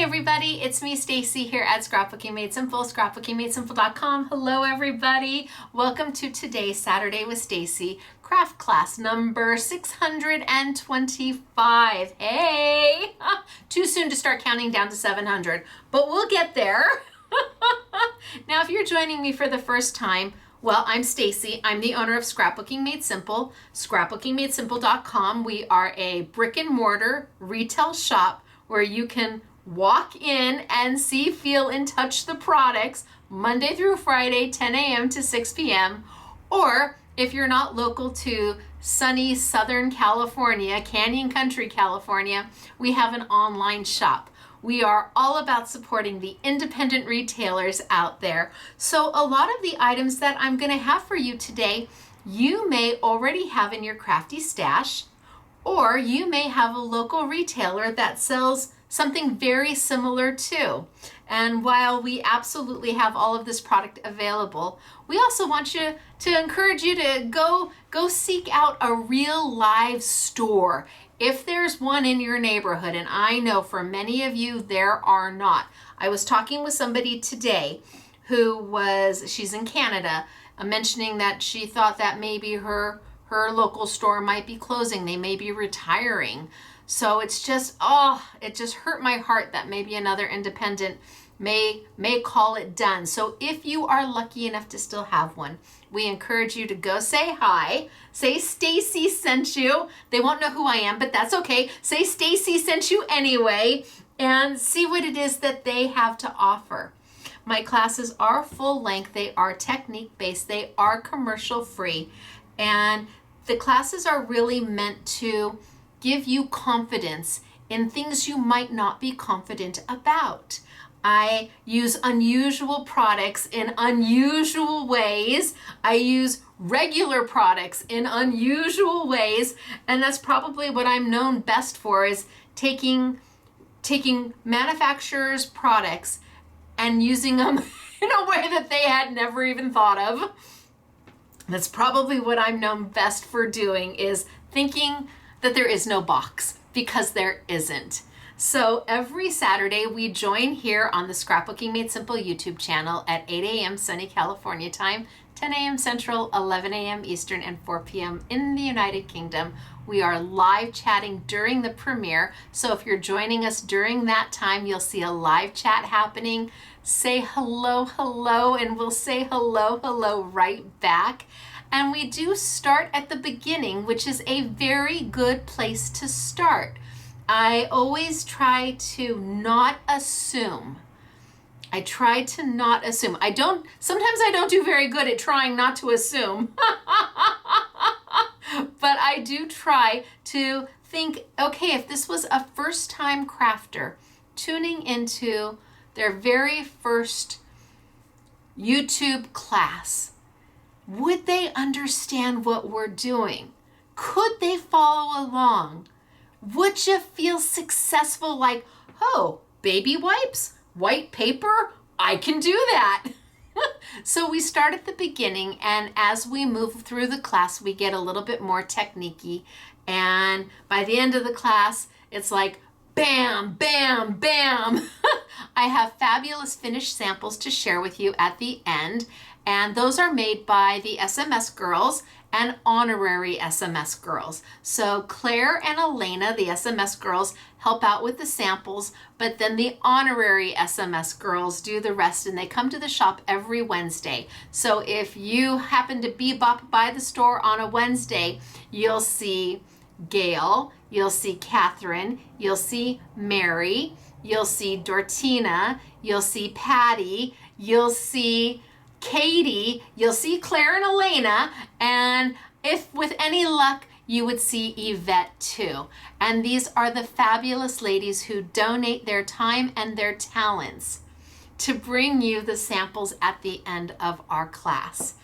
everybody, it's me Stacey here at Scrapbooking Made Simple, scrapbookingmadesimple.com. Hello everybody, welcome to today's Saturday with Stacey craft class number 625. Hey, too soon to start counting down to 700, but we'll get there. Now if you're joining me for the first time, well, I'm Stacey. I'm the owner of Scrapbooking Made Simple, scrapbookingmadesimple.com. We are a brick and mortar retail shop where you can walk in and see, feel, and touch the products Monday through Friday, 10 a.m. to 6 p.m. Or if you're not local to sunny Southern California, Canyon Country, California, we have an online shop. We are all about supporting the independent retailers out there. So a lot of the items that I'm going to have for you today, you may already have in your crafty stash, or you may have a local retailer that sells something very similar too. And while we absolutely have all of this product available, we also want to encourage you to go seek out a real live store. If there's one in your neighborhood, and I know for many of you there are not. I was talking with somebody today she's in Canada, mentioning that she thought that maybe her local store might be closing. They may be retiring. So it's just, it just hurt my heart that maybe another independent may call it done. So if you are lucky enough to still have one, we encourage you to go say hi, say Stacey sent you. They won't know who I am, but that's okay. Say Stacey sent you anyway, and see what it is that they have to offer. My classes are full length, they are technique based, they are commercial free, and the classes are really meant to give you confidence in things you might not be confident about. I use unusual products in unusual ways. I use regular products in unusual ways, and that's probably what I'm known best for, is taking manufacturers' products and using them in a way that they had never even thought of. That's probably what I'm known best for doing, is thinking that there is no box, because there isn't. So every Saturday we join here on the Scrapbooking Made Simple YouTube channel at 8 a.m. sunny California time, 10 a.m. Central, 11 a.m. Eastern, and 4 p.m. in the United Kingdom. We are live chatting during the premiere. So if you're joining us during that time, you'll see a live chat happening. Say hello, hello, and we'll say hello, hello right back. And we do start at the beginning, which is a very good place to start. I always try to not assume. Sometimes I don't do very good at trying not to assume. But I do try to think, okay, if this was a first-time crafter tuning into their very first YouTube class, would they understand what we're doing? Could they follow along? Would you feel successful, like, oh, baby wipes, white paper, I can do that. So we start at the beginning, and as we move through the class, we get a little bit more technique-y, and by the end of the class, it's like, bam, bam, bam. I have fabulous finished samples to share with you at the end, and those are made by the SMS girls and honorary SMS girls. So Claire and Elena, the SMS girls, help out with the samples, but then the honorary SMS girls do the rest, and they come to the shop every Wednesday. So if you happen to bebop by the store on a Wednesday, you'll see Gail, you'll see Catherine, you'll see Mary, you'll see Dortina, you'll see Patty, you'll see Katie, you'll see Claire and Elena, and if with any luck, you would see Yvette too. And these are the fabulous ladies who donate their time and their talents to bring you the samples at the end of our class.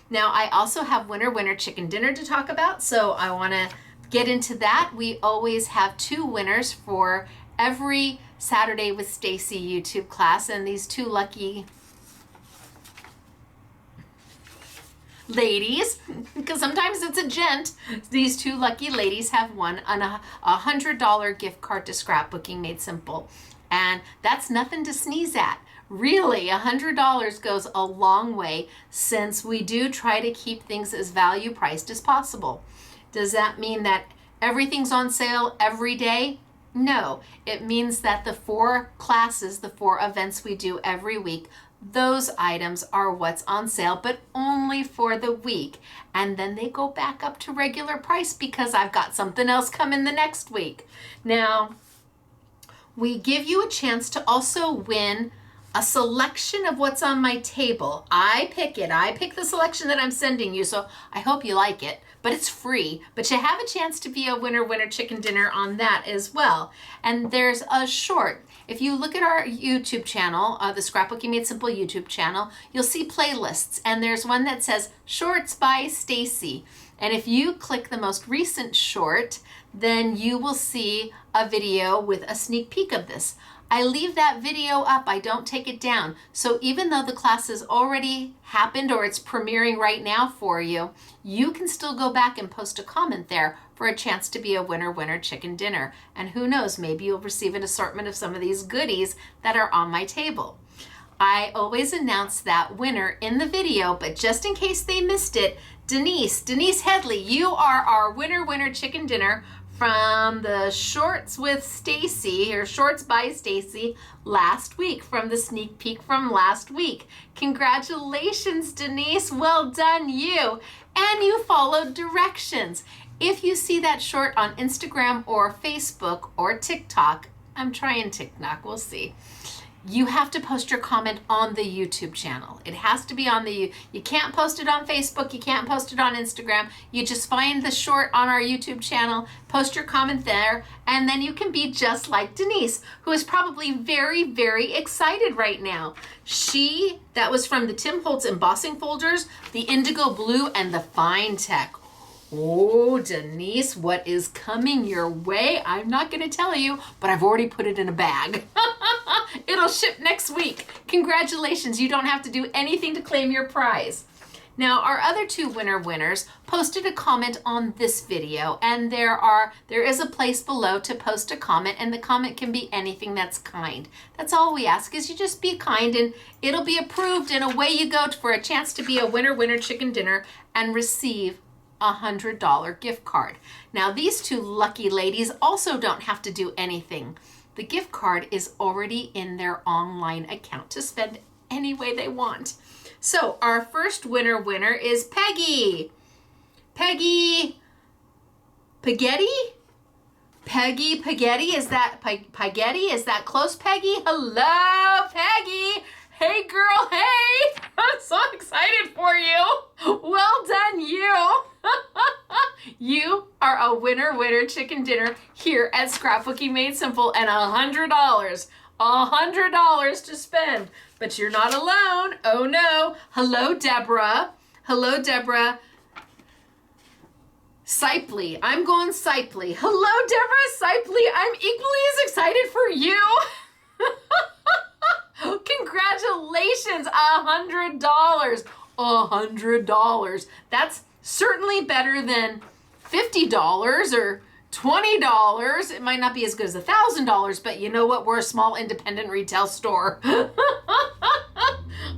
Now, I also have Winner Chicken Dinner to talk about, so I want to get into that. We always have 2 winners for every Saturday with Stacey YouTube class, and these 2 lucky ladies, because sometimes it's a gent. These two lucky ladies have won a $100 gift card to Scrapbooking Made Simple. And that's nothing to sneeze at. Really, $100 goes a long way since we do try to keep things as value priced as possible. Does that mean that everything's on sale every day? No, it means that the 4 classes, the 4 events we do every week, those items are what's on sale, but only for the week. And then they go back up to regular price because I've got something else coming the next week. Now, we give you a chance to also win a selection of what's on my table. I pick it. I pick the selection that I'm sending you, so I hope you like it. But it's free. But you have a chance to be a winner chicken dinner on that as well. And there's a short. If you look at our YouTube channel, the Scrapbooking Made Simple YouTube channel, you'll see playlists. And there's one that says Shorts by Stacey. And if you click the most recent short, then you will see a video with a sneak peek of this. I leave that video up. I don't take it down. So even though the class has already happened or it's premiering right now for you, you can still go back and post a comment there for a chance to be a winner chicken dinner. And who knows, maybe you'll receive an assortment of some of these goodies that are on my table. I always announce that winner in the video, but just in case they missed it, Denise Headley, you are our winner chicken dinner from the Shorts with Stacey, or Shorts by Stacey, last week, from the sneak peek from last week. Congratulations, Denise. Well done, you. And you followed directions. If you see that short on Instagram or Facebook or TikTok, I'm trying TikTok, we'll see. You have to post your comment on the YouTube channel. It has to be on you can't post it on Facebook, you can't post it on Instagram. You just find the short on our YouTube channel, post your comment there, and then you can be just like Denise, who is probably very excited right now. That was from the Tim Holtz embossing folders, the indigo blue, and the fine tech. Oh, Denise, what is coming your way? I'm not going to tell you, but I've already put it in a bag. It'll ship next week. Congratulations, you don't have to do anything to claim your prize. Now, our other 2 winners posted a comment on this video, and there is a place below to post a comment, and the comment can be anything that's kind. That's all we ask, is you just be kind, and it'll be approved, and away you go for a chance to be a winner chicken dinner and receive $100 gift card. Now, these 2 lucky ladies also don't have to do anything. The gift card is already in their online account to spend any way they want. So our first winner is Peggy. Peggy Paghetti? Peggy Paghetti, is that Paghetti? Is that close, Peggy? Hello, Peggy. Hey girl, hey. I'm so excited for you. Well done, you. You are a winner chicken dinner here at Scrapbooking Made Simple, and $100. $100 to spend. But you're not alone. Oh no. Hello, Deborah. Hello, Deborah. Sipley. I'm going Sipley. Hello, Deborah Sipley. I'm equally as excited for you. Congratulations, $100. $100. That's certainly better than $50 or $20. It might not be as good as $1,000, but you know what? We're a small independent retail store. I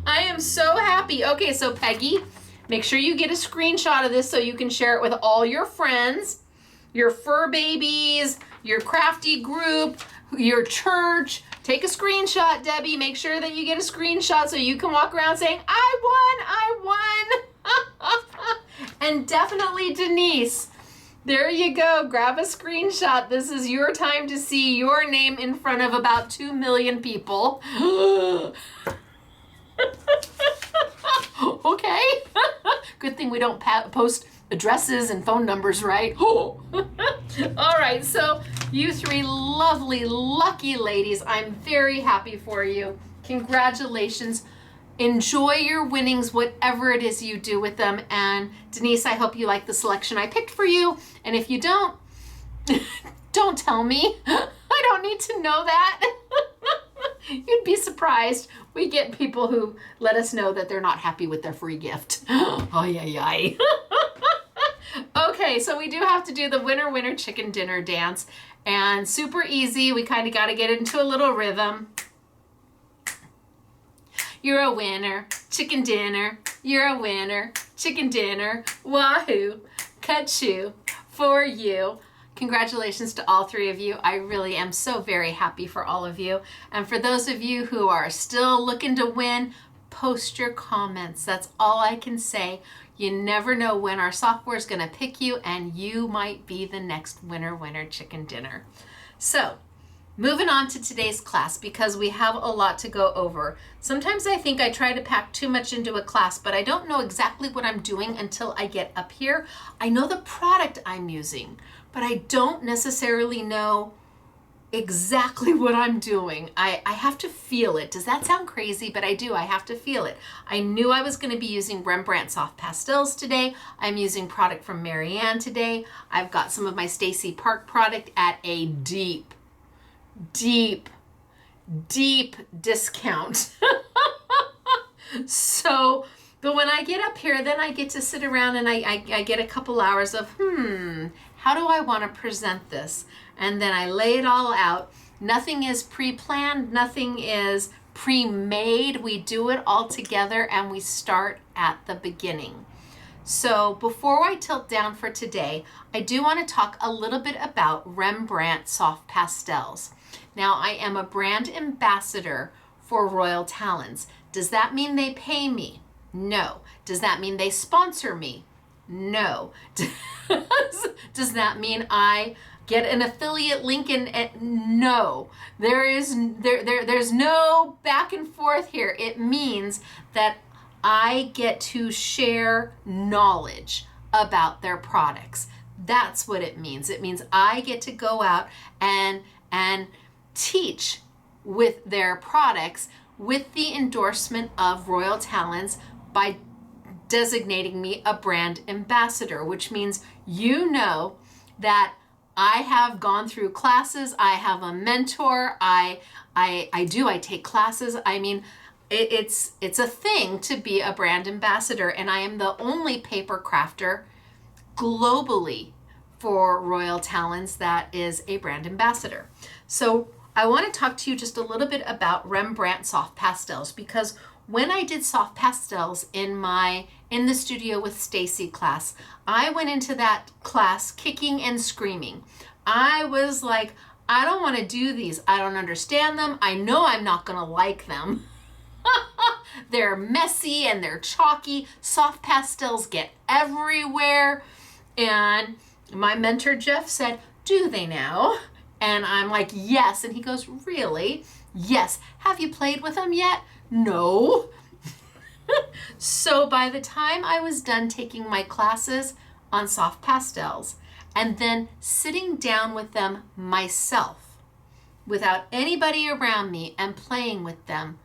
am so happy. Okay, so Peggy, make sure you get a screenshot of this so you can share it with all your friends, your fur babies, your crafty group, your church. Take a screenshot, Debbie. Make sure that you get a screenshot so you can walk around saying, I won. And definitely Denise. There you go. Grab a screenshot. This is your time to see your name in front of about 2 million people. Okay. Good thing we don't post addresses and phone numbers, right? All right, so you 3 lovely, lucky ladies, I'm very happy for you. Congratulations. Enjoy your winnings, whatever it is you do with them. And Denise, I hope you like the selection I picked for you. And if you don't, don't tell me. I don't need to know that. You'd be surprised. We get people who let us know that they're not happy with their free gift. Ay, ay, ay. Okay, so we do have to do the winner, winner, chicken dinner dance. And super easy. We kind of got to get into a little rhythm. You're a winner, chicken dinner. You're a winner, chicken dinner. Wahoo, ka-choo for you. Congratulations to all three of you. I really am so very happy for all of you. And for those of you who are still looking to win, post your comments. That's all I can say. You never know when our software is going to pick you, and you might be the next winner, winner, chicken dinner. So, moving on to today's class, because we have a lot to go over. Sometimes I think I try to pack too much into a class, but I don't know exactly what I'm doing until I get up here. I know the product I'm using, but I don't necessarily know exactly what I'm doing. I have to feel it. Does that sound crazy? But I do. I have to feel it. I knew I was going to be using Rembrandt soft pastels today. I'm using product from Marianne today. I've got some of my Stacey Park product at a deep discount. So, but when I get up here, then I get to sit around and I get a couple hours of, how do I want to present this? And then I lay it all out. Nothing is pre-planned, nothing is pre-made. We do it all together and we start at the beginning. So before I tilt down for today, I do want to talk a little bit about Rembrandt soft pastels. Now, I am a brand ambassador for Royal Talents. Does that mean they pay me? No. Does that mean they sponsor me? No. Does that mean I get an affiliate link no. There's no back and forth here. It means that I get to share knowledge about their products. That's what it means. It means I get to go out and teach with their products with the endorsement of Royal Talents by designating me a brand ambassador, which means you know that I have gone through classes, I have a mentor, I take classes. I mean, it's a thing to be a brand ambassador, and I am the only paper crafter globally for Royal Talents that is a brand ambassador. So I want to talk to you just a little bit about Rembrandt soft pastels, because when I did soft pastels in the studio with Stacey class, I went into that class kicking and screaming. I was like, I don't want to do these. I don't understand them. I know I'm not going to like them. They're messy and they're chalky. Soft pastels get everywhere. And my mentor Jeff said, do they now? And I'm like, yes. And he goes, really? Yes. Have you played with them yet? No. So by the time I was done taking my classes on soft pastels and then sitting down with them myself without anybody around me and playing with them,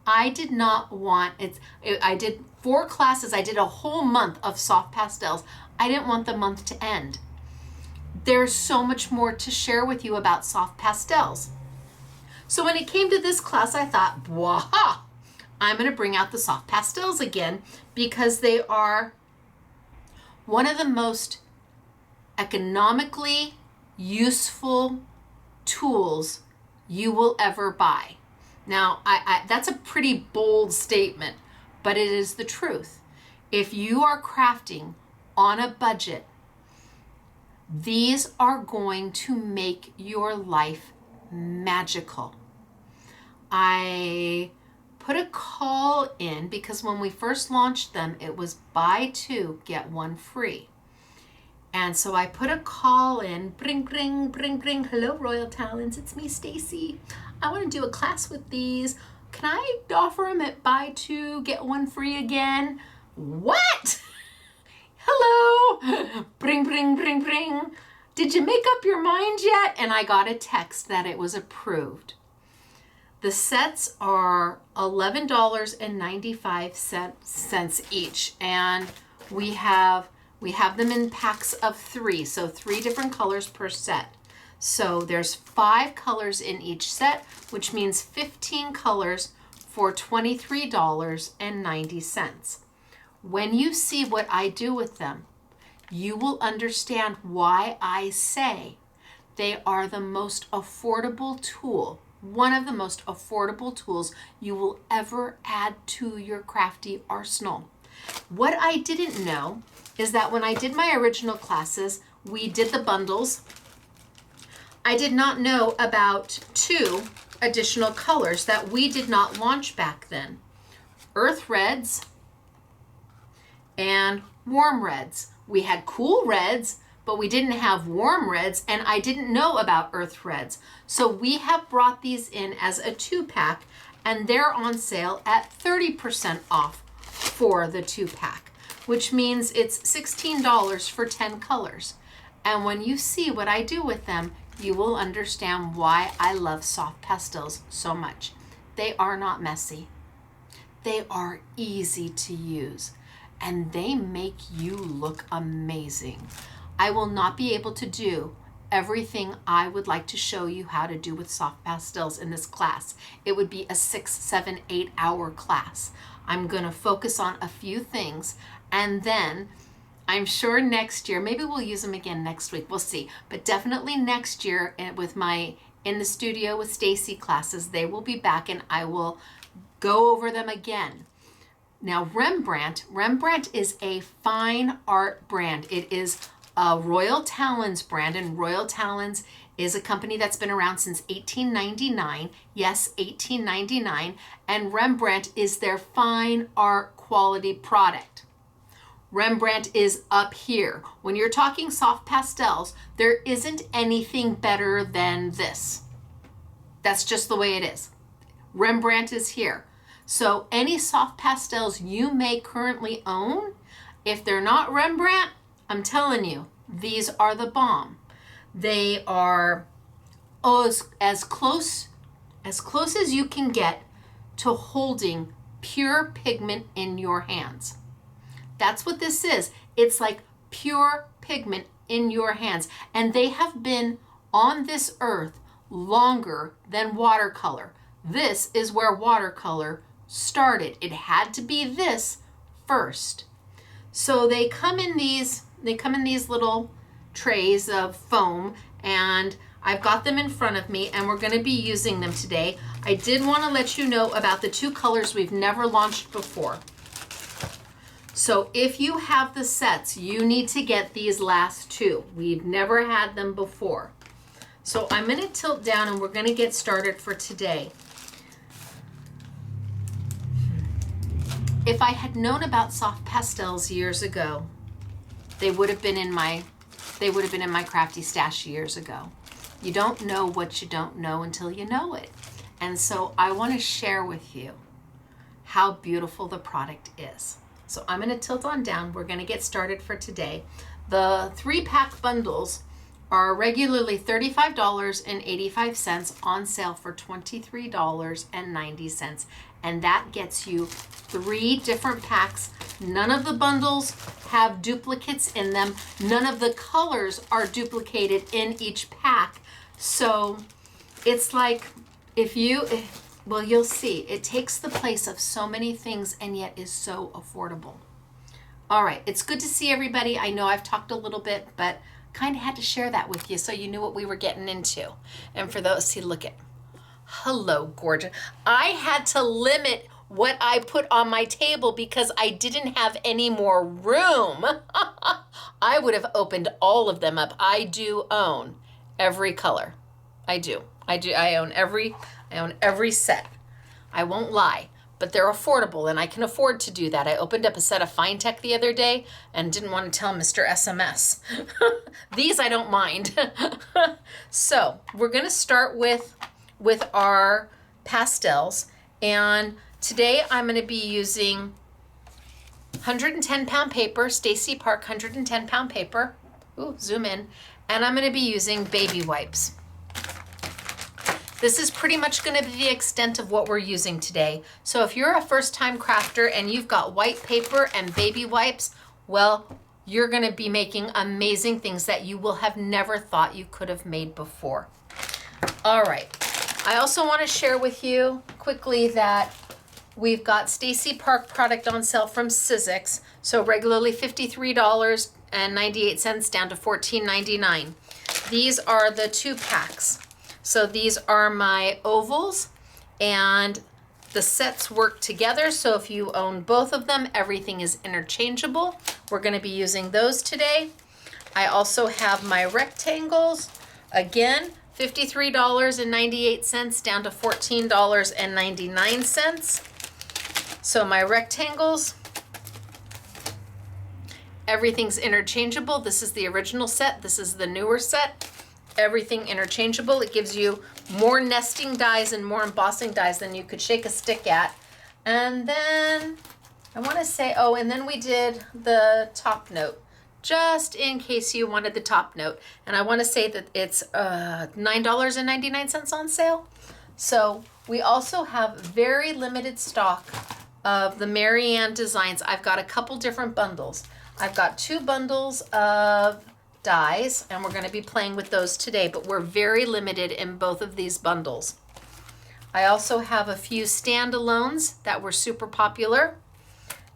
I did not want it. I did 4 classes. I did a whole month of soft pastels. I didn't want the month to end. There's so much more to share with you about soft pastels. So when it came to this class, I thought, waha, I'm going to bring out the soft pastels again, because they are one of the most economically useful tools you will ever buy. Now, that's a pretty bold statement, but it is the truth. If you are crafting on a budget, these are going to make your life magical. I put a call in because when we first launched them, it was buy 2, get 1 free. And so I put a call in, bring, bring, bring, bring. Hello, Royal Talents. It's me, Stacey. I want to do a class with these. Can I offer them at buy 2, get 1 free again? What? Hello. Bring, bring, bring, bring. Did you make up your mind yet? And I got a text that it was approved. The sets are $11.95 each, and we have them in packs of 3, so 3 different colors per set. So there's 5 colors in each set, which means 15 colors for $23.90. When you see what I do with them, you will understand why I say they are the most affordable tool, one of the most affordable tools you will ever add to your crafty arsenal. What I didn't know is that when I did my original classes, we did the bundles. I did not know about 2 additional colors that we did not launch back then. Earth reds and warm reds. We had cool reds, but we didn't have warm reds, and I didn't know about earth reds. So we have brought these in as a 2-pack, and they're on sale at 30% off for the 2-pack, which means it's $16 for 10 colors. And when you see what I do with them, you will understand why I love soft pastels so much. They are not messy. They are easy to use, and they make you look amazing. I will not be able to do everything I would like to show you how to do with soft pastels in this class. It would be a 6, 7, 8 hour class. I'm going to focus on a few things, and then I'm sure next year, maybe we'll use them again next week, we'll see. But definitely next year with my In the Studio with Stacey classes, they will be back and I will go over them again. Now Rembrandt is a fine art brand. It is a Royal Talens brand, and Royal Talens is a company that's been around since 1899. Yes, 1899. And Rembrandt is their fine art quality product. Rembrandt is up here. When you're talking soft pastels, there isn't anything better than this. That's just the way it is. Rembrandt is here. So any soft pastels you may currently own, if they're not Rembrandt, I'm telling you, these are the bomb. They are as close as you can get to holding pure pigment in your hands. That's what this is. It's like pure pigment in your hands. And they have been on this earth longer than watercolor. This is where watercolor started. It had to be this first. So they come in these little trays of foam, and I've got them in front of me, and we're going to be using them today. I did want to let you know about the 2 colors we've never launched before. So if you have the sets, you need to get these last 2. We've never had them before. So I'm going to tilt down and we're going to get started for today. If I had known about soft pastels years ago, they would have been in my crafty stash years ago. You don't know what you don't know until you know it. And so I want to share with you how beautiful the product is. So I'm going to tilt on down. We're going to get started for today. The 3-pack bundles are regularly $35.85, on sale for $23.90. And that gets you 3 different packs. None of the bundles have duplicates in them. None of the colors are duplicated in each pack. So it's like you'll see, it takes the place of so many things and yet is so affordable. All right, it's good to see everybody. I know I've talked a little bit, but kind of had to share that with you so you knew what we were getting into. And for those, see, look at, hello, gorgeous. I had to limit what I put on my table because I didn't have any more room. I would have opened all of them up. I do own every color. I do. I own every set. I won't lie, but they're affordable and I can afford to do that. I opened up a set of Fine Tech the other day and didn't want to tell Mr. SMS. These I don't mind. So we're going to start with our pastels, and today I'm going to be using 110-pound paper, Stacey Park 110-pound paper. Ooh, zoom in. And I'm going to be using baby wipes. This is pretty much going to be the extent of what we're using today. So if you're a first-time crafter and you've got white paper and baby wipes, well, you're going to be making amazing things that you will have never thought you could have made before. All right. I also want to share with you quickly that we've got Stacey Park product on sale from Sizzix. So regularly $53.98 down to $14.99. These are the 2 packs. So these are my ovals, and the sets work together. So if you own both of them, everything is interchangeable. We're going to be using those today. I also have my rectangles. Again, $53.98 down to $14.99. So my rectangles, everything's interchangeable. This is the original set. This is the newer set. Everything interchangeable. It gives you more nesting dies and more embossing dies than you could shake a stick at. And then I want to say, oh, and then we did the top note, just in case you wanted the top note. And I want to say that it's $9.99 on sale. So we also have very limited stock of the Marianne designs. I've got a couple different bundles. I've got 2 bundles of dies, and we're going to be playing with those today, but we're very limited in both of these bundles. I also have a few standalones that were super popular,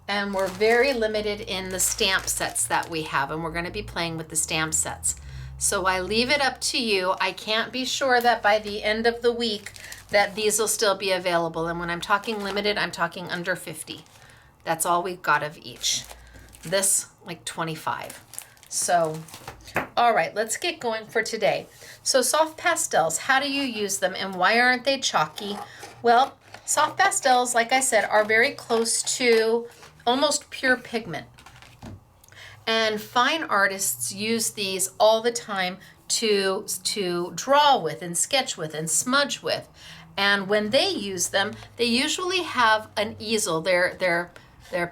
and we're very limited in the stamp sets that we have, and we're going to be playing with the stamp sets. So I leave it up to you. I can't be sure that by the end of the week that these will still be available, and when I'm talking limited, I'm talking under 50. That's all we've got of each. This, like 25. So, all right, let's get going for today. So soft pastels, how do you use them and why aren't they chalky? Well, soft pastels, like I said, are very close to almost pure pigment. And fine artists use these all the time to draw with and sketch with and smudge with. And when they use them, they usually have an easel. Their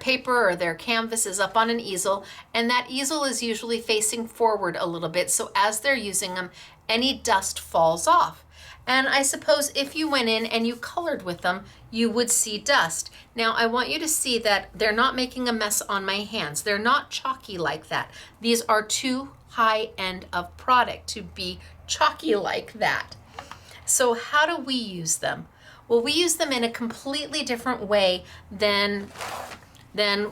paper or their canvas is up on an easel, and that easel is usually facing forward a little bit. So as they're using them, any dust falls off. And I suppose if you went in and you colored with them, you would see dust. Now I want you to see that they're not making a mess on my hands. They're not chalky like that. These are too high end of product to be chalky like that. So how do we use them? Well, we use them in a completely different way than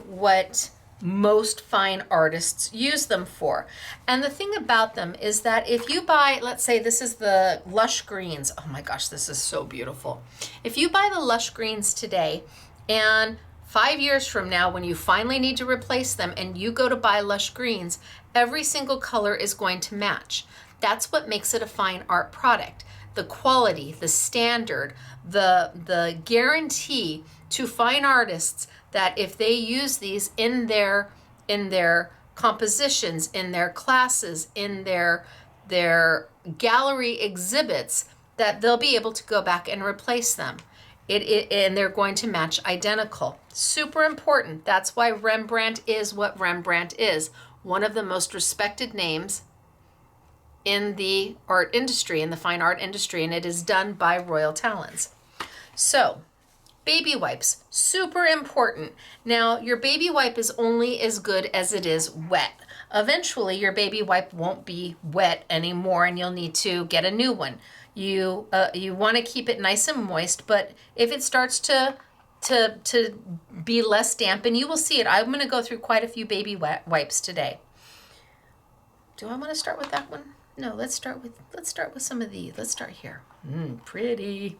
what most fine artists use them for. And the thing about them is that if you buy, let's say this is the Lush Greens. Oh my gosh, this is so beautiful. If you buy the Lush Greens today, and 5 years from now when you finally need to replace them and you go to buy Lush Greens, every single color is going to match. That's what makes it a fine art product. The quality, the standard, the guarantee to fine artists that if they use these in their compositions, in their classes, in their gallery exhibits, that they'll be able to go back and replace them. And they're going to match identical. Super important. That's why Rembrandt is what Rembrandt is. One of the most respected names in the art industry, in the fine art industry, and it is done by royal talents. So, baby wipes, super important. Now, your baby wipe is only as good as it is wet. Eventually, your baby wipe won't be wet anymore, and you'll need to get a new one. You want to keep it nice and moist, but if it starts to be less damp, and you will see it, I'm going to go through quite a few baby wipes today. Do I want to start with that one? No, let's start with some of these. Let's start here. Pretty.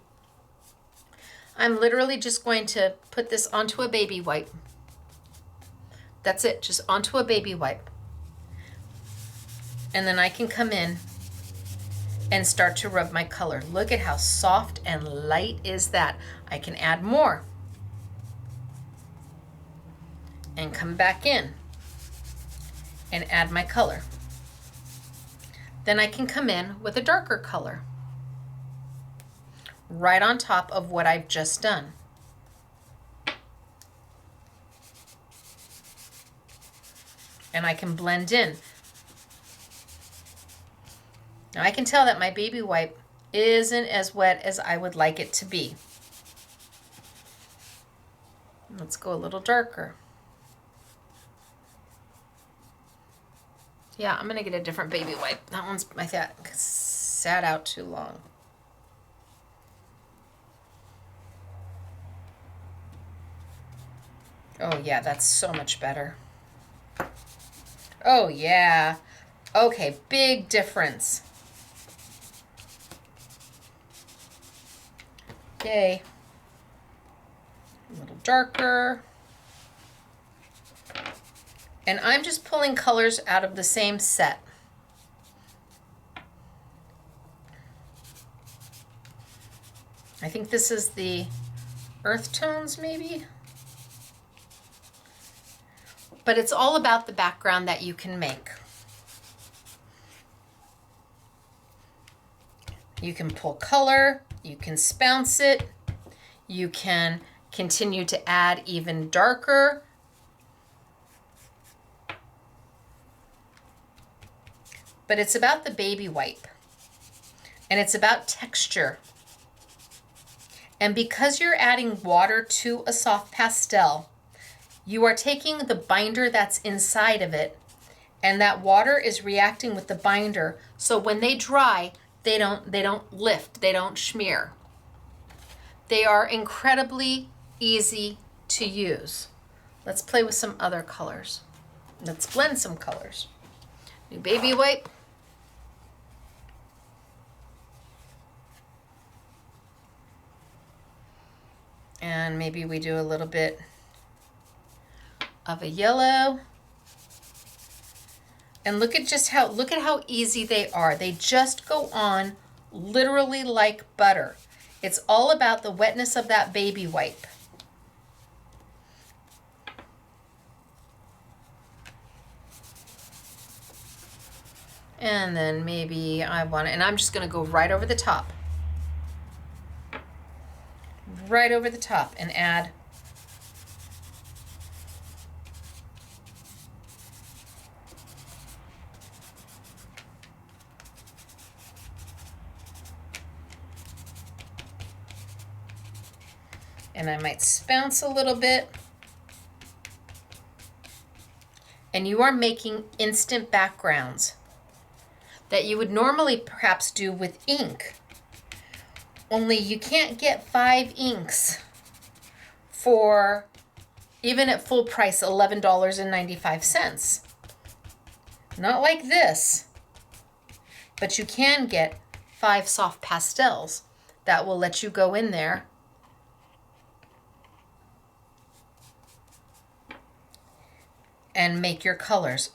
I'm literally just going to put this onto a baby wipe. That's it, just onto a baby wipe. And then I can come in and start to rub my color. Look at how soft and light is that. I can add more. And come back in and add my color. Then I can come in with a darker color right on top of what I've just done. And I can blend in. Now I can tell that my baby wipe isn't as wet as I would like it to be. Let's go a little darker. Yeah, I'm gonna get a different baby wipe. That one's, I thought, sat out too long. Oh yeah, that's so much better. Oh yeah. Okay, big difference. Okay. A little darker. And I'm just pulling colors out of the same set. I think this is the earth tones maybe. But it's all about the background that you can make. You can pull color, you can spounce it, you can continue to add even darker. But it's about the baby wipe, and it's about texture. And because you're adding water to a soft pastel, you are taking the binder that's inside of it, and that water is reacting with the binder. So when they dry, they don't lift, they don't smear. They are incredibly easy to use. Let's play with some other colors. Let's blend some colors. New baby wipe. And maybe we do a little bit of a yellow. And look at how easy they are. They just go on literally like butter. It's all about the wetness of that baby wipe. And then maybe and I'm just gonna go right over the top. Right over the top and add and I might spounce a little bit. And you are making instant backgrounds that you would normally perhaps do with ink. Only you can't get 5 inks for, even at full price, $11.95. Not like this. But you can get 5 soft pastels that will let you go in there and make your colors.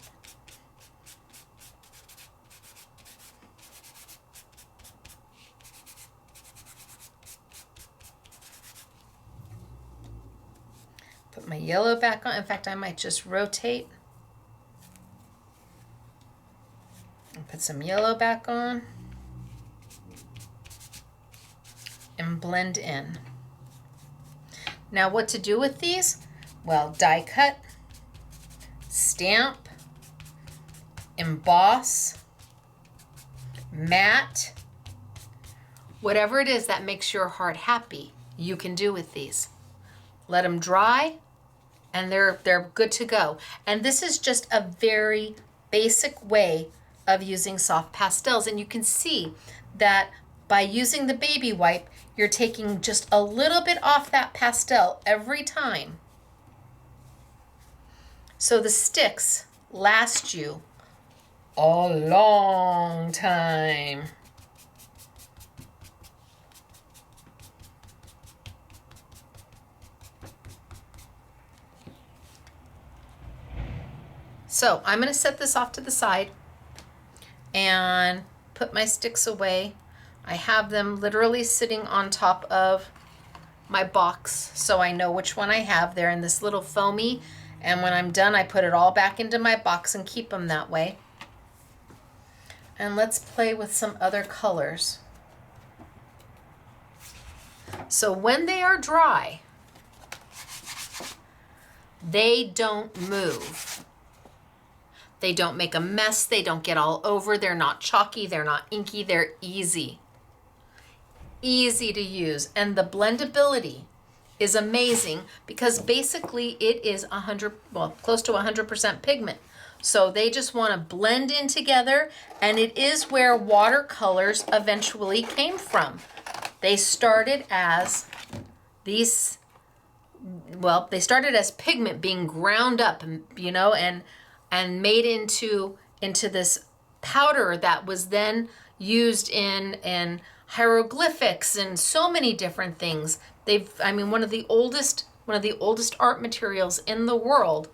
Put my yellow back on. In fact, I might just rotate and put some yellow back on and blend in. Now what to do with these? Well, die cut, stamp, emboss, matte, whatever it is that makes your heart happy, you can do with these. Let them dry and they're good to go. And this is just a very basic way of using soft pastels. And you can see that by using the baby wipe, you're taking just a little bit off that pastel every time. So the sticks last you a long time. So I'm going to set this off to the side and put my sticks away. I have them literally sitting on top of my box so I know which one I have. They're in this little foamy, and when I'm done I put it all back into my box and keep them that way. And let's play with some other colors. So when they are dry, they don't move. They don't make a mess, they don't get all over, they're not chalky, they're not inky, they're easy. Easy to use, and the blendability is amazing because basically it is close to 100% pigment. So they just want to blend in together, and it is where watercolors eventually came from. They started as these, well, they started as pigment being ground up, you know, and made into this powder that was then used in hieroglyphics and so many different things. I mean, one of the oldest art materials in the world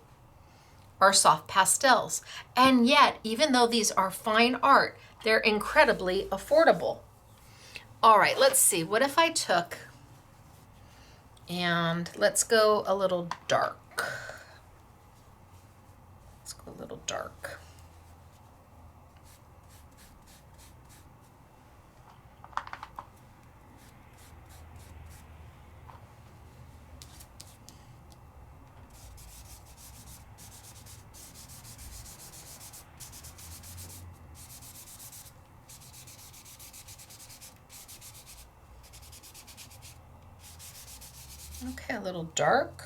are soft pastels. And yet, even though these are fine art, they're incredibly affordable. All right, let's see. What if I took, and let's go a little dark. Let's go a little dark. Okay, a little dark.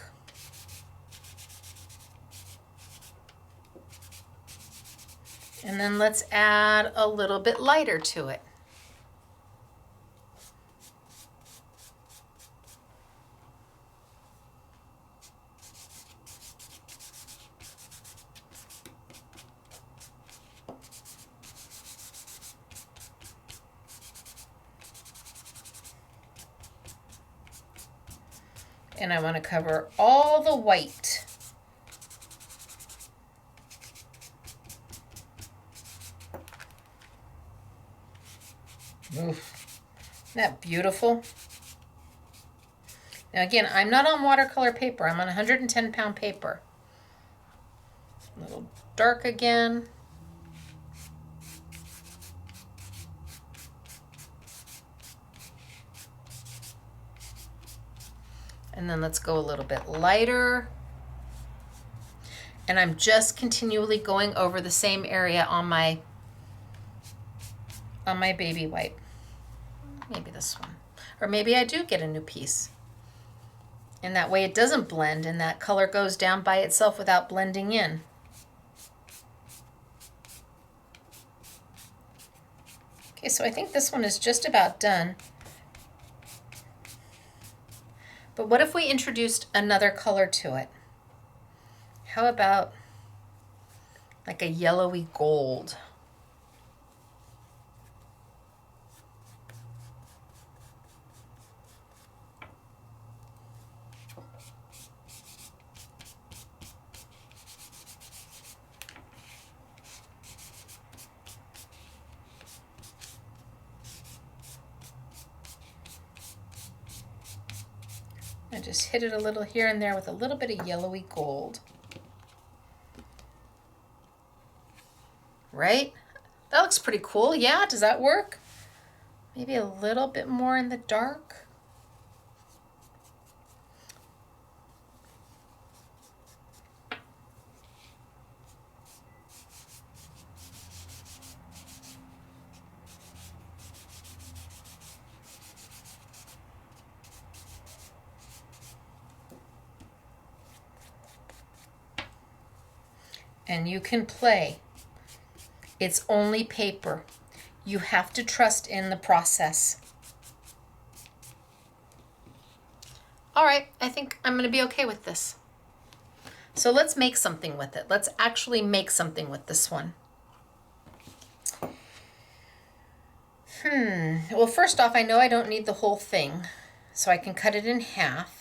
And then let's add a little bit lighter to it. And I want to cover all the white. Oof. Isn't that beautiful? Now again, I'm not on watercolor paper. I'm on 110-pound paper. A little dark again. And then let's go a little bit lighter. And I'm just continually going over the same area on my baby wipe. Maybe this one. Or maybe I do get a new piece. And that way it doesn't blend and that color goes down by itself without blending in. Okay, so I think this one is just about done. But what if we introduced another color to it? How about like a yellowy gold? I just hit it a little here and there with a little bit of yellowy gold. Right? That looks pretty cool. Yeah, does that work? Maybe a little bit more in the dark. And you can play. It's only paper. You have to trust in the process. All right, I think I'm going to be okay with this. So let's make something with it. Let's actually make something with this one. Well, first off, I know I don't need the whole thing, so I can cut it in half.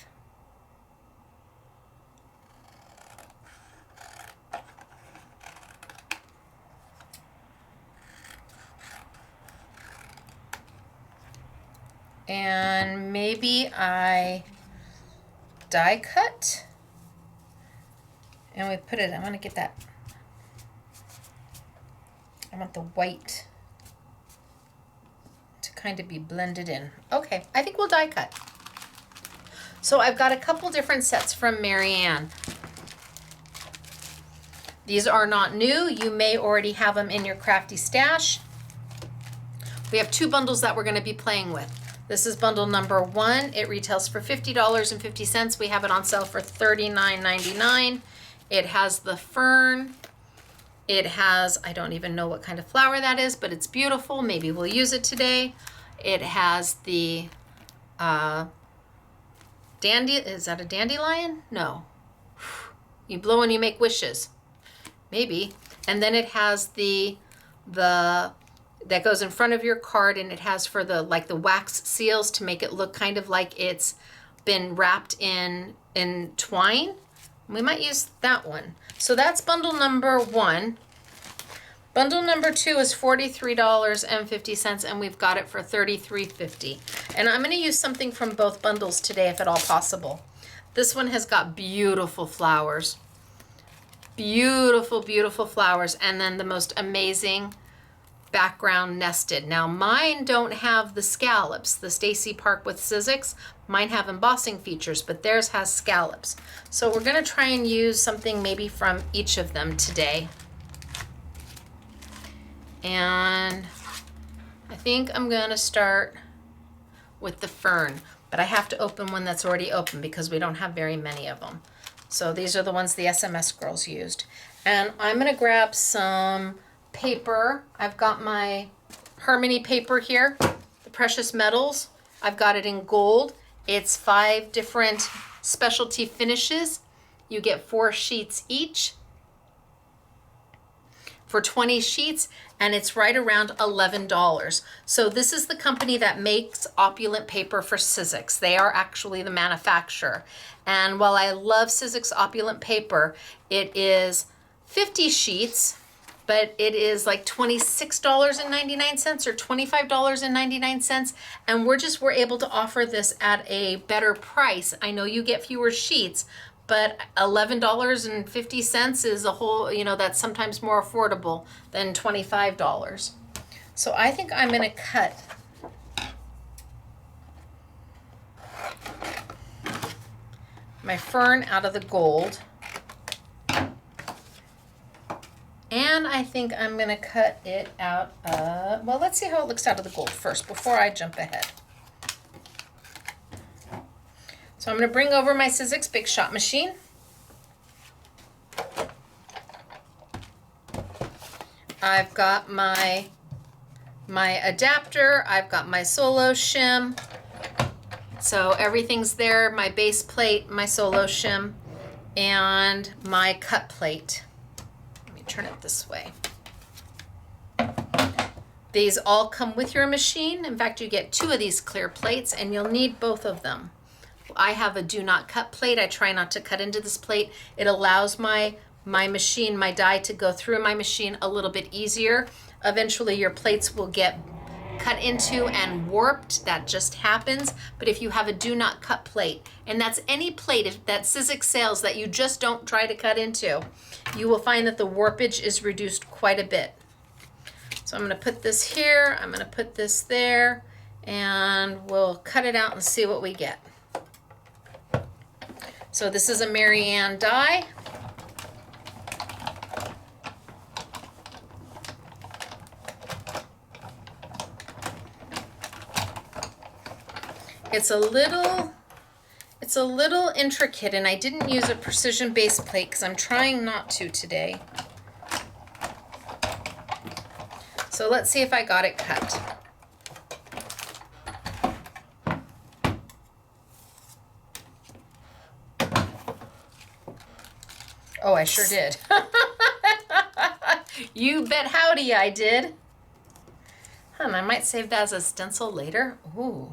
And maybe I die cut. And we put it, I want to get that, I want the white to kind of be blended in. Okay, I think we'll die cut. So I've got a couple different sets from Marianne. These are not new. You may already have them in your crafty stash. We have 2 bundles that we're going to be playing with. This is bundle number 1. It retails for $50.50. We have it on sale for $39.99. It has the fern, It has, I don't even know what kind of flower that is, but it's beautiful. Maybe we'll use it today. It has the is that a dandelion? No. You blow and you make wishes. Maybe. And then it has the that goes in front of your card, and it has for the like the wax seals to make it look kind of like it's been wrapped in twine. We might use that one. So that's bundle number 1. Bundle number 2 is $43.50, and we've got it for $33.50. And I'm going to use something from both bundles today if at all possible. This one has got beautiful flowers. Beautiful, beautiful flowers, and then the most amazing background nested. Now mine don't have the scallops, the Stacey Park with Sizzix. Mine have embossing features, but theirs has scallops. So we're gonna try and use something maybe from each of them today. And I think I'm gonna start with the fern, but I have to open one that's already open because we don't have very many of them. So these are the ones the SMS girls used. And I'm gonna grab some paper. I've got my Harmony paper here, the precious metals. I've got it in gold. It's 5 different specialty finishes. You get 4 sheets each for 20 sheets, and it's right around $11. So this is the company that makes opulent paper for Sizzix. They are actually the manufacturer. And while I love Sizzix opulent paper, it is 50 sheets, but it is like $26.99 or $25.99. And we're able to offer this at a better price. I know you get fewer sheets, but $11.50 is a whole, that's sometimes more affordable than $25. So I think I'm gonna cut my fern out of the gold. And I think I'm gonna cut it out of, well, let's see how it looks out of the gold first before I jump ahead. So I'm gonna bring over my Sizzix Big Shot machine. I've got my adapter, I've got my solo shim. So everything's there, my base plate, my solo shim, and my cut plate. Let me turn it this way. These all come with your machine. In fact, you get 2 of these clear plates, and you'll need both of them. I have a do not cut plate. I try not to cut into this plate. It allows my machine, my die to go through my machine a little bit easier. Eventually your plates will get cut into and warped. That just happens. But if you have a do not cut plate, and that's any plate that Sizzix sells that you just don't try to cut into, you will find that the warpage is reduced quite a bit. So I'm going to put this here, I'm going to put this there, and we'll cut it out and see what we get. So this is a Mary Ann die. It's a little intricate, and I didn't use a precision base plate because I'm trying not to today. So let's see if I got it cut. Oh, I sure did. You bet howdy I did. And I might save that as a stencil later. Ooh.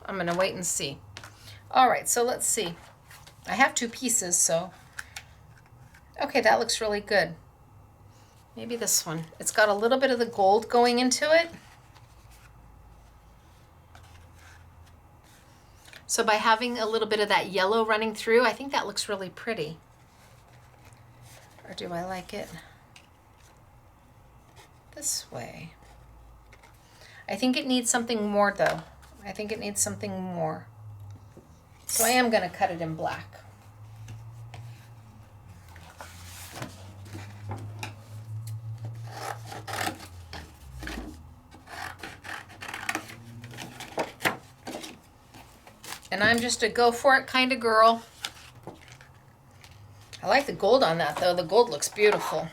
I'm gonna wait and see. All right, so let's see. I have 2 pieces, so. Okay, that looks really good. Maybe this one. It's got a little bit of the gold going into it. So by having a little bit of that yellow running through, I think that looks really pretty. Or do I like it this way? I think it needs something more though. I think it needs something more. So I am gonna cut it in black. And I'm just a go for it kind of girl. I like the gold on that though. The gold looks beautiful.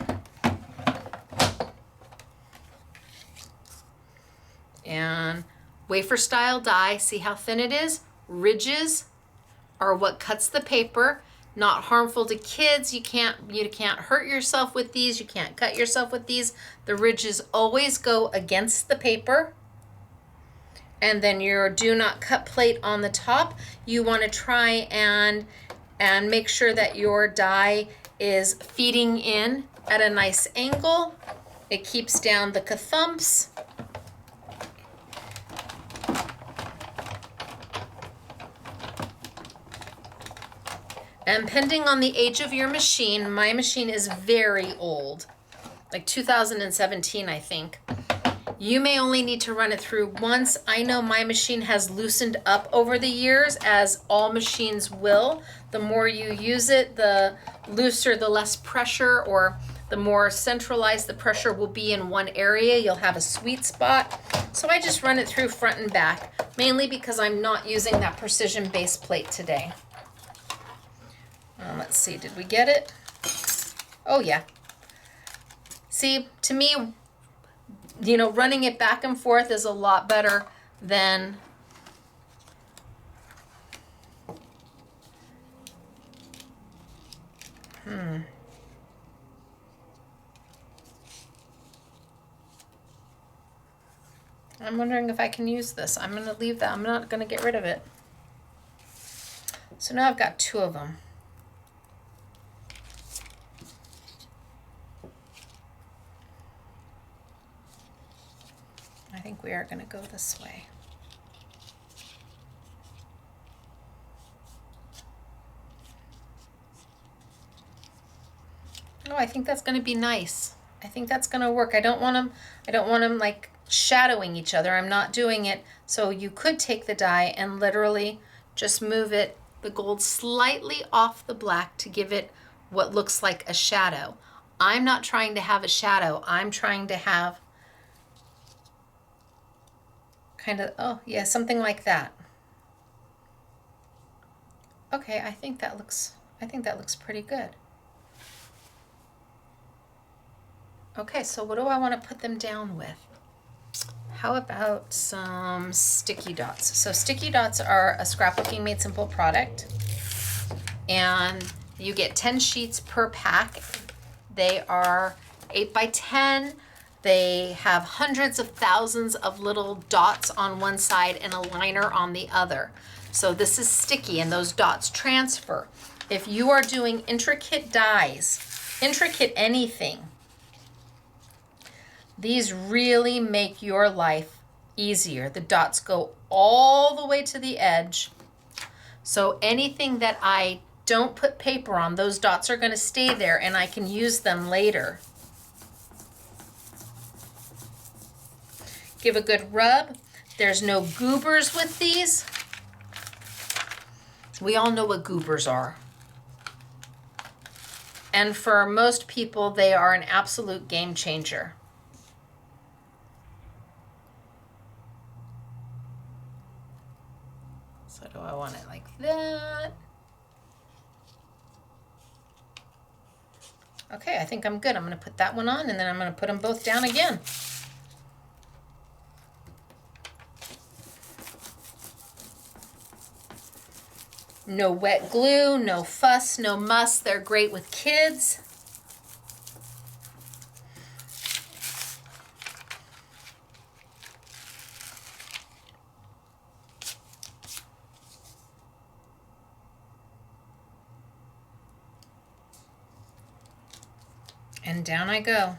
And wafer style die, see how thin it is? Ridges are what cuts the paper. Not harmful to kids. You can't hurt yourself with these. You can't cut yourself with these. The ridges always go against the paper. And then your do not cut plate on the top, you want to try and make sure that your die is feeding in at a nice angle. It keeps down the ka-thumps. And depending on the age of your machine, my machine is very old, like 2017, I think. You may only need to run it through once. I know my machine has loosened up over the years, as all machines will. The more you use it, the looser, the less pressure, or the more centralized the pressure will be in one area. You'll have a sweet spot. So I just run it through front and back, mainly because I'm not using that precision base plate today. Let's see, did we get it? Oh yeah. See, to me, you know, running it back and forth is a lot better than I'm wondering if I can use this. I'm going to leave that. I'm not going to get rid of it. So now I've got two of them. I think we are going to go this way. Oh, I think that's going to be nice. I think that's going to work. I don't want them like shadowing each other. I'm not doing it. So you could take the die and literally just move it, the gold slightly off the black to give it what looks like a shadow. I'm not trying to have a shadow. I'm trying to have kind of, oh yeah, something like that. Okay, I think that looks pretty good. Okay, so what do I want to put them down with? How about some sticky dots? So sticky dots are a Scrapbooking Made Simple product, and you get 10 sheets per pack. They are 8 by 10. They have hundreds of thousands of little dots on one side and a liner on the other. So this is sticky and those dots transfer. If you are doing intricate dies, intricate anything, these really make your life easier. The dots go all the way to the edge. So anything that I don't put paper on, those dots are going to stay there and I can use them later. Give a good rub. There's no goobers with these. We all know what goobers are. And for most people, they are an absolute game changer. So do I want it like that? Okay, I think I'm good. I'm going to put that one on and then I'm going to put them both down again. No wet glue, no fuss, no muss. They're great with kids. And down I go.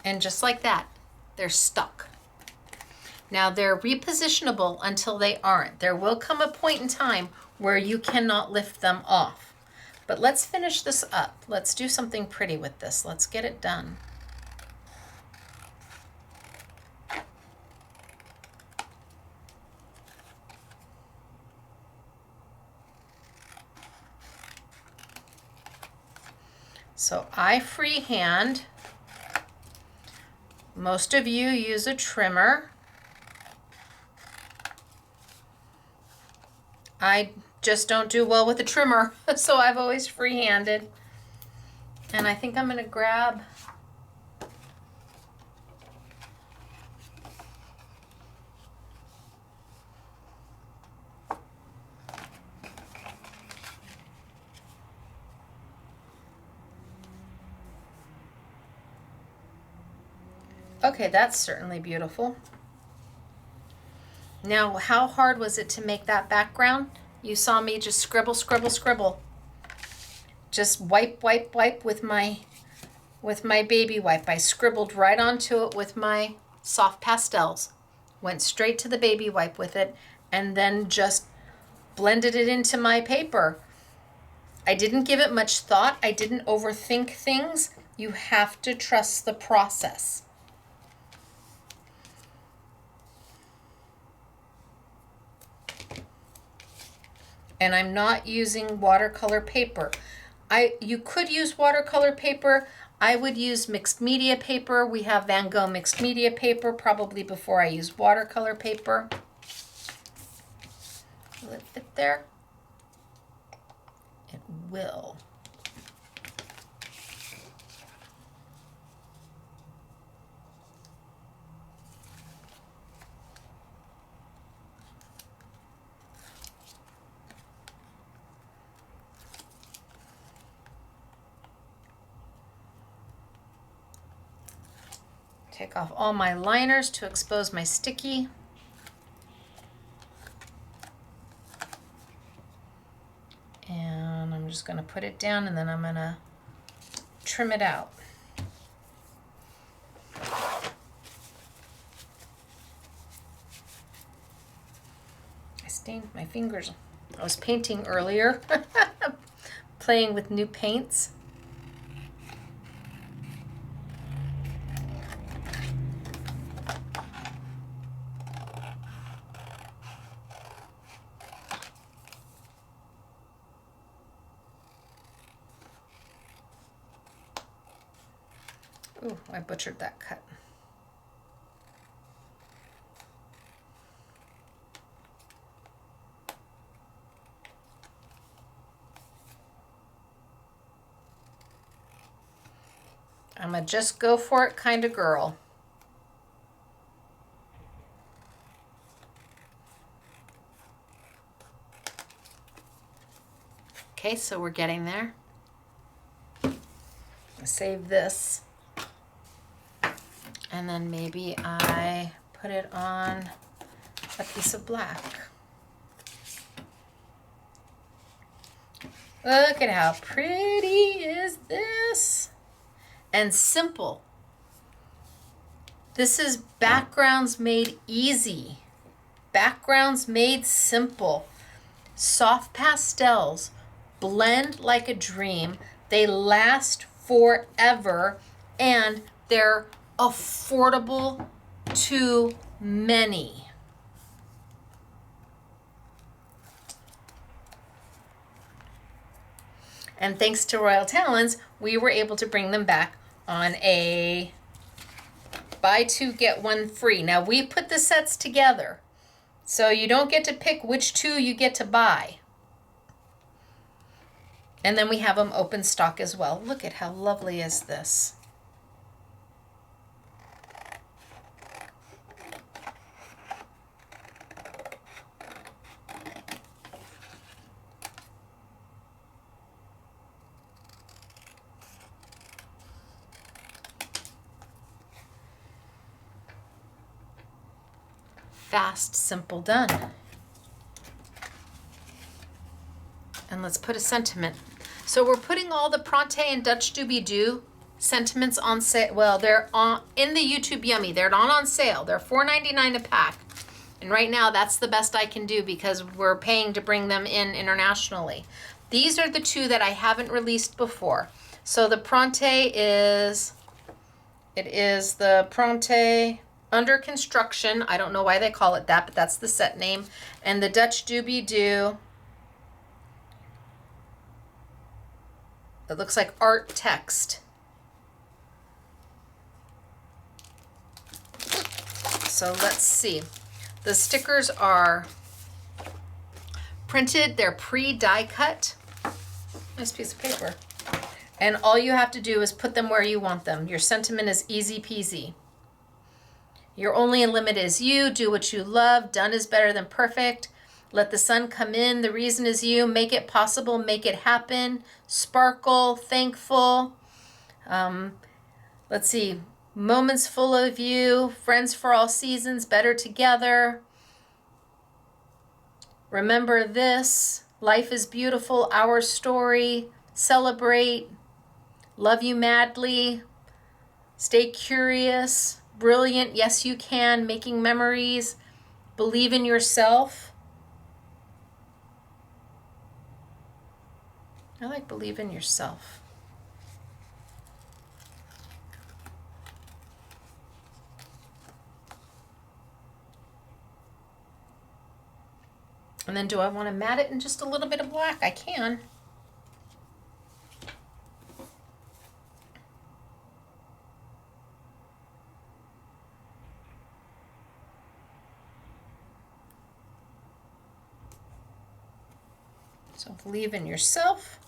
And just like that, they're stuck. Now they're repositionable until they aren't. There will come a point in time where you cannot lift them off. But let's finish this up. Let's do something pretty with this. Let's get it done. So I freehand. Most of you use a trimmer. I just don't do well with a trimmer, so I've always freehanded. And I think I'm gonna grab okay, that's certainly beautiful. Now, how hard was it to make that background? You saw me just scribble, scribble, scribble. Just wipe, wipe, wipe with my baby wipe. I scribbled right onto it with my soft pastels. Went straight to the baby wipe with it and then just blended it into my paper. I didn't give it much thought. I didn't overthink things. You have to trust the process. And I'm not using watercolor paper. You could use watercolor paper. I would use mixed media paper. We have Van Gogh mixed media paper probably before I use watercolor paper. Will it fit there? It will. Take off all my liners to expose my sticky. And I'm just going to put it down and then I'm going to trim it out. I stained my fingers. I was painting earlier, playing with new paints. Ooh, I butchered that cut. I'm a just go for it kind of girl. Okay, so we're getting there. Save this. And then maybe I put it on a piece of black. Look at how pretty is this? And simple. This is backgrounds made easy. Backgrounds made simple. Soft pastels blend like a dream. They last forever and they're affordable to many. And thanks to Royal Talons, we were able to bring them back on a buy two, get one free. Now we put the sets together, so you don't get to pick which two you get to buy. And then we have them open stock as well. Look at how lovely is this. Fast, simple, done. And let's put a sentiment. So we're putting all the Pronte and Dutch Doobie-Doo sentiments on sale. Well, they're on in the YouTube Yummy. They're not on sale. They're $4.99 a pack. And right now that's the best I can do because we're paying to bring them in internationally. These are the two that I haven't released before. So the Pronte is the Pronte Under Construction. I don't know why they call it that, but that's the set name. And the Dutch Doobie-Doo, it looks like art text. So let's see. The stickers are printed. They're pre-die cut. Nice piece of paper. And all you have to do is put them where you want them. Your sentiment is easy peasy. Your only limit is you. Do what you love. Done is better than perfect. Let the sun come in. The reason is you. Make it possible. Make it happen. Sparkle. Thankful. Let's see. Moments full of you. Friends for all seasons. Better together. Remember this. Life is beautiful. Our story. Celebrate. Love you madly. Stay curious. Brilliant. Yes, you can. Making memories. Believe in yourself. I like believe in yourself. And then do I want to mat it in just a little bit of black? I can. So believe in yourself.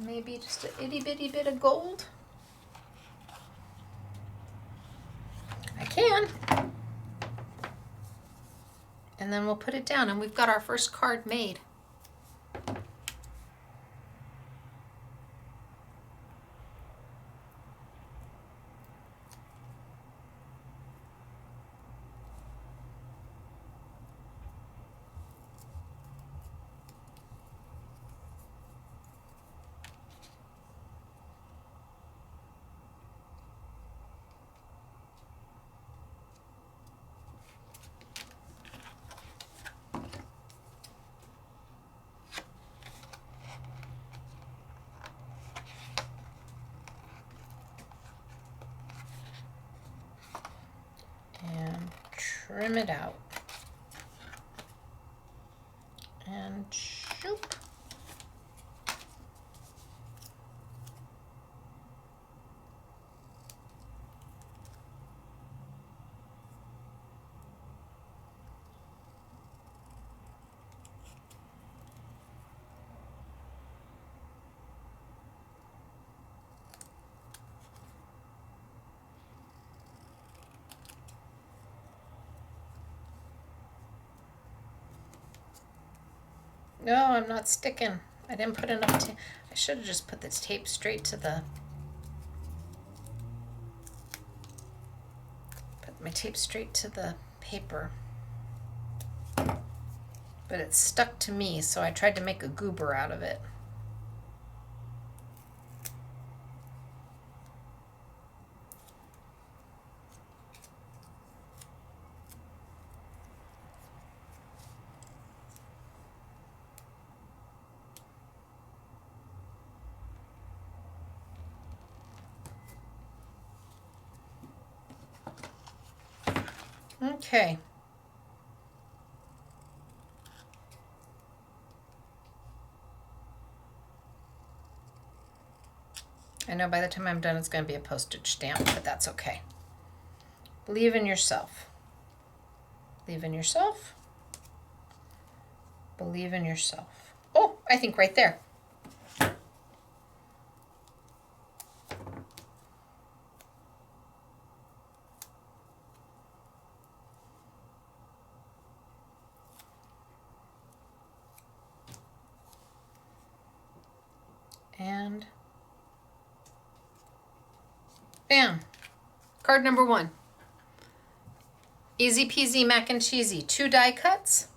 Maybe just an itty bitty bit of gold. I can. And then we'll put it down and we've got our first card made. Trim it out. And shoop. No, I'm not sticking. I didn't put enough tape. I should have just put this tape straight to the... Put my tape straight to the paper. But it stuck to me, so I tried to make a goober out of it. Okay. I know by the time I'm done it's going to be a postage stamp, but that's okay. Believe in yourself. Believe in yourself. Believe in yourself. Oh, I think right there. And bam, card number 1. Easy peasy mac and cheesy, 2 die cuts,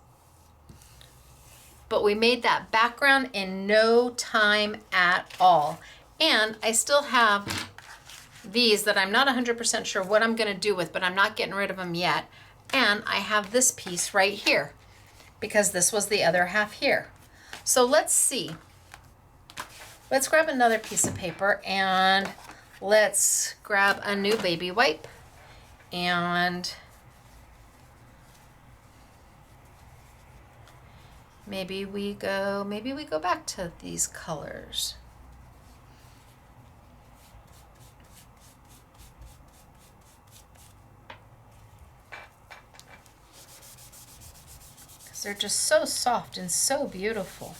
but we made that background in no time at all. And I still have these that I'm not 100% sure what I'm gonna do with, but I'm not getting rid of them yet. And I have this piece right here because this was the other half here. So let's see. Let's grab another piece of paper and let's grab a new baby wipe and maybe we go back to these colors. Because they're just so soft and so beautiful.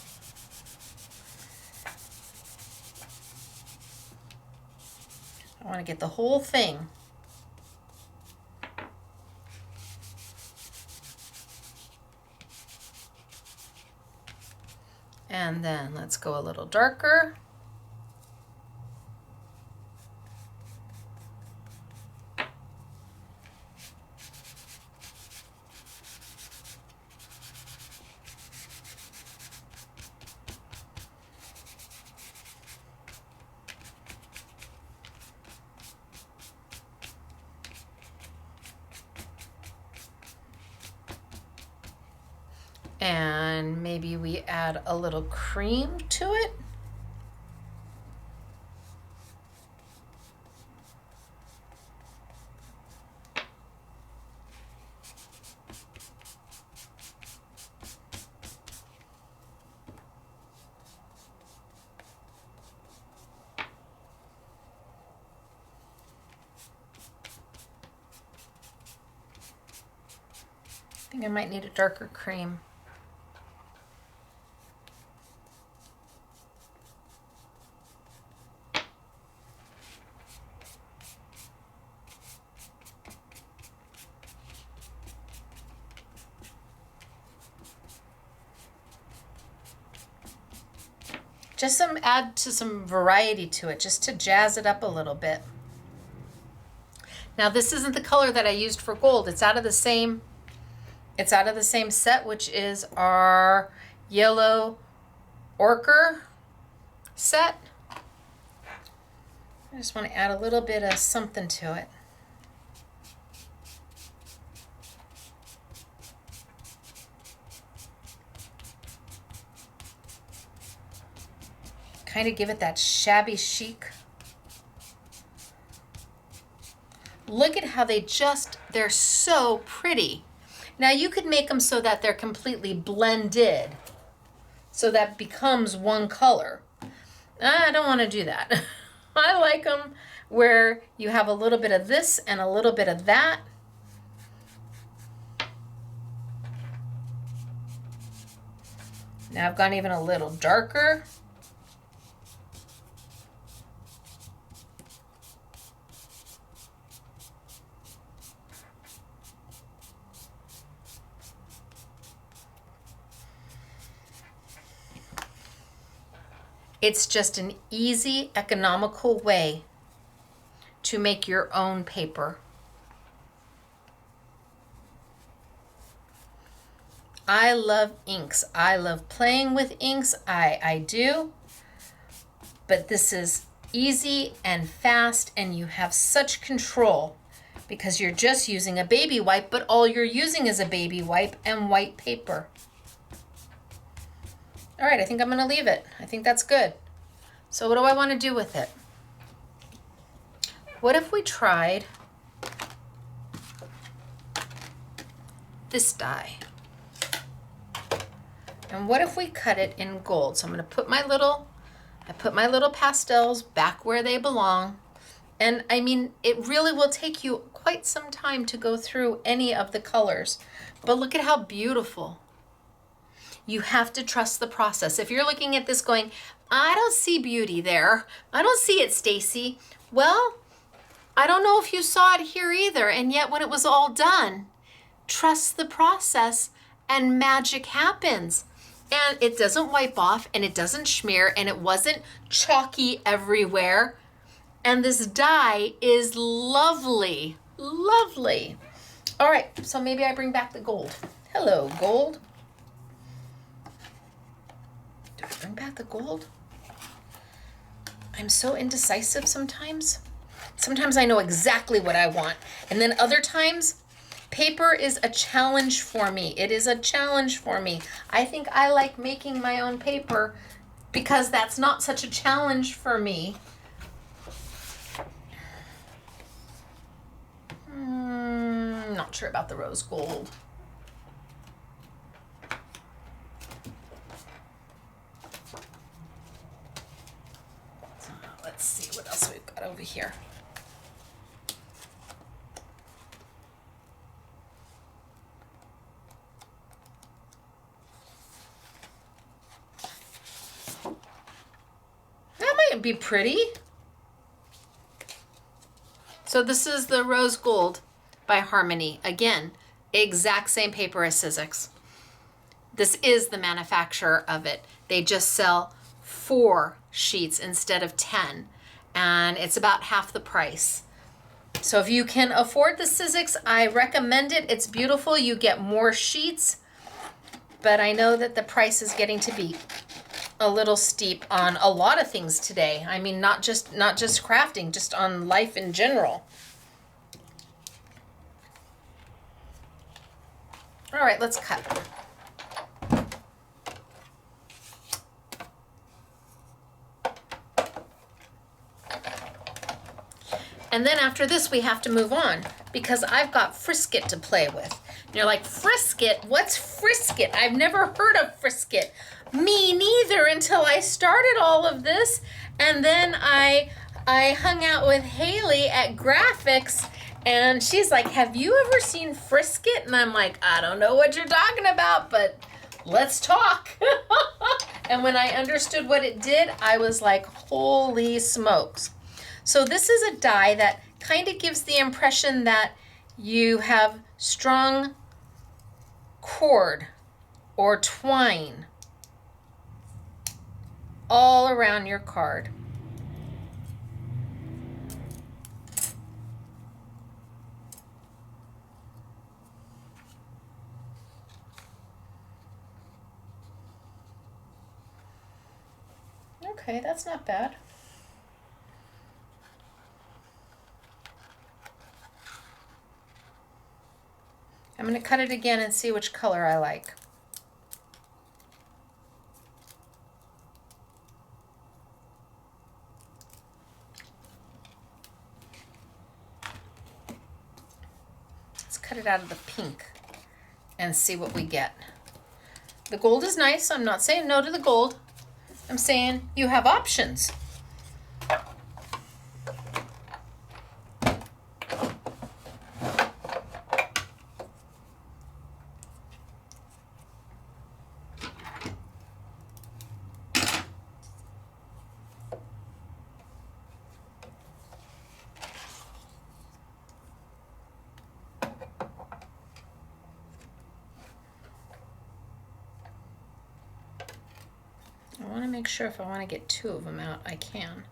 I want to get the whole thing. And then let's go a little darker. And maybe we add a little cream to it. I think I might need a darker cream. Just add some variety to it, just to jazz it up a little bit. Now this isn't the color that I used for gold. It's out of the same set, which is our yellow ochre set. I just want to add a little bit of something to it. Kind of give it that shabby chic. Look at how they're so pretty. Now you could make them so that they're completely blended, so that becomes one color. I don't want to do that. I like them where you have a little bit of this and a little bit of that. Now I've gone even a little darker. It's just an easy, economical way to make your own paper. I love inks. I love playing with inks. I do. But this is easy and fast, and you have such control because you're just using a baby wipe, but all you're using is a baby wipe and white paper. All right, I think I'm going to leave it. I think that's good. So what do I want to do with it? What if we tried this die? And what if we cut it in gold? So I'm going to put my little pastels back where they belong. And I mean, it really will take you quite some time to go through any of the colors. But look at how beautiful. You have to trust the process. If you're looking at this going, I don't see beauty there. I don't see it, Stacey. Well, I don't know if you saw it here either. And yet when it was all done, trust the process and magic happens. And it doesn't wipe off and it doesn't smear and it wasn't chalky everywhere. And this die is lovely, lovely. All right, so maybe I bring back the gold. Hello, gold. Do I bring back the gold? I'm so indecisive sometimes. Sometimes I know exactly what I want. And then other times, paper is a challenge for me. It is a challenge for me. I think I like making my own paper because that's not such a challenge for me. Not sure about the rose gold. Let's see what else we've got over here. That might be pretty. So this is the rose gold by Harmony. Again, exact same paper as Sizzix. This is the manufacturer of it. They just sell 4 sheets instead of 10, and it's about half the price. So if you can afford the Sizzix, I recommend it. It's beautiful. You get more sheets, but I know that the price is getting to be a little steep on a lot of things today. I mean, not just crafting, just on life in general. All right, let's cut. And then after this, we have to move on because I've got Frisket to play with. And you're like, Frisket? What's Frisket? I've never heard of Frisket. Me neither, until I started all of this. And then I hung out with Haley at Graphics, and she's like, have you ever seen Frisket? And I'm like, I don't know what you're talking about, but let's talk. And when I understood what it did, I was like, holy smokes. So this is a die that kind of gives the impression that you have strung cord or twine all around your card. Okay, that's not bad. I'm going to cut it again and see which color I like. Let's cut it out of the pink and see what we get. The gold is nice. I'm not saying no to the gold. I'm saying you have options. I want to make sure if I want to get 2 of them out, I can.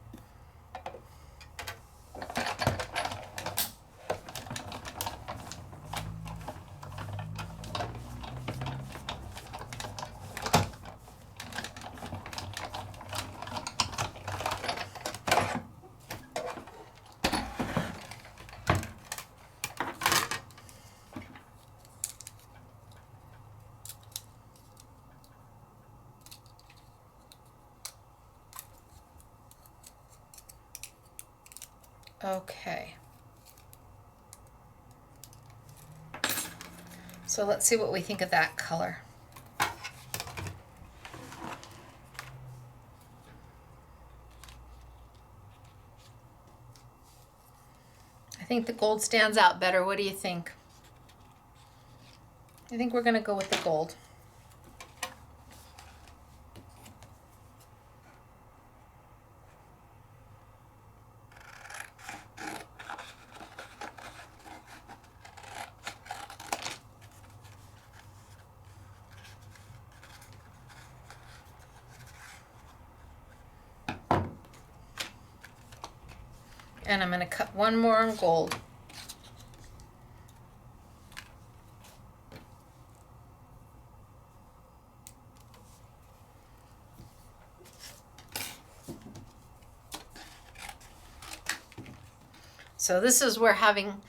Okay. So let's see what we think of that color. I think the gold stands out better. What do you think? I think we're going to go with the gold. And I'm going to cut one more in gold. So this is where having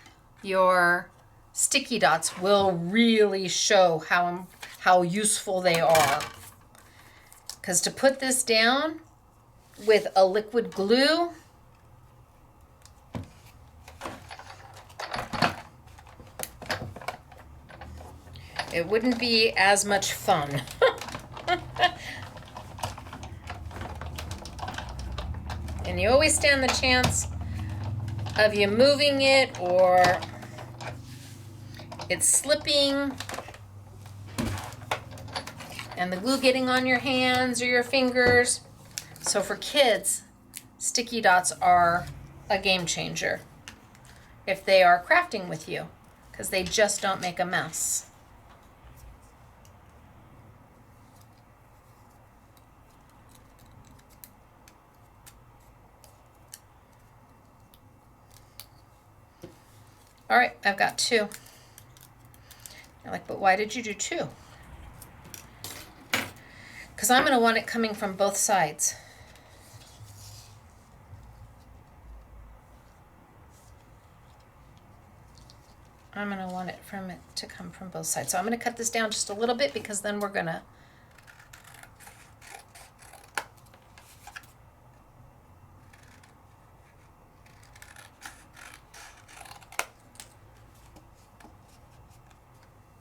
your sticky dots will really show how useful they are. Because to put this down with a liquid glue, it wouldn't be as much fun. And you always stand the chance of you moving it or it's slipping and the glue getting on your hands or your fingers. So for kids, sticky dots are a game changer if they are crafting with you, because they just don't make a mess. All right, I've got 2. You're like, but why did you do 2? Because I'm going to want it coming from both sides. I'm going to want it to come from both sides. So I'm going to cut this down just a little bit, because then we're going to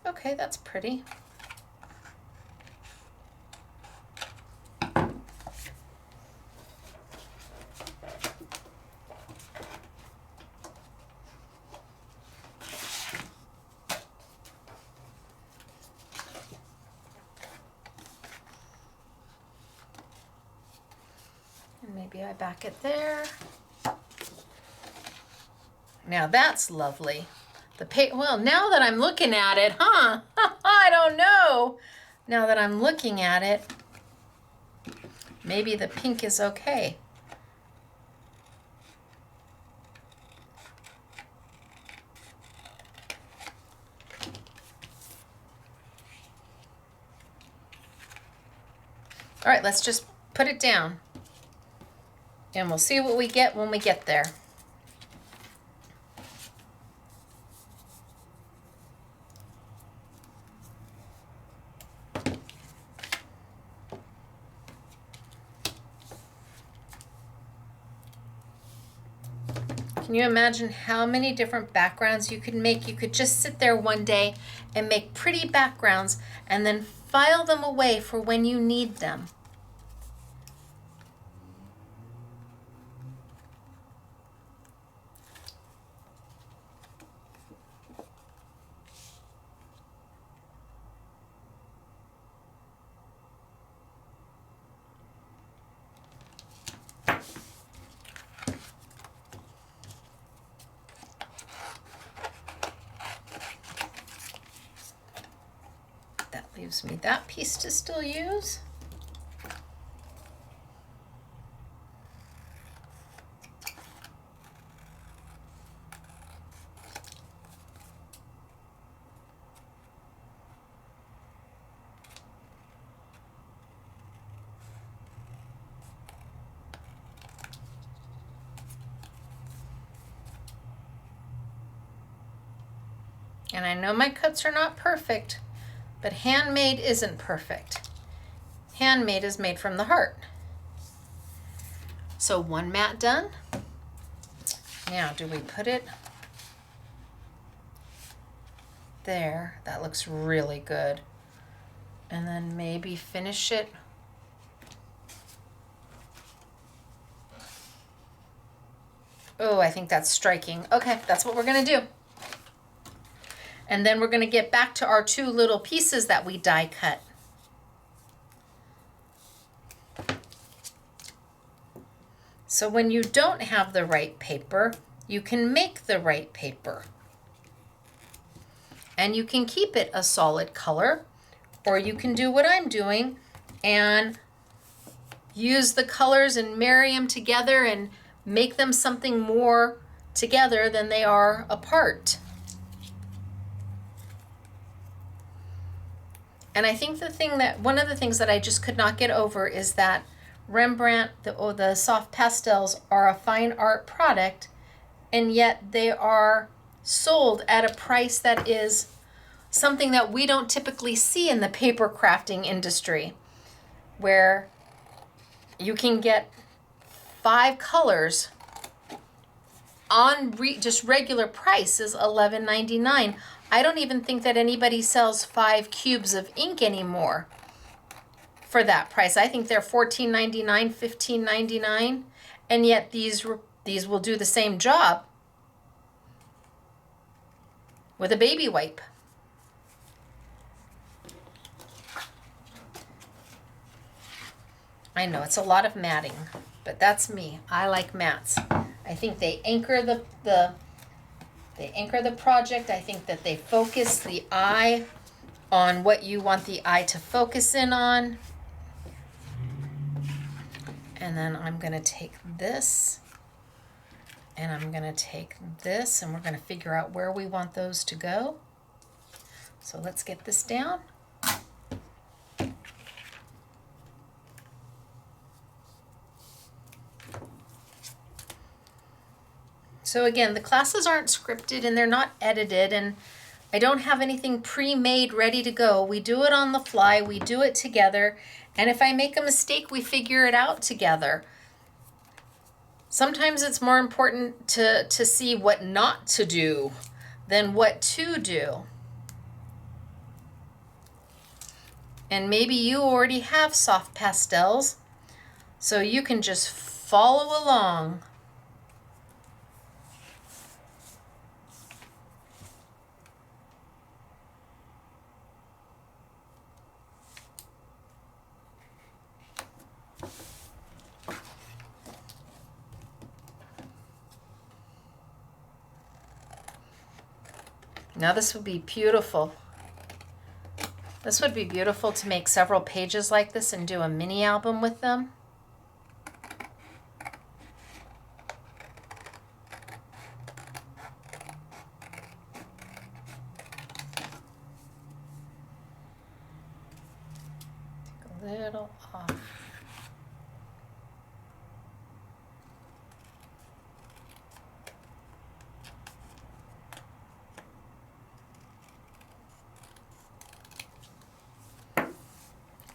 okay, that's pretty. And maybe I back it there. Now that's lovely. Well, now that I'm looking at it, I don't know. Now that I'm looking at it, maybe the pink is okay. All right, let's just put it down. And we'll see what we get when we get there. Can you imagine how many different backgrounds you could make? You could just sit there one day and make pretty backgrounds and then file them away for when you need them. Leaves me that piece to still use. And I know my cuts are not perfect, but handmade isn't perfect. Handmade is made from the heart. So one mat done. Now, do we put it there? That looks really good. And then maybe finish it. Oh, I think that's striking. Okay, that's what we're gonna do. And then we're going to get back to our 2 little pieces that we die cut. So when you don't have the right paper, you can make the right paper. And you can keep it a solid color, or you can do what I'm doing and use the colors and marry them together and make them something more together than they are apart. And I think one of the things that I just could not get over is that Rembrandt, the soft pastels, are a fine art product, and yet they are sold at a price that is something that we don't typically see in the paper crafting industry. where you can get 5 colors on just regular price is $11.99. I don't even think that anybody sells 5 cubes of ink anymore for that price. I think they're $14.99, $15.99, and yet these will do the same job with a baby wipe. I know it's a lot of matting, but that's me. I like mats. I think they anchor the project. I think that they focus the eye on what you want the eye to focus in on. And then I'm going to take this and I'm going to take this and we're going to figure out where we want those to go. So let's get this down. So again, the classes aren't scripted and they're not edited, and I don't have anything pre-made ready to go. We do it on the fly, we do it together, and if I make a mistake, we figure it out together. Sometimes it's more important to see what not to do than what to do. And maybe you already have soft pastels, so you can just follow along. Now this would be beautiful. This would be beautiful to make several pages like this and do a mini album with them. Take a little off.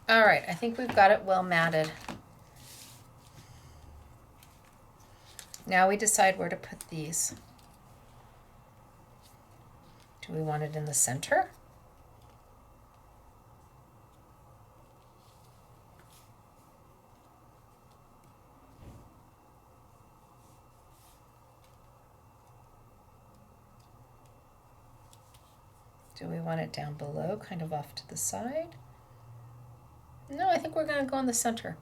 All right, I think we've got it well matted. Now we decide where to put these. Do we want it in the center? Do we want it down below, kind of off to the side? No, I think we're going to go in the center.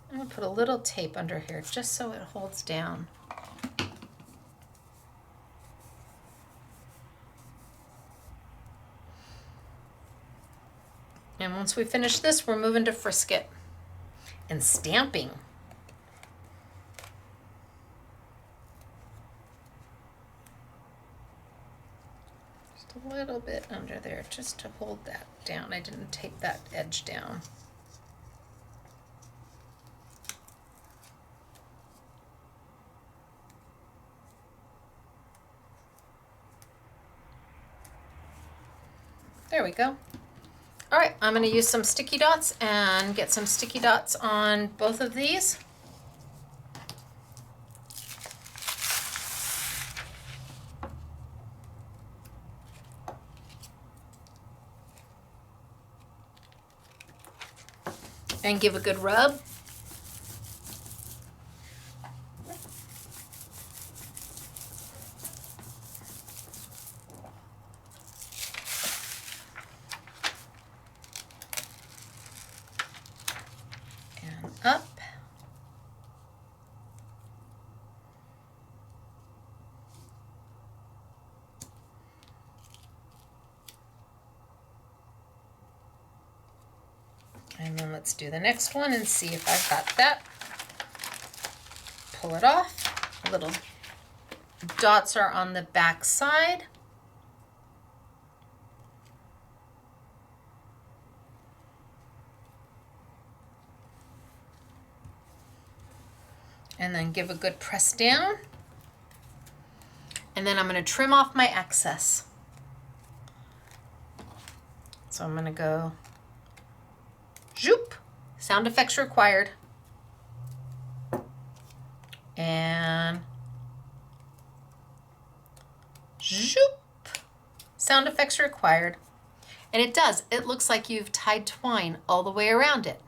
I'm going to put a little tape under here just so it holds down. And once we finish this, we're moving to Frisket and stamping. A little bit under there just to hold that down. I didn't tape that edge down. There we go. All right, I'm going to use some sticky dots and get some sticky dots on both of these. And give a good rub. And up. And then let's do the next one and see if I've got that. Pull it off. Little dots are on the back side. And then give a good press down. And then I'm going to trim off my excess. So I'm going to go zoop, Sound effects required. And shoop. Sound effects required. And it does. It looks like you've tied twine all the way around it.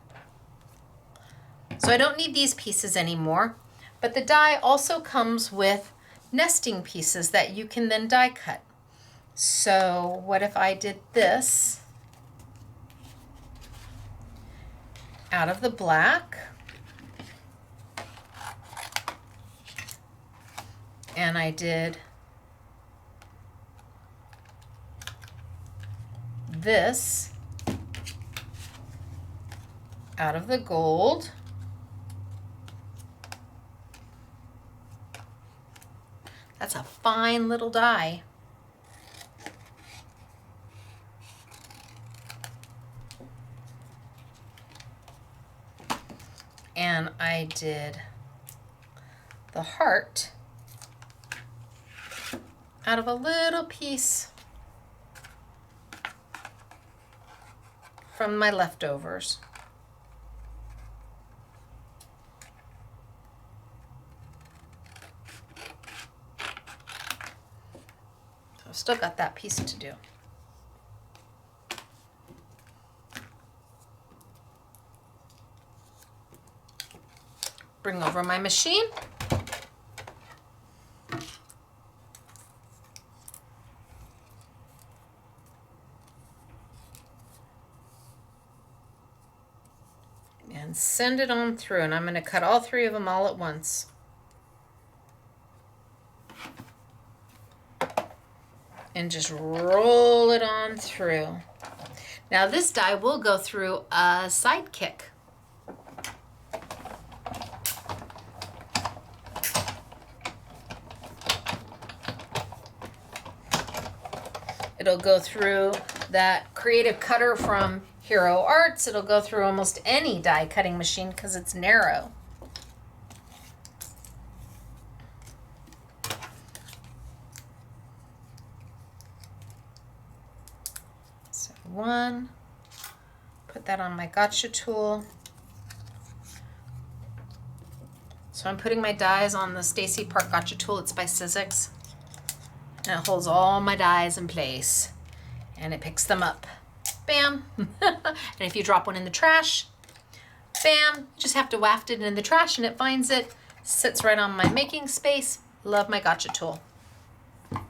So I don't need these pieces anymore. But the die also comes with nesting pieces that you can then die cut. So what if I did this out of the black, and I did this out of the gold, that's a fine little die. And I did the heart out of a little piece from my leftovers. So I've still got that piece to do. Bring over my machine. And send it on through, and I'm going to cut all three of them all at once. And just roll it on through. Now this die will go through a sidekick. It'll go through that creative cutter from Hero Arts. It'll go through almost any die cutting machine because it's narrow. So one, put that on my gotcha tool. So I'm putting my dies on the Stacey Park gotcha tool. It's by Sizzix. And it holds all my dies in place. And it picks them up. Bam. And if you drop one in the trash, bam, just have to waft it in the trash and it finds it. Sits right on my making space. Love my gotcha tool. All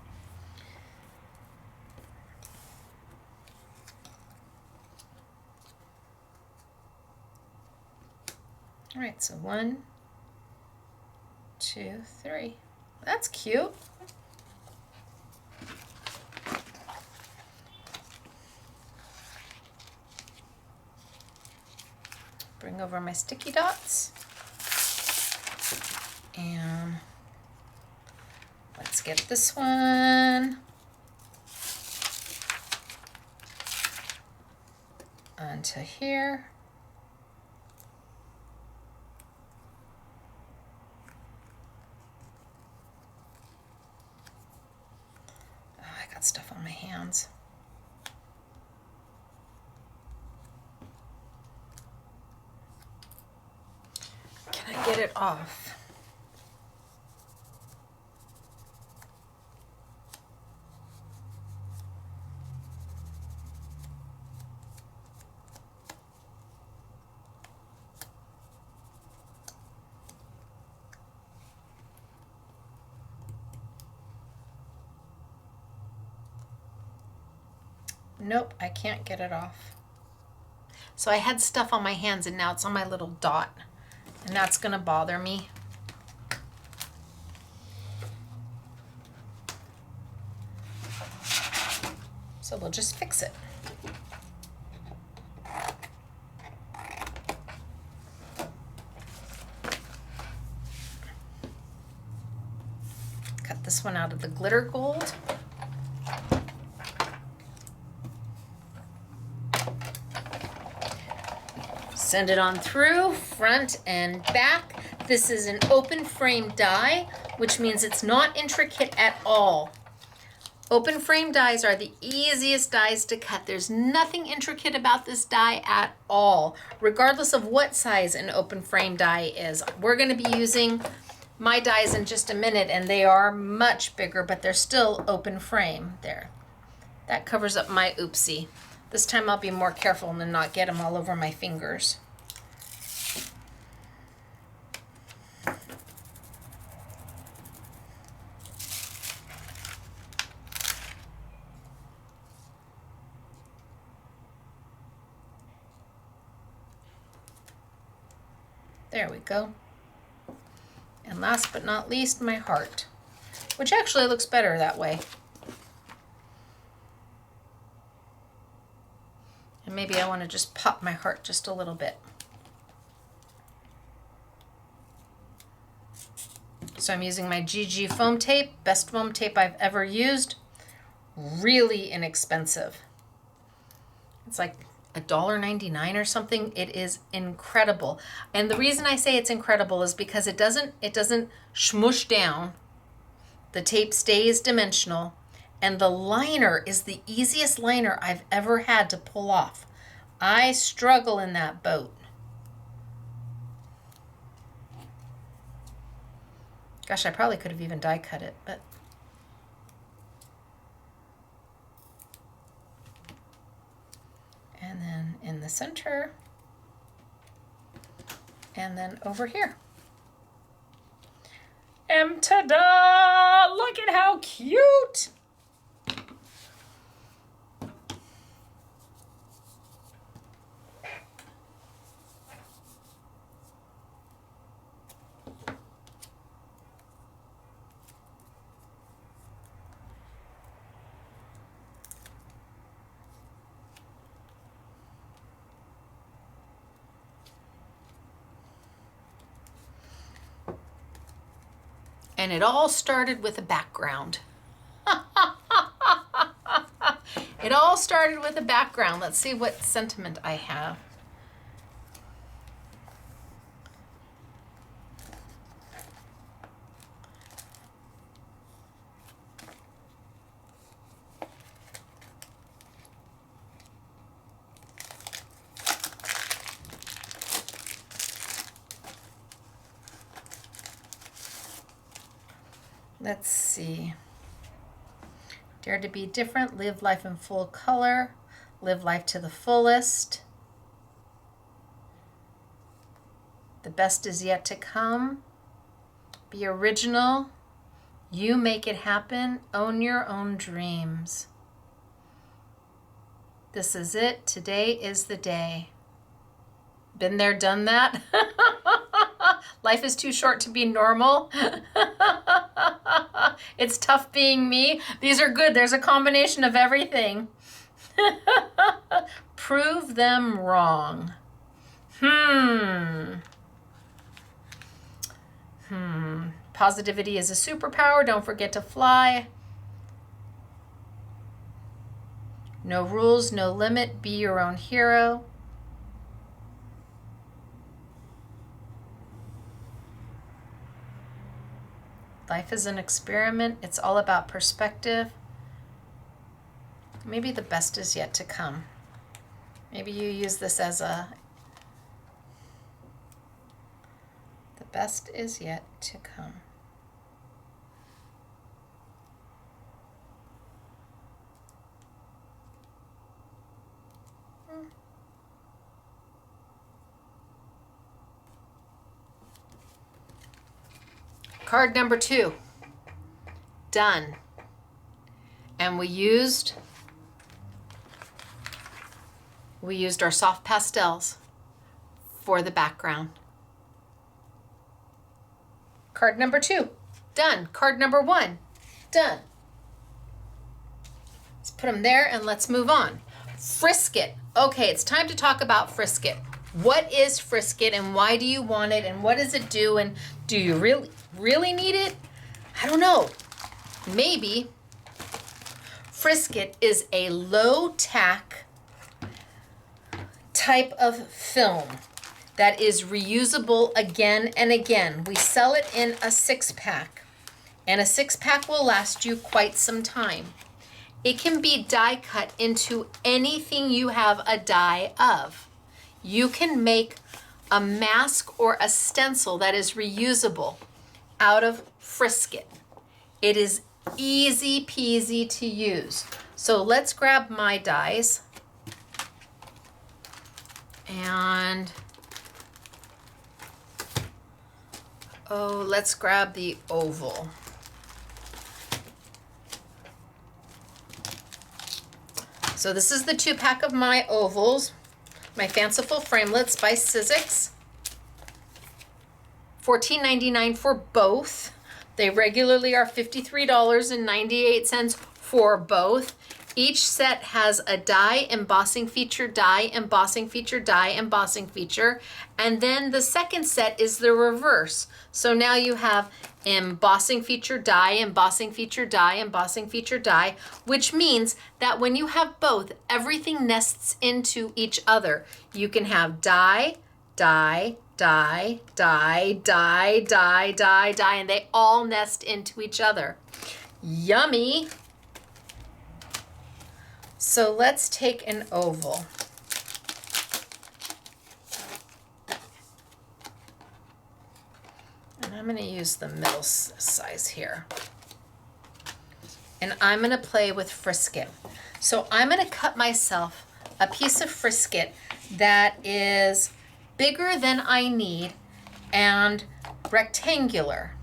right, so 1, 2, 3. That's cute. Bring over my sticky dots. And let's get this one onto here. Oh, I got stuff on my hands. Get it off. Nope, I can't get it off. So I had stuff on my hands and now it's on my little dot. And that's going to bother me. So we'll just fix it. Cut this one out of the glitter gold. Send it on through, front and back. This is an open frame die, which means it's not intricate at all. Open frame dies are the easiest dies to cut. There's nothing intricate about this die at all, regardless of what size an open frame die is. We're going to be using my dies in just a minute, and they are much bigger, but they're still open frame. There. That covers up my oopsie. This time I'll be more careful and not get them all over my fingers. There we go. And last but not least, my heart, which actually looks better that way. And maybe I want to just pop my heart just a little bit. So I'm using my GG foam tape, best foam tape I've ever used. Really inexpensive. It's like $1.99 or something. It is incredible. And the reason I say it's incredible is because it doesn't smush down. The tape stays dimensional, and the liner is the easiest liner I've ever had to pull off. I struggle in that boat. Gosh, I probably could have even die cut it, but and then in the center, and then over here. And ta-da! Look at how cute! And it all started with a background. It all started with a background. Let's see what sentiment I have. Let's see. Dare to be different, live life in full color, live life to the fullest. The best is yet to come. Be original. You make it happen. Own your own dreams. This is it. Today is the day. Been there, done that. Life is too short to be normal. It's tough being me. These are good. There's a combination of everything. Prove them wrong. Positivity is a superpower. Don't forget to fly. No rules, no limit. Be your own hero. Life is an experiment. It's all about perspective. Maybe the best is yet to come. Maybe you use this as the best is yet to come. Card number 2, done. And we used our soft pastels for the background. Card number 2, done. Card number 1, done. Let's put them there and let's move on. Frisket. Okay, it's time to talk about Frisket. What is Frisket and why do you want it and what does it do and do you really need it? I don't know. Maybe. Frisket is a low-tack type of film that is reusable again and again. We sell it in a 6-pack, and a 6-pack will last you quite some time. It can be die cut into anything you have a die of. You can make a mask or a stencil that is reusable out of Frisket. It is easy peasy to use. So let's grab my dies. And let's grab the oval. So this is the 2-pack of my ovals, my fanciful framelits by Sizzix. $14.99 for both. They regularly are $53.98 for both. Each set has a die, embossing feature, die, embossing feature, die, embossing feature. And then the second set is the reverse. So now you have embossing feature, die, embossing feature, die, embossing feature, die, which means that when you have both, everything nests into each other. You can have die, die, die, die, die, die, die, die, and they all nest into each other. Yummy. So let's take an oval. And I'm going to use the middle size here. And I'm going to play with Frisket. So I'm going to cut myself a piece of Frisket that is bigger than I need and rectangular.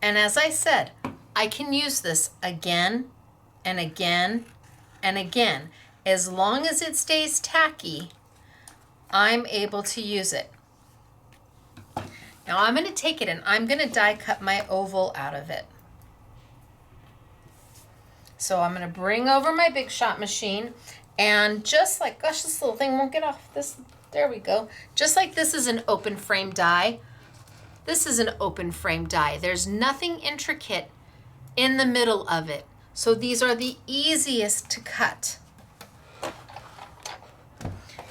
And as I said, I can use this again and again and again. As long as it stays tacky, I'm able to use it. Now I'm going to take it and I'm going to die cut my oval out of it. So I'm going to bring over my Big Shot machine, and just like, gosh, this little thing won't get off this. There we go. Just like this is an open frame die. This is an open frame die. There's nothing intricate in the middle of it. So these are the easiest to cut.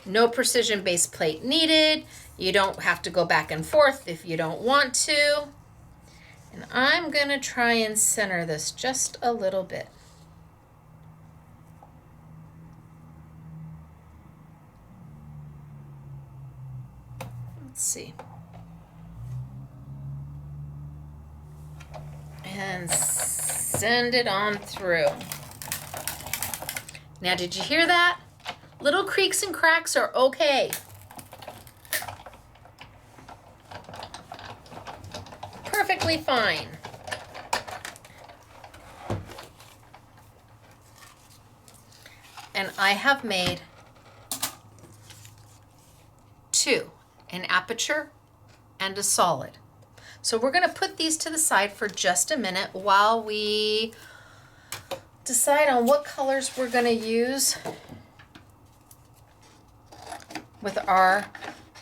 No precision base plate needed. You don't have to go back and forth if you don't want to. And I'm gonna try and center this just a little bit. Let's see. And send it on through. Now, did you hear that? Little creaks and cracks are okay. Perfectly fine. And I have made two, an aperture and a solid. So we're going to put these to the side for just a minute while we decide on what colors we're going to use with our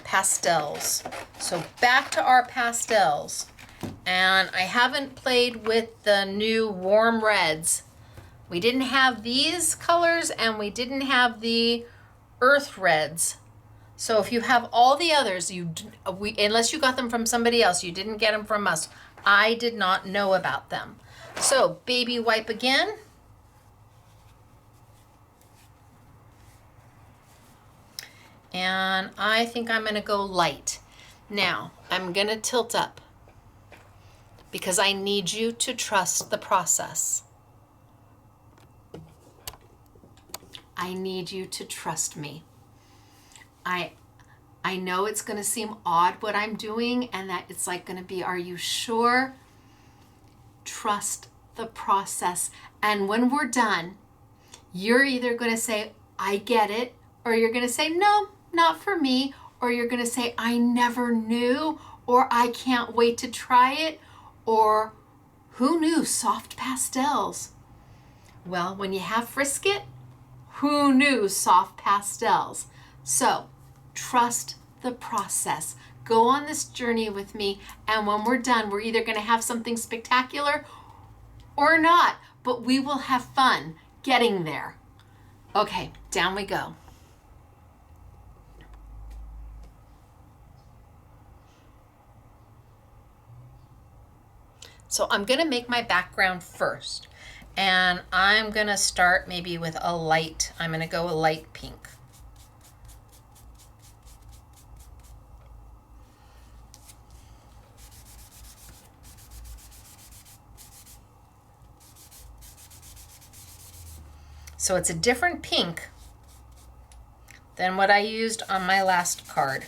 pastels. So back to our pastels. And I haven't played with the new warm reds. We didn't have these colors and we didn't have the earth reds. So if you have all the others, unless you got them from somebody else, you didn't get them from us. I did not know about them. So baby wipe again. And I think I'm going to go light. Now I'm going to tilt up because I need you to trust the process. I need you to trust me. I know it's going to seem odd what I'm doing, and that it's like going to be, are you sure? Trust the process. And when we're done, you're either going to say, I get it, or you're going to say, no, not for me, or you're going to say, I never knew, or I can't wait to try it, or who knew soft pastels? Well, when you have Frisket, Who knew soft pastels? So trust the process. Go on this journey with me, and when we're done, we're either going to have something spectacular or not, but we will have fun getting there. Okay, down we go. So I'm going to make my background first, and I'm going to start maybe with a light. I'm going to go a light pink. So it's a different pink than what I used on my last card.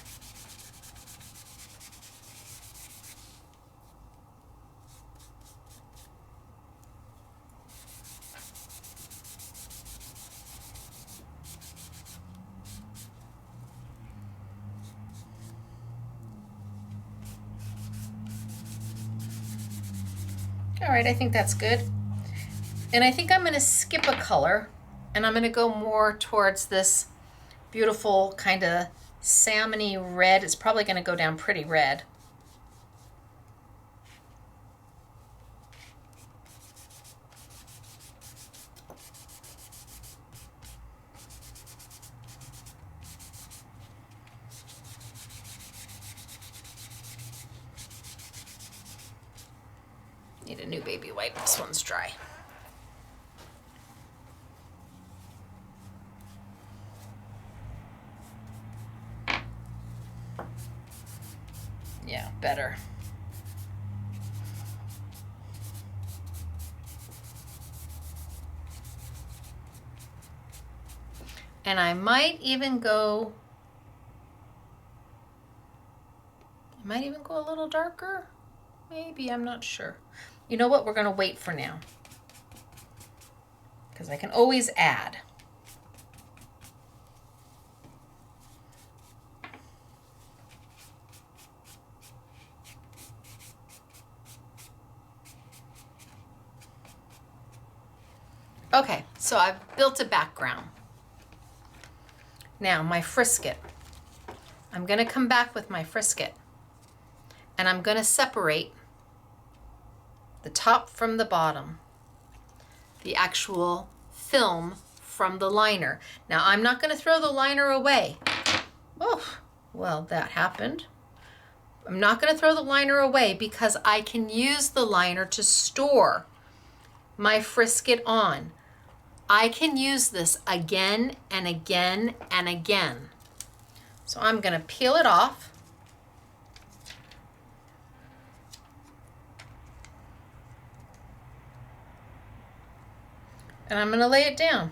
All right, I think that's good. And I think I'm going to skip a color, and I'm going to go more towards this beautiful kind of salmony red. It's probably going to go down pretty red. Need a new baby wipe. This one's dry. Yeah, better. And I might even go a little darker. Maybe, I'm not sure. You know what? We're going to wait for now, because I can always add. Okay, so I've built a background. Now my Frisket. I'm going to come back with my Frisket, and I'm going to separate the top from the bottom, the actual film from the liner. Now I'm not going to throw the liner away. Oh, well, that happened. I'm not going to throw the liner away because I can use the liner to store my Frisket on. I can use this again and again and again. So I'm going to peel it off. And I'm going to lay it down.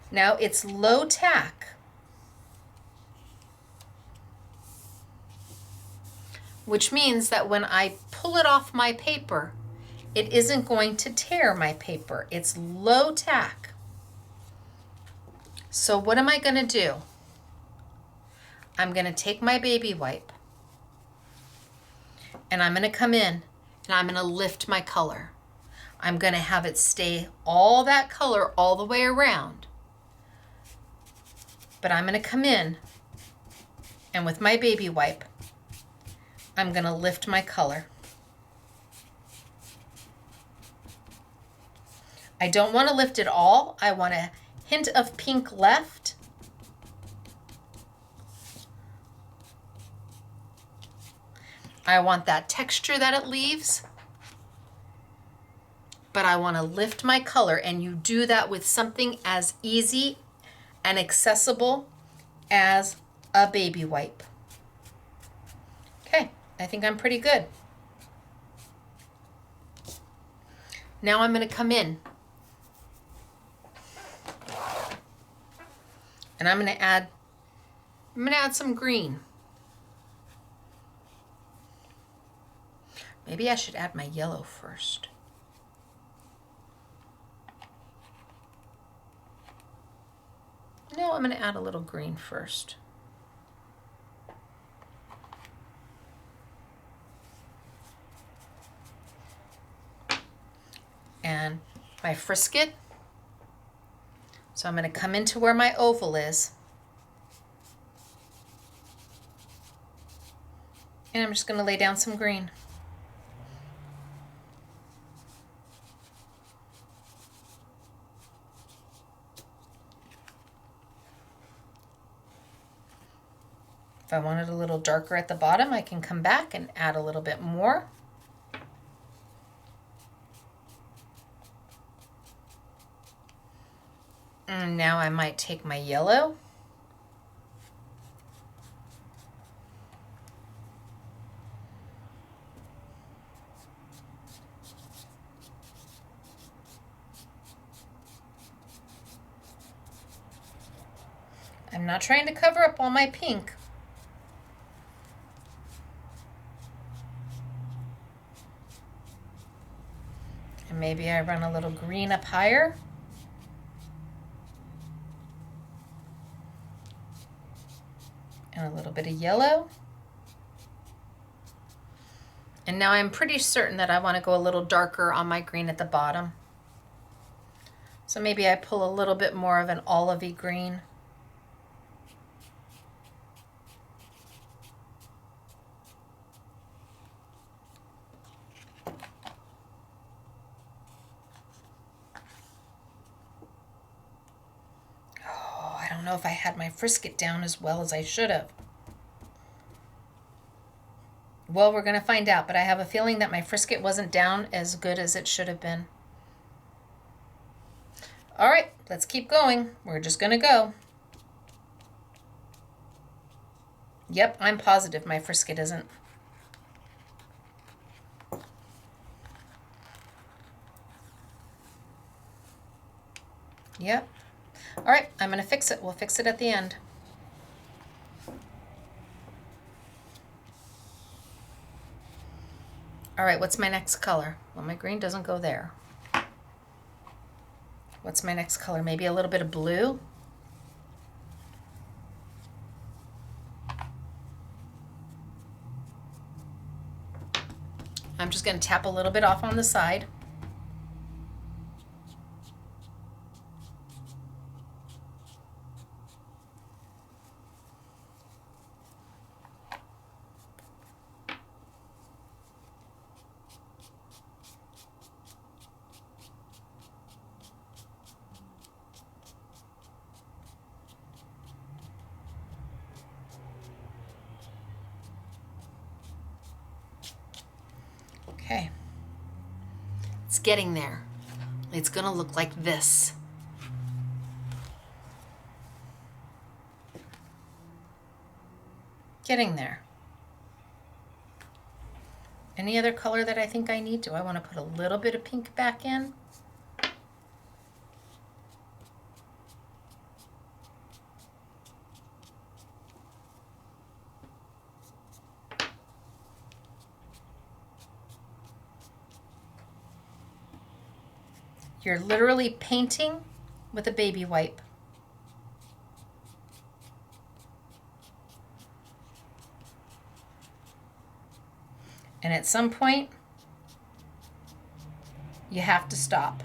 Now it's low tack, which means that when I pull it off my paper, it isn't going to tear my paper. It's low tack. So what am I going to do? I'm going to take my baby wipe, and I'm going to come in and I'm going to lift my color. I'm going to have it stay all that color all the way around. But I'm going to come in, and with my baby wipe, I'm going to lift my color. I don't want to lift it all. I want a hint of pink left. I want that texture that it leaves, but I want to lift my color, and you do that with something as easy and accessible as a baby wipe. Okay, I think I'm pretty good. Now I'm going to come in, and I'm going to add some green. Maybe I should add my yellow first. No, I'm going to add a little green first. and my frisket. So I'm going to come into where my oval is. And I'm just going to lay down some green. If I want it a little darker at the bottom, I can come back and add a little bit more. And now I might take my yellow. I'm not trying to cover up all my pink. And maybe I run a little green up higher. And a little bit of yellow. And now I'm pretty certain that I want to go a little darker on my green at the bottom. So maybe I pull a little bit more of an olivey green. Oh, I don't know if I had my frisket down as well as I should have. Well, we're going to find out, but I have a feeling that my frisket wasn't down as good as it should have been. All right, let's keep going. We're just going to go. Yep, I'm positive my frisket isn't. Yep. All right, I'm going to fix it. We'll fix it at the end. All right, what's my next color? Well, my green doesn't go there. What's my next color? Maybe a little bit of blue? I'm just going to tap a little bit off on the side. Okay, it's getting there. It's gonna look like this. Getting there. Any other color that I think I need? Do I want to put a little bit of pink back in? You're literally painting with a baby wipe. And at some point, you have to stop.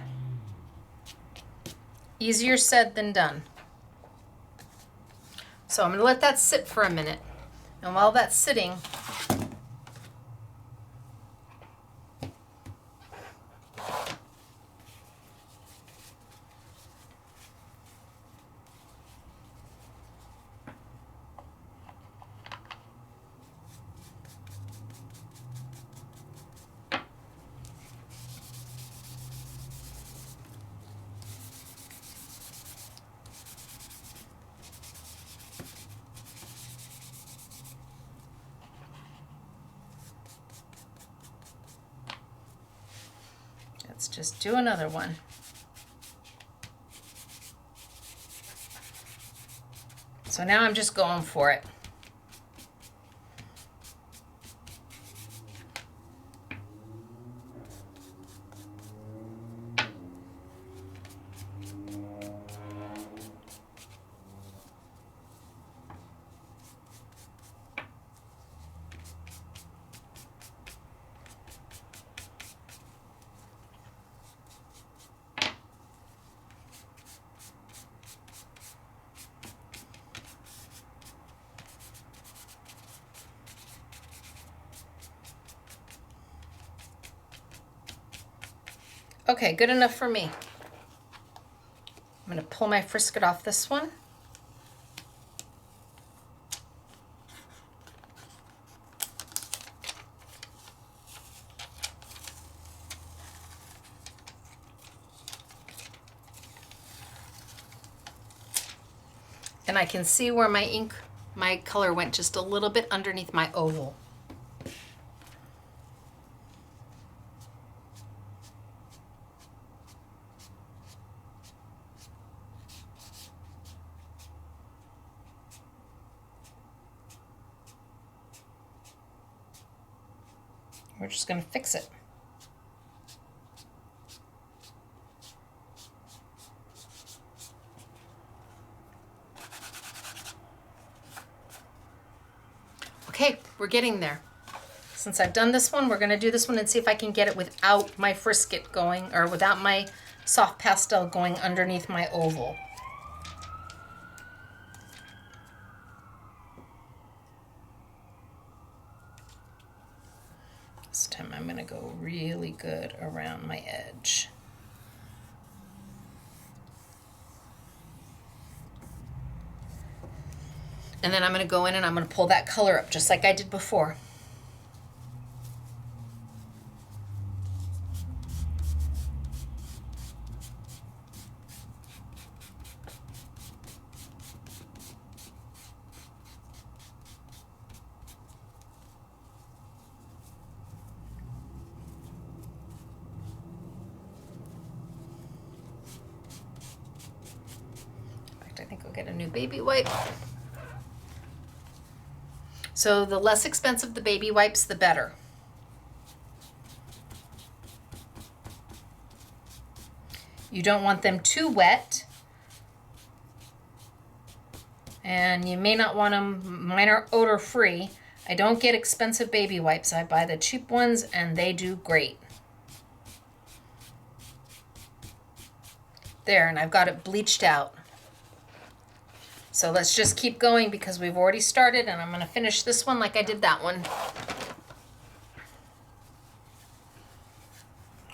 Easier said than done. So I'm going to let that sit for a minute. And while that's sitting, let's just do another one. So now I'm just going for it. Okay, good enough for me. I'm going to pull my Frisket off this one. And I can see where my color went just a little bit underneath my oval. We're just going to fix it. Okay, we're getting there. Since I've done this one, we're going to do this one and see if I can get it without my Frisket going, or without my soft pastel going underneath my oval. This time I'm going to go really good around my edge. And then I'm going to go in and I'm going to pull that color up just like I did before. In fact, I think I'll get a new baby wipe. So the less expensive the baby wipes, the better. You don't want them too wet. And you may not want them, mine are odor free. I don't get expensive baby wipes. I buy the cheap ones and they do great. There, and I've got it bleached out. So let's just keep going because we've already started, and I'm going to finish this one like I did that one.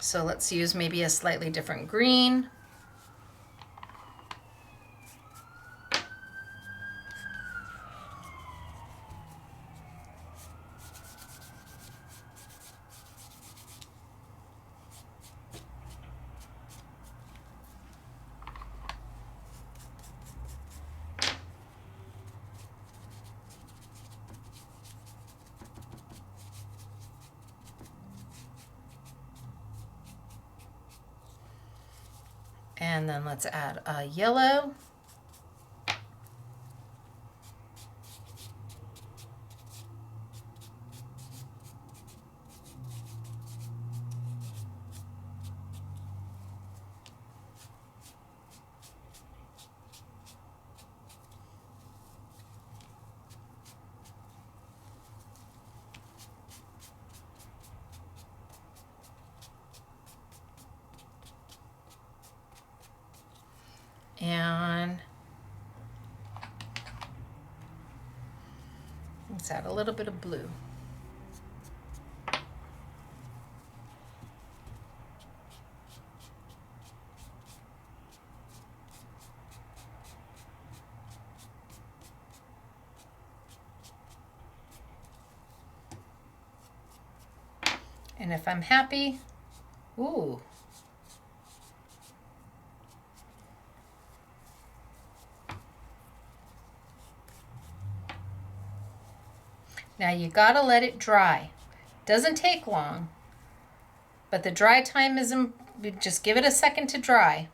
So let's use maybe a slightly different green. And then let's add a yellow. And let's add a little bit of blue. And if I'm happy, ooh. Now you gotta let it dry. Doesn't take long, but the dry time is, just give it a second to dry.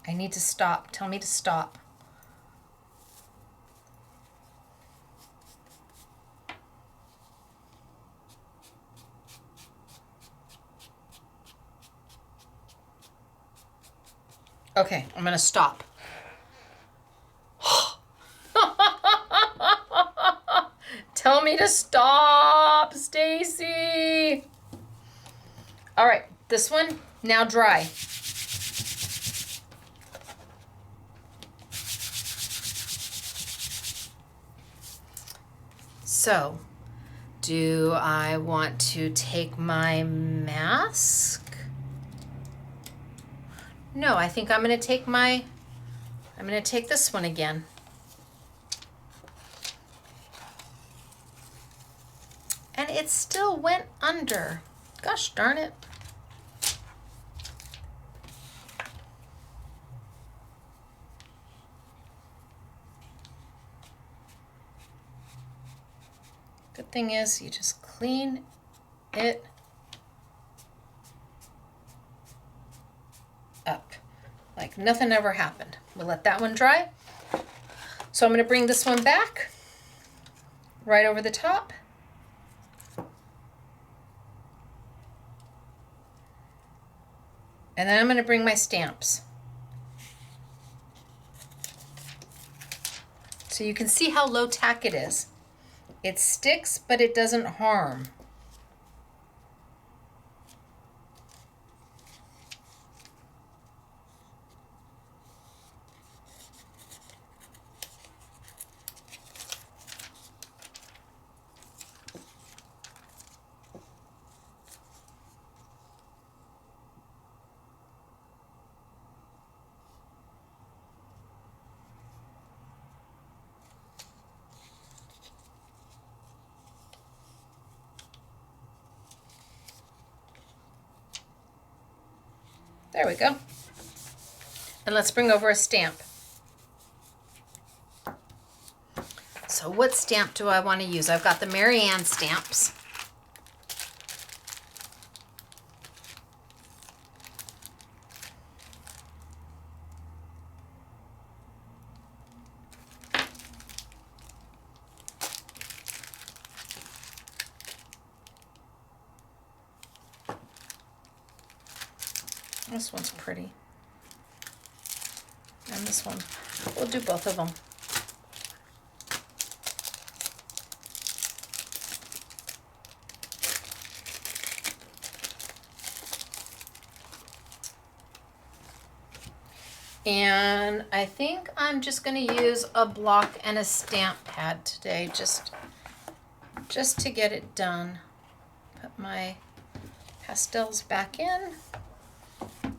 I need to stop. Tell me to stop. Okay, I'm gonna stop. Tell me to stop, Stacey. All right, this one now dry. So, do I want to take my mask? No, I think I'm going to take this one again. And it still went under. Gosh darn it. Good thing is you just clean it up like nothing ever happened. We'll let that one dry. So I'm going to bring this one back right over the top. And then I'm going to bring my stamps. So you can see how low tack it is. It sticks, but it doesn't harm. There we go. And let's bring over a stamp. So what stamp do I want to use? I've got the Mary Ann stamps. This one's pretty. And this one. We'll do both of them. And I think I'm just going to use a block and a stamp pad today, just to get it done. Put my pastels back in.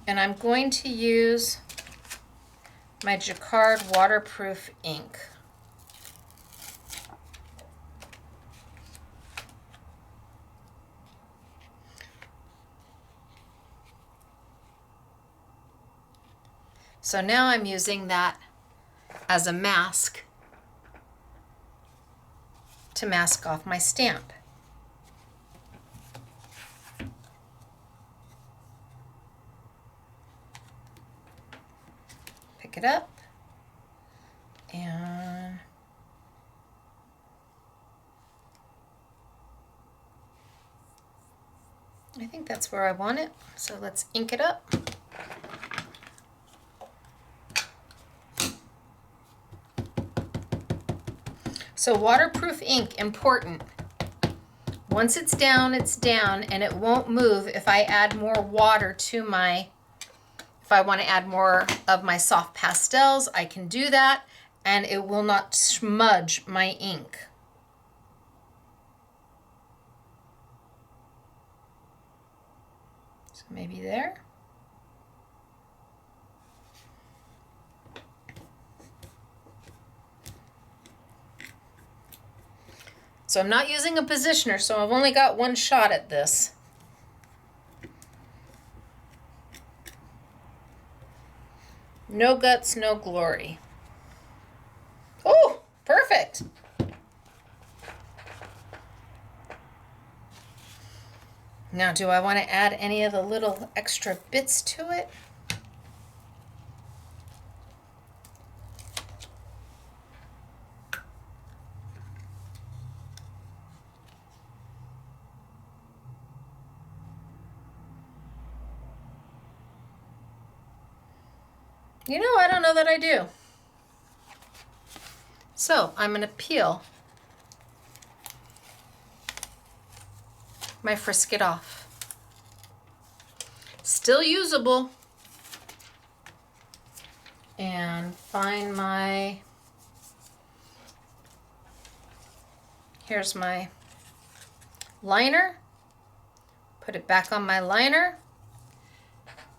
And I'm going to use my Jacquard waterproof ink. So now I'm using that as a mask to mask off my stamp. Pick it up and I think that's where I want it. So let's ink it up. So waterproof ink, important. Once it's down, and it won't move if I add more water to my, if I want to add more of my soft pastels, I can do that, and it will not smudge my ink. So maybe there. So I'm not using a positioner, so I've only got one shot at this. No guts, no glory. Oh, perfect. Now, do I want to add any of the little extra bits to it? You know, I don't know that I do. So I'm going to peel my Frisket off. Still usable. And find my, here's my liner. Put it back on my liner.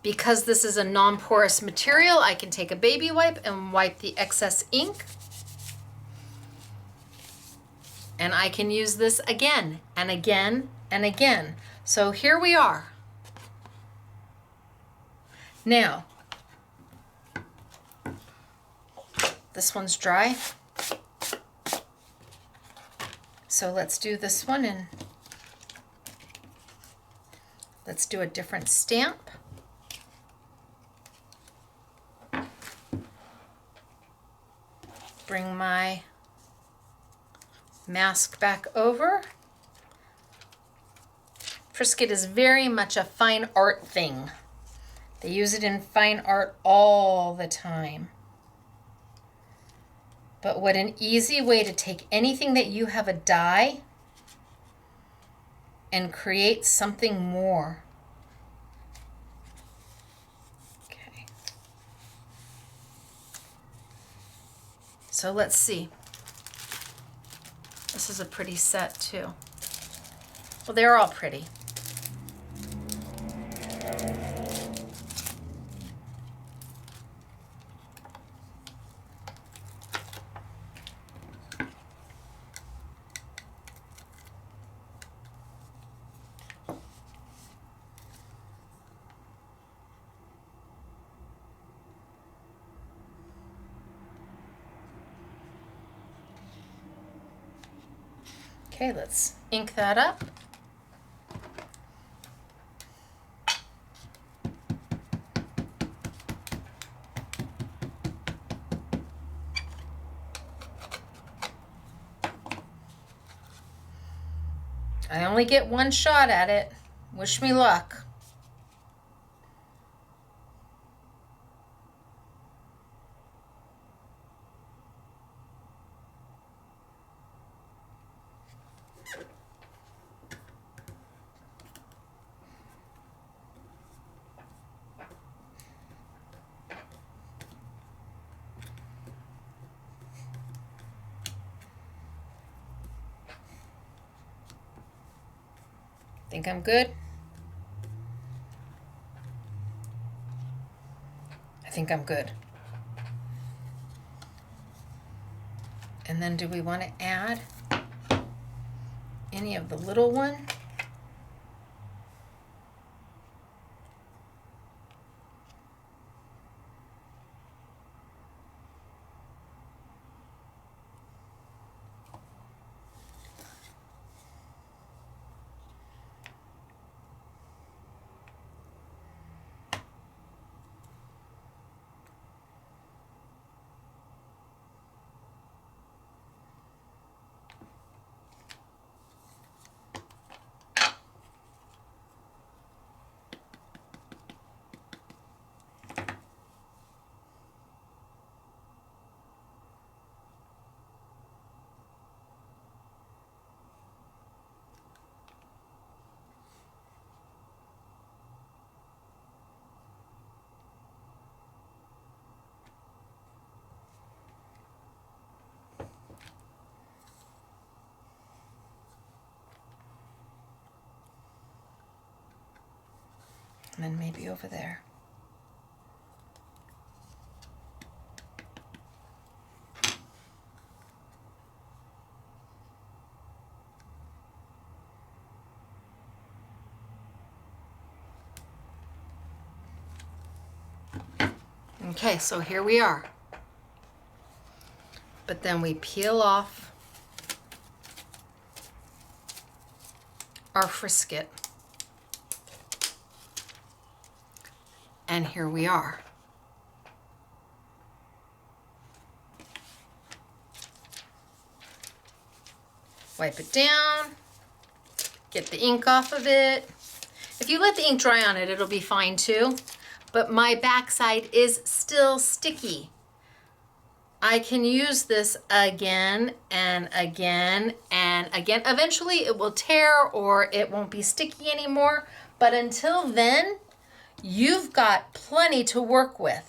Because this is a non-porous material, I can take a baby wipe and wipe the excess ink. And I can use this again and again and again. So here we are. Now, this one's dry. So let's do this one and let's do a different stamp. Bring my mask back over. Frisket is very much a fine art thing. They use it in fine art all the time. But what an easy way to take anything that you have a dye and create something more. Okay. So let's see. This is a pretty set too. Well, they're all pretty. Okay, let's ink that up. I only get one shot at it. Wish me luck. Think I'm good? I think I'm good. And then do we want to add any of the little one? And then maybe over there. Okay, so here we are. But then we peel off our Frisket. And here we are. Wipe it down, get the ink off of it. If you let the ink dry on it, it'll be fine too. But my backside is still sticky. I can use this again and again and again. Eventually it will tear or it won't be sticky anymore. But until then, you've got plenty to work with.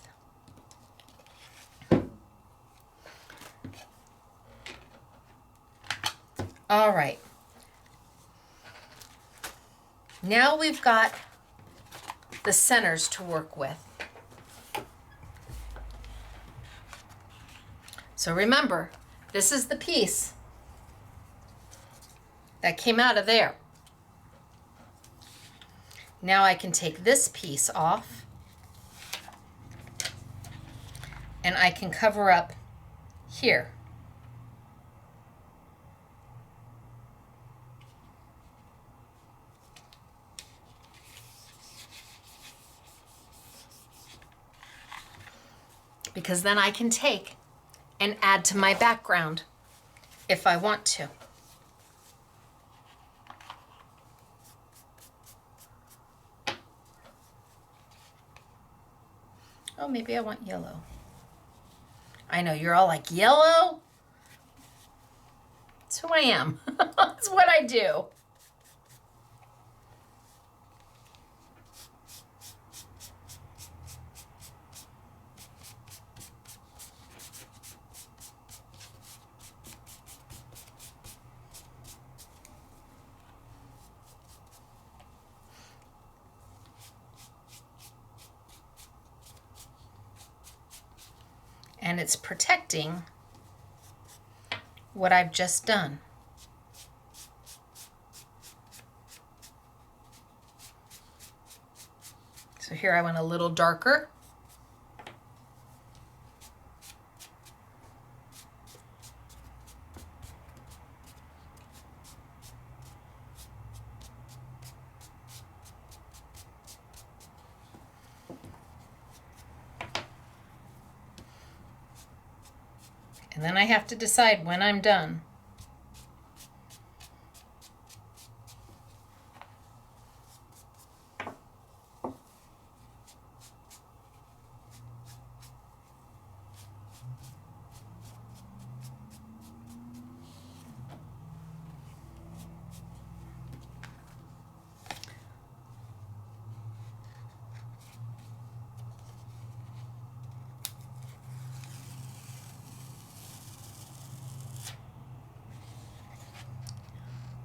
All right. Now we've got the centers to work with. So remember, this is the piece that came out of there. Now I can take this piece off and I can cover up here. Because then I can take and add to my background if I want to. Oh, maybe I want yellow. I know you're all like, yellow? It's who I am. It's what I do. And it's protecting what I've just done. So here I went a little darker. And then I have to decide when I'm done.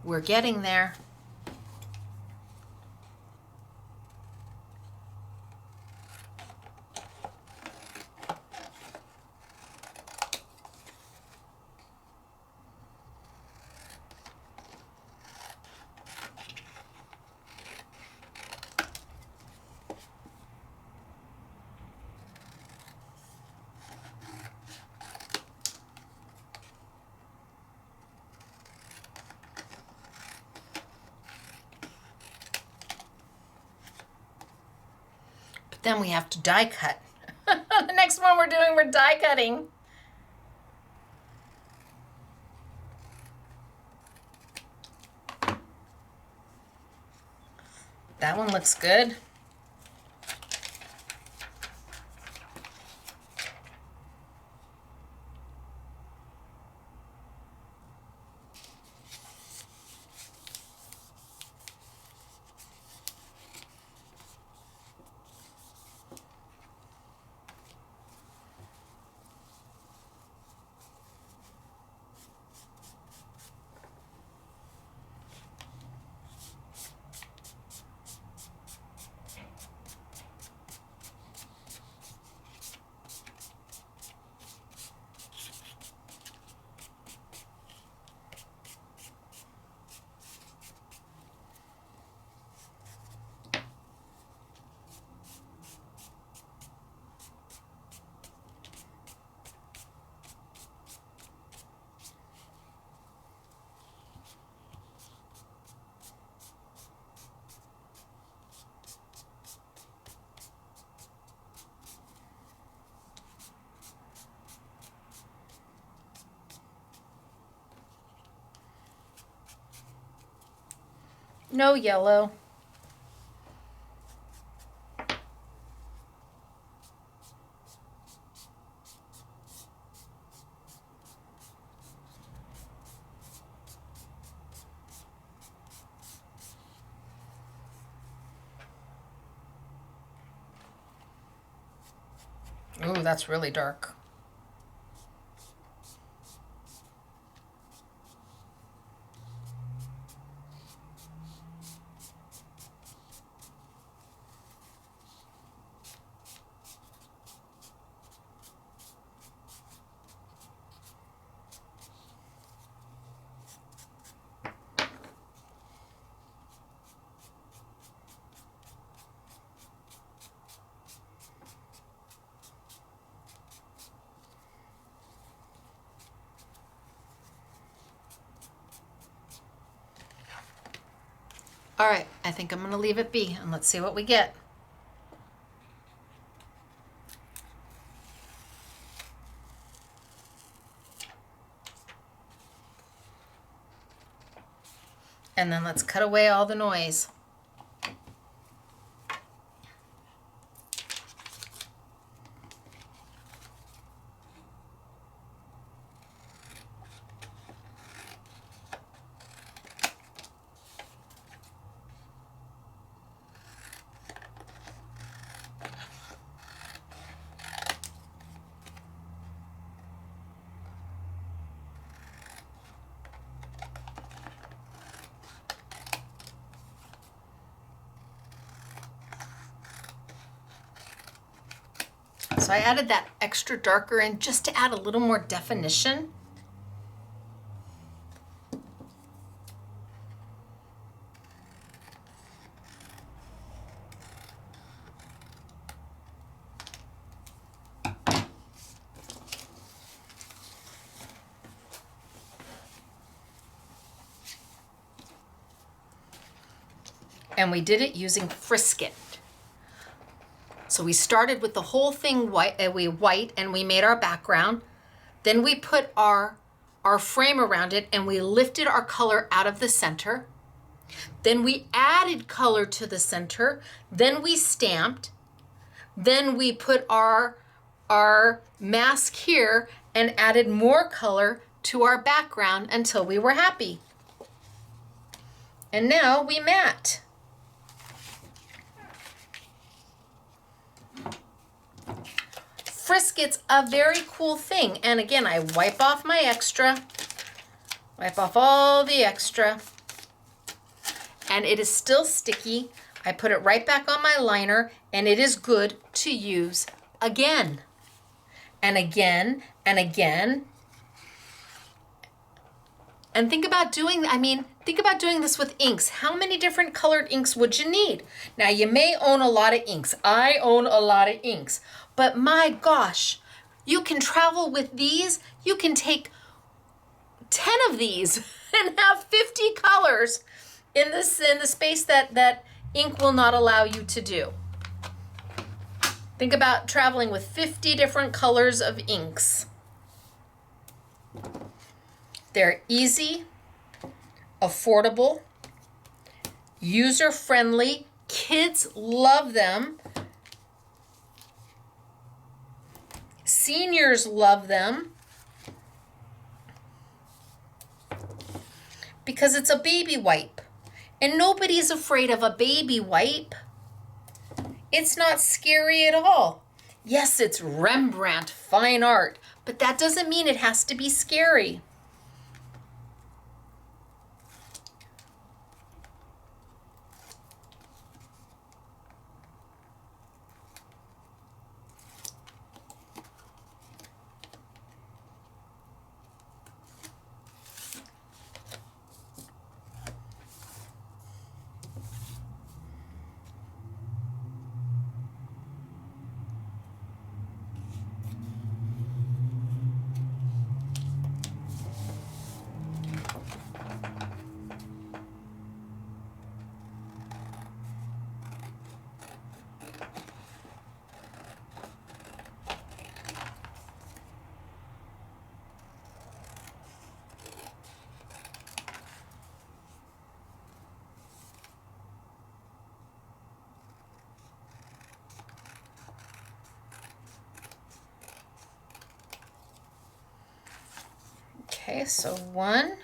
We're getting there. Then we have to die cut. The next one we're die cutting. That one looks good. No yellow. Ooh, that's really dark. All right, I think I'm gonna leave it be and let's see what we get. And then let's cut away all the noise. So I added that extra darker in just to add a little more definition. And we did it using Frisket. So we started with the whole thing white, and we made our background. Then we put our frame around it and we lifted our color out of the center. Then we added color to the center. Then we stamped. Then we put our mask here and added more color to our background until we were happy. And now we matte. Frisket's a very cool thing. And again, I wipe off my extra, wipe off all the extra, and it is still sticky. I put it right back on my liner, and it is good to use again and again and again. And think about doing this with inks. How many different colored inks would you need? Now, you may own a lot of inks. I own a lot of inks. But my gosh, you can travel with these. You can take 10 of these and have 50 colors in the space that ink will not allow you to do. Think about traveling with 50 different colors of inks. They're easy, affordable, user-friendly. Kids love them. Seniors love them because it's a baby wipe. And nobody's afraid of a baby wipe. It's not scary at all. Yes, it's Rembrandt, fine art, but that doesn't mean it has to be scary. Okay, so one.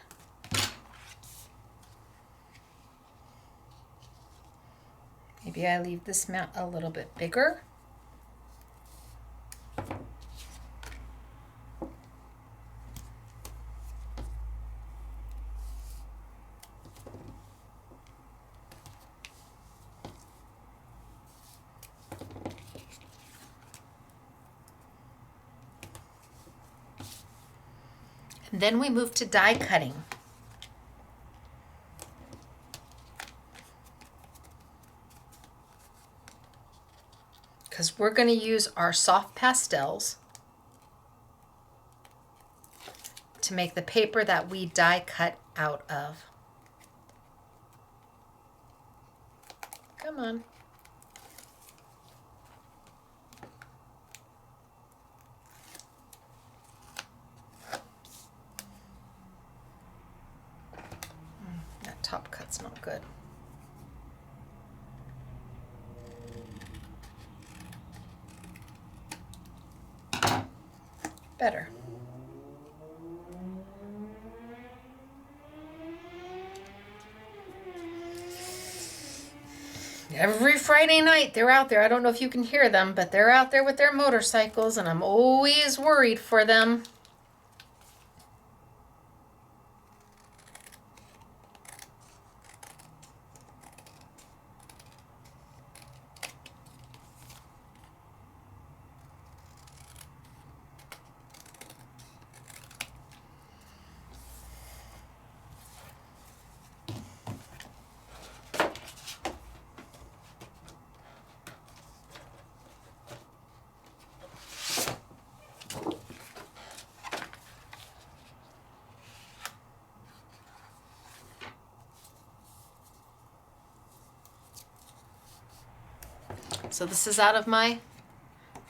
Maybe I leave this mat a little bit bigger. Then we move to die cutting. Because we're going to use our soft pastels to make the paper that we die cut out of. Come on. That top cut's not good. Better. Every Friday night they're out there. I don't know if you can hear them, but they're out there with their motorcycles, and I'm always worried for them. So this is out of my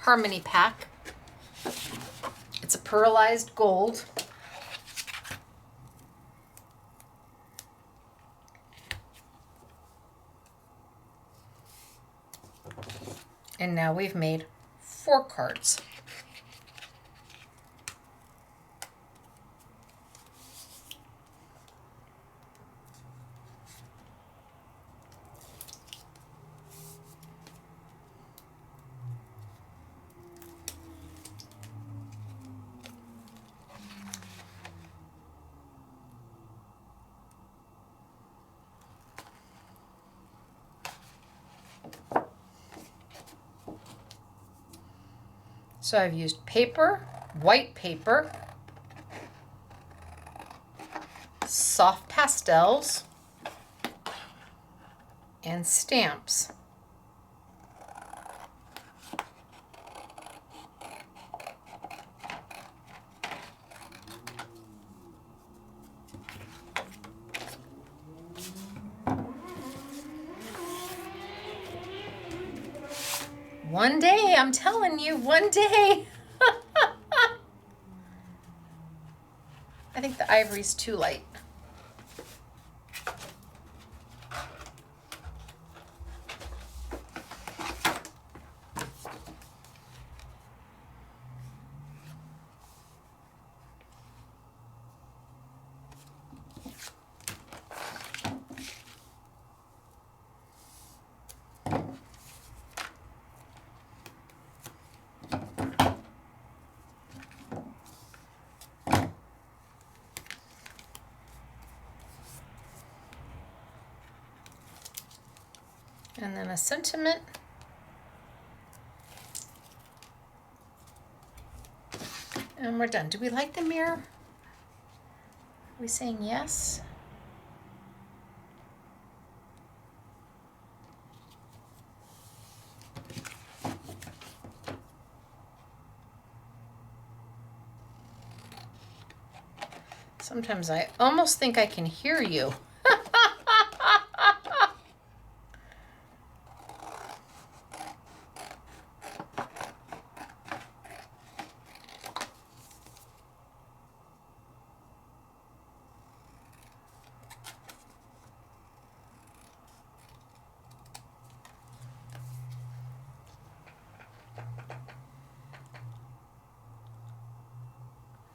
Harmony pack. It's a pearlized gold. And now we've made 4 cards. So I've used paper, white paper, soft pastels, and stamps. One day, I'm telling you, one day. I think the ivory's too light. And then a sentiment. And we're done. Do we like the mirror? Are we saying yes? Sometimes I almost think I can hear you.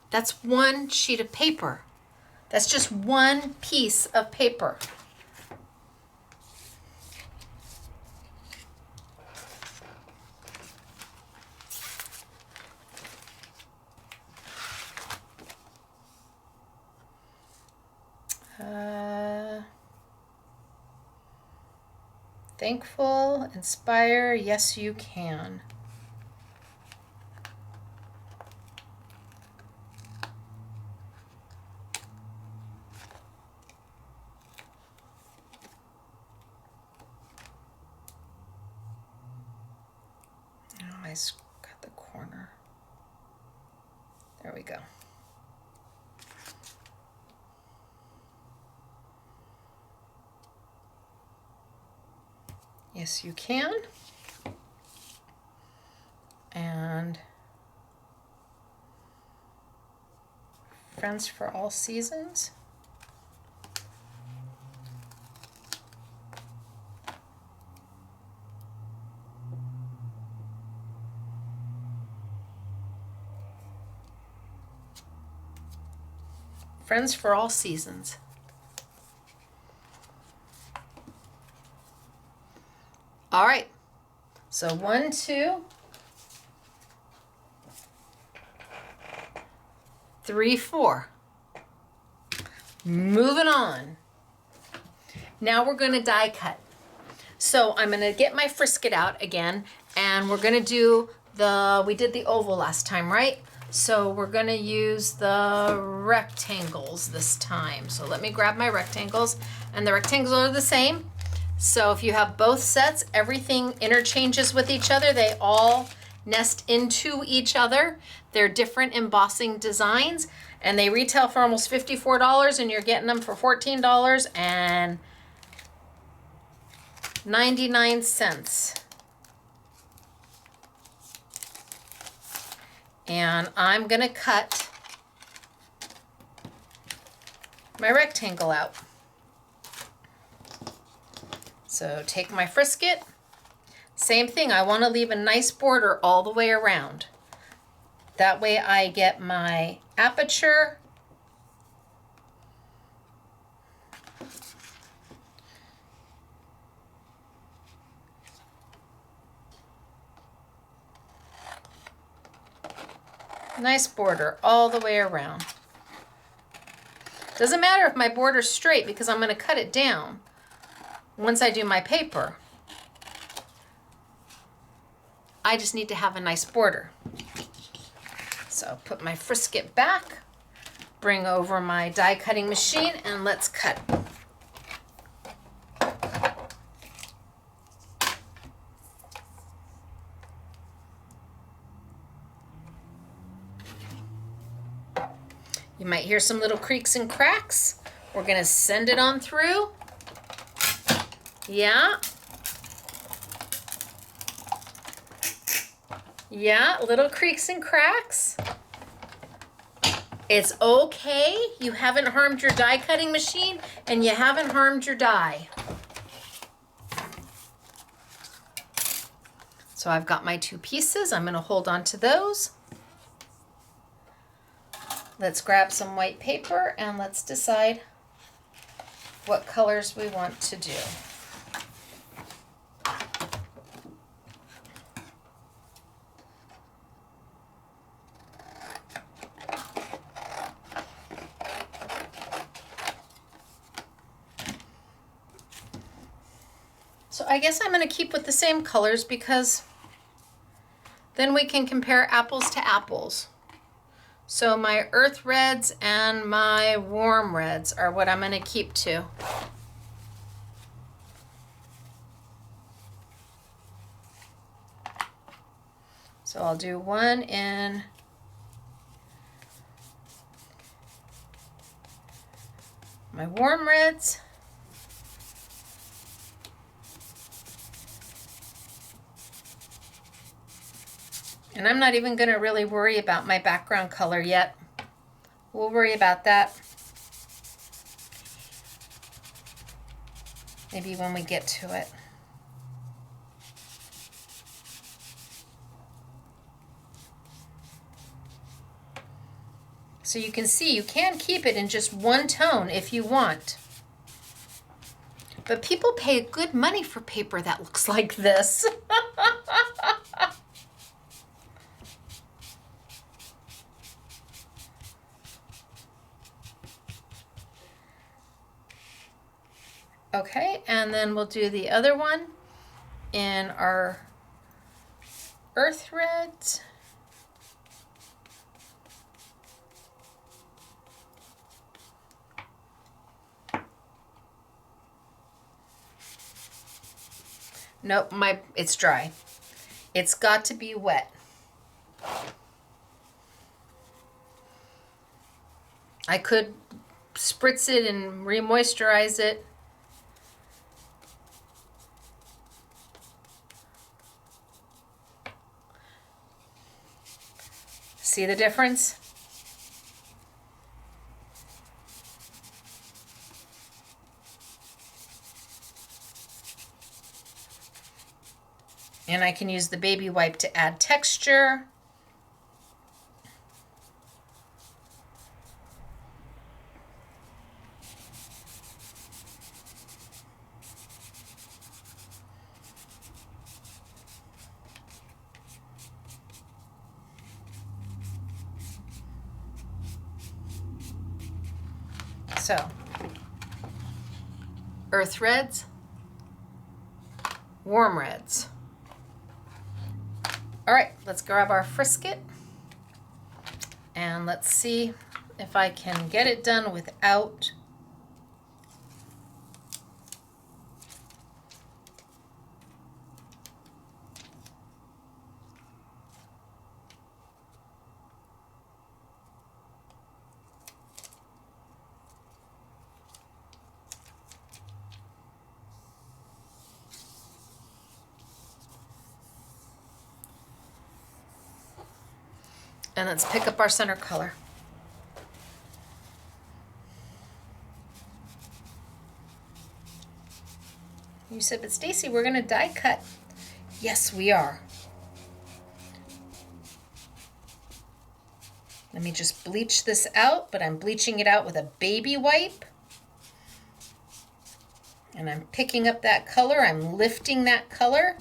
That's one sheet of paper. That's just one piece of paper. Thankful, inspire, yes you can. cut the corner. There we go. Yes, you can. And Friends for All Seasons. Friends for All Seasons. All right. So 1, 2, 3, 4. Moving on. Now we're going to die cut. So I'm going to get my Frisket out again, and we're going to do we did the oval last time, right? So we're going to use the rectangles this time. So let me grab my rectangles, and the rectangles are the same. So if you have both sets, everything interchanges with each other. They all nest into each other. They're different embossing designs, and they retail for almost $54, and you're getting them for $14.99. And I'm gonna cut my rectangle out. So take my Frisket. Same thing, I want to leave a nice border all the way around. That way I get my aperture. Nice border all the way around. Doesn't matter if my border's straight because I'm going to cut it down once I do my paper. I just need to have a nice border. So put my Frisket back, bring over my die cutting machine, and let's cut. You might hear some little creaks and cracks. We're gonna send it on through. Yeah. Yeah, little creaks and cracks. It's okay. You haven't harmed your die cutting machine, and you haven't harmed your die. So I've got my 2 pieces. I'm gonna hold on to those. Let's grab some white paper and let's decide what colors we want to do. So I guess I'm going to keep with the same colors because then we can compare apples to apples. So my earth reds and my warm reds are what I'm going to keep to. So I'll do one in my warm reds. And I'm not even going to really worry about my background color yet. We'll worry about that maybe when we get to it. So you can see you can keep it in just one tone if you want. But people pay good money for paper that looks like this. Okay, and then we'll do the other one in our earth reds. Nope, it's dry. It's got to be wet. I could spritz it and re-moisturize it. See the difference? And I can use the baby wipe to add texture. So, earth reds, warm reds. All right, let's grab our Frisket and let's see if I can get it done without and let's pick up our center color. You said, but Stacey, we're gonna die cut. Yes, we are. Let me just bleach this out, but I'm bleaching it out with a baby wipe. And I'm picking up that color, I'm lifting that color.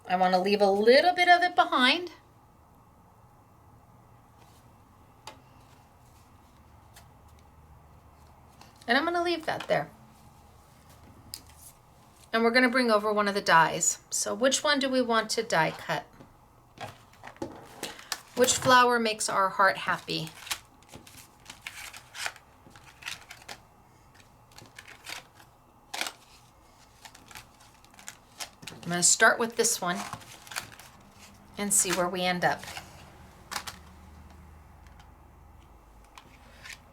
I wanna leave a little bit of it behind. And I'm gonna leave that there. And we're gonna bring over one of the dies. So which one do we want to die cut? Which flower makes our heart happy? I'm gonna start with this one and see where we end up.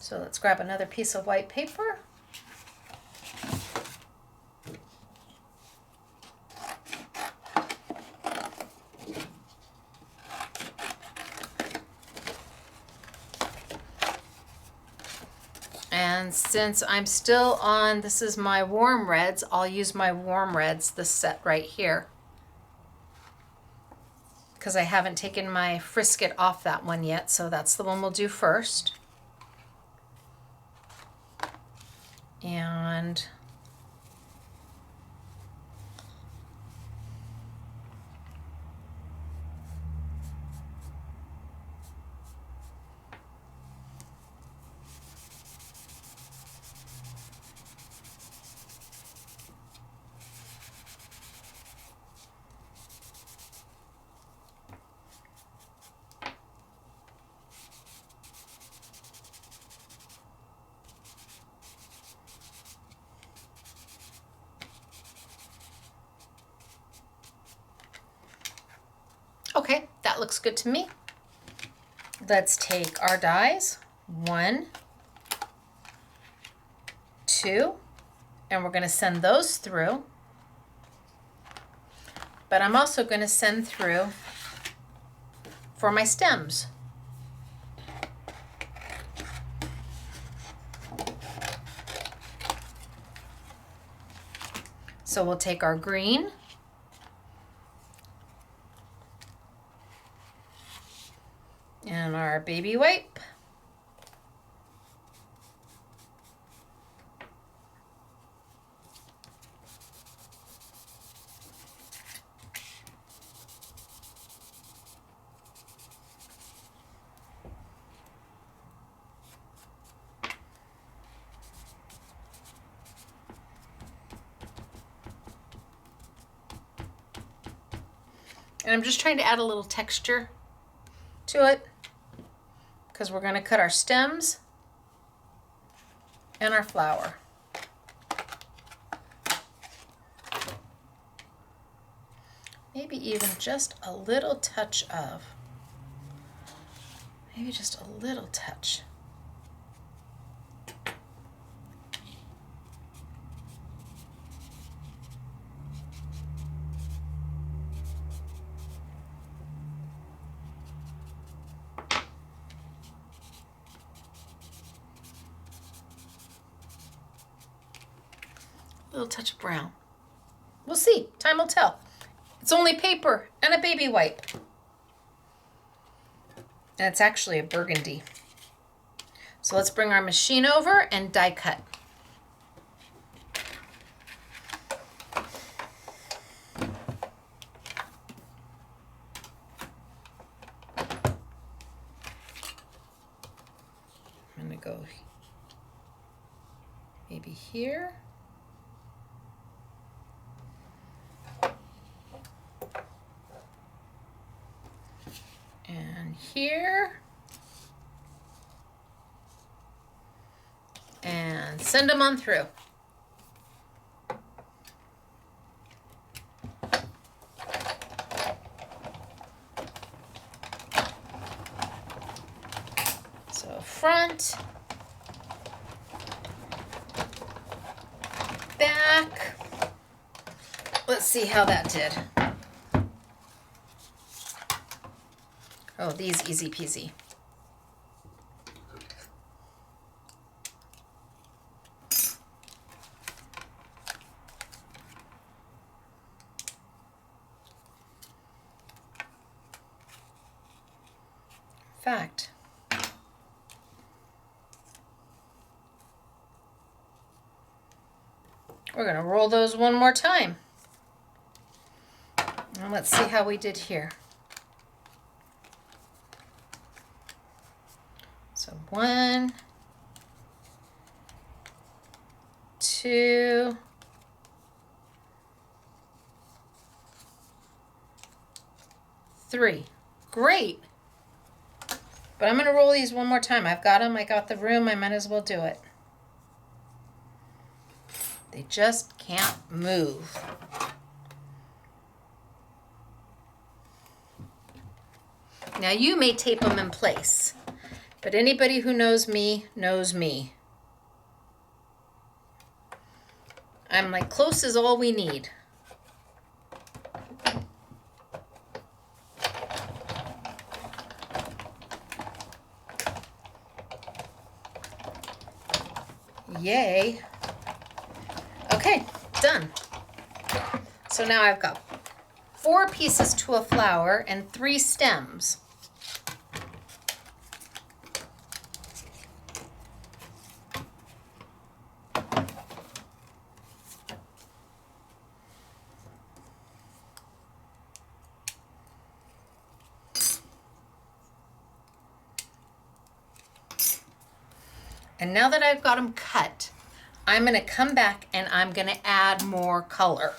So let's grab another piece of white paper. And since I'm still on, this is my warm reds, I'll use my warm reds, this set right here. Because I haven't taken my Frisket off that one yet, so that's the one we'll do first. And okay, that looks good to me. Let's take our dies, 1, 2, and we're gonna send those through. But I'm also gonna send through for my stems. So we'll take our green, and our baby wipe. And I'm just trying to add a little texture to it because we're going to cut our stems and our flower. maybe even just a little touch of. Maybe just a little touch. A little touch of brown. We'll see. Time will tell. It's only paper and a baby wipe. And it's actually a burgundy. So let's bring our machine over and die cut. I'm going to go maybe here. And here. And send them on through. So front, back. Let's see how that did. Oh, these easy peasy. In fact, we're going to roll those one more time. And let's see how we did here. So 1, 2, 3. Great. But I'm going to roll these one more time. I've got them. I got the room. I might as well do it. They just can't move. Now you may tape them in place, but anybody who knows me knows me. I'm like, close is all we need. Yay. Okay, done. So now I've got 4 pieces to a flower and 3 stems. And now that I've got them cut, I'm going to come back and I'm going to add more color.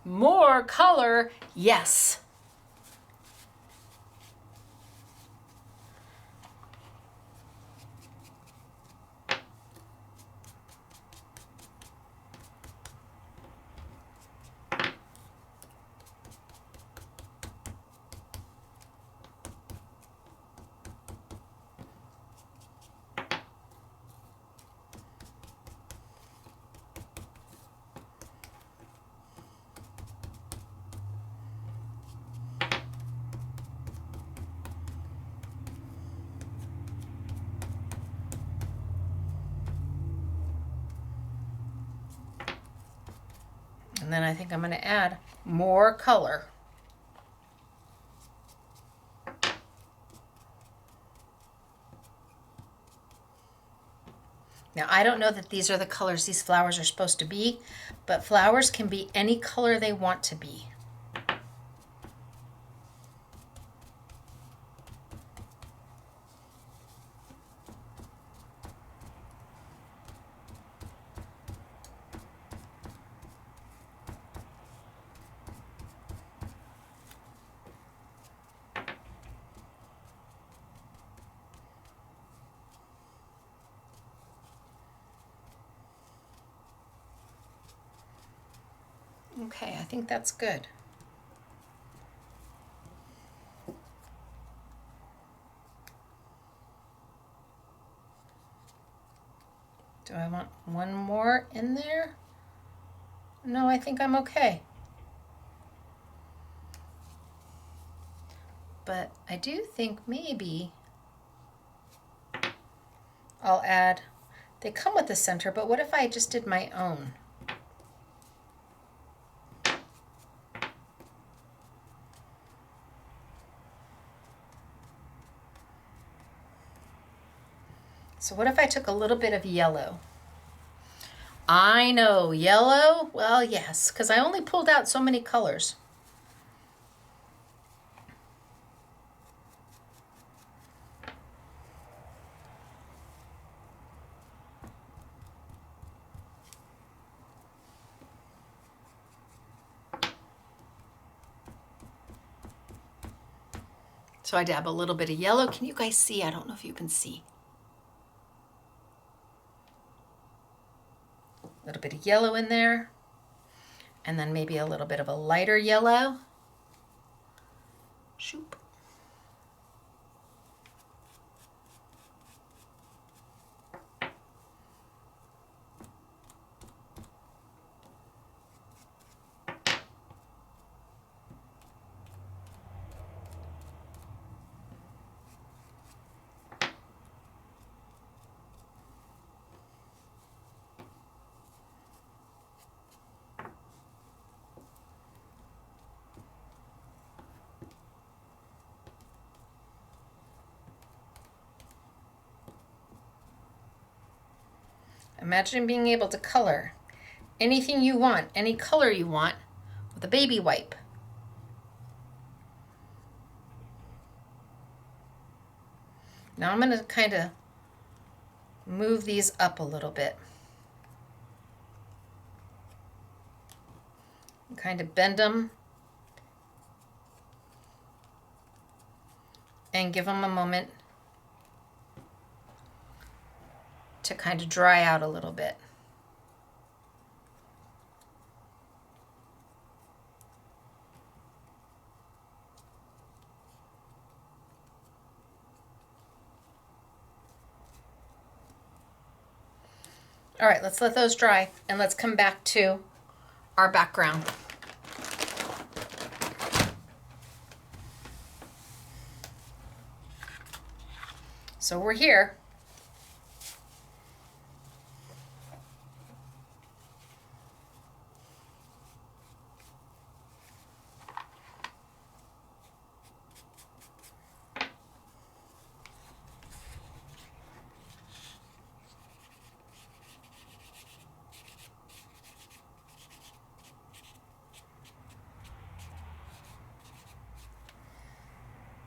More color, yes. And then I think I'm going to add more color. Now, I don't know that these are the colors these flowers are supposed to be, but flowers can be any color they want to be. Okay, I think that's good. Do I want one more in there? No, I think I'm okay. But I do think maybe I'll add, they come with the center, but what if I just did my own? So what if I took a little bit of yellow? I know, yellow? Well, yes, because I only pulled out so many colors. So I dab a little bit of yellow. Can you guys see? I don't know if you can see. A little bit of yellow in there. And then maybe a little bit of a lighter yellow. Shoop. Imagine being able to color anything you want, any color you want, with a baby wipe. Now I'm going to kind of move these up a little bit. Kind of bend them and give them a moment to kind of dry out a little bit. All right, let's let those dry and let's come back to our background. So we're here.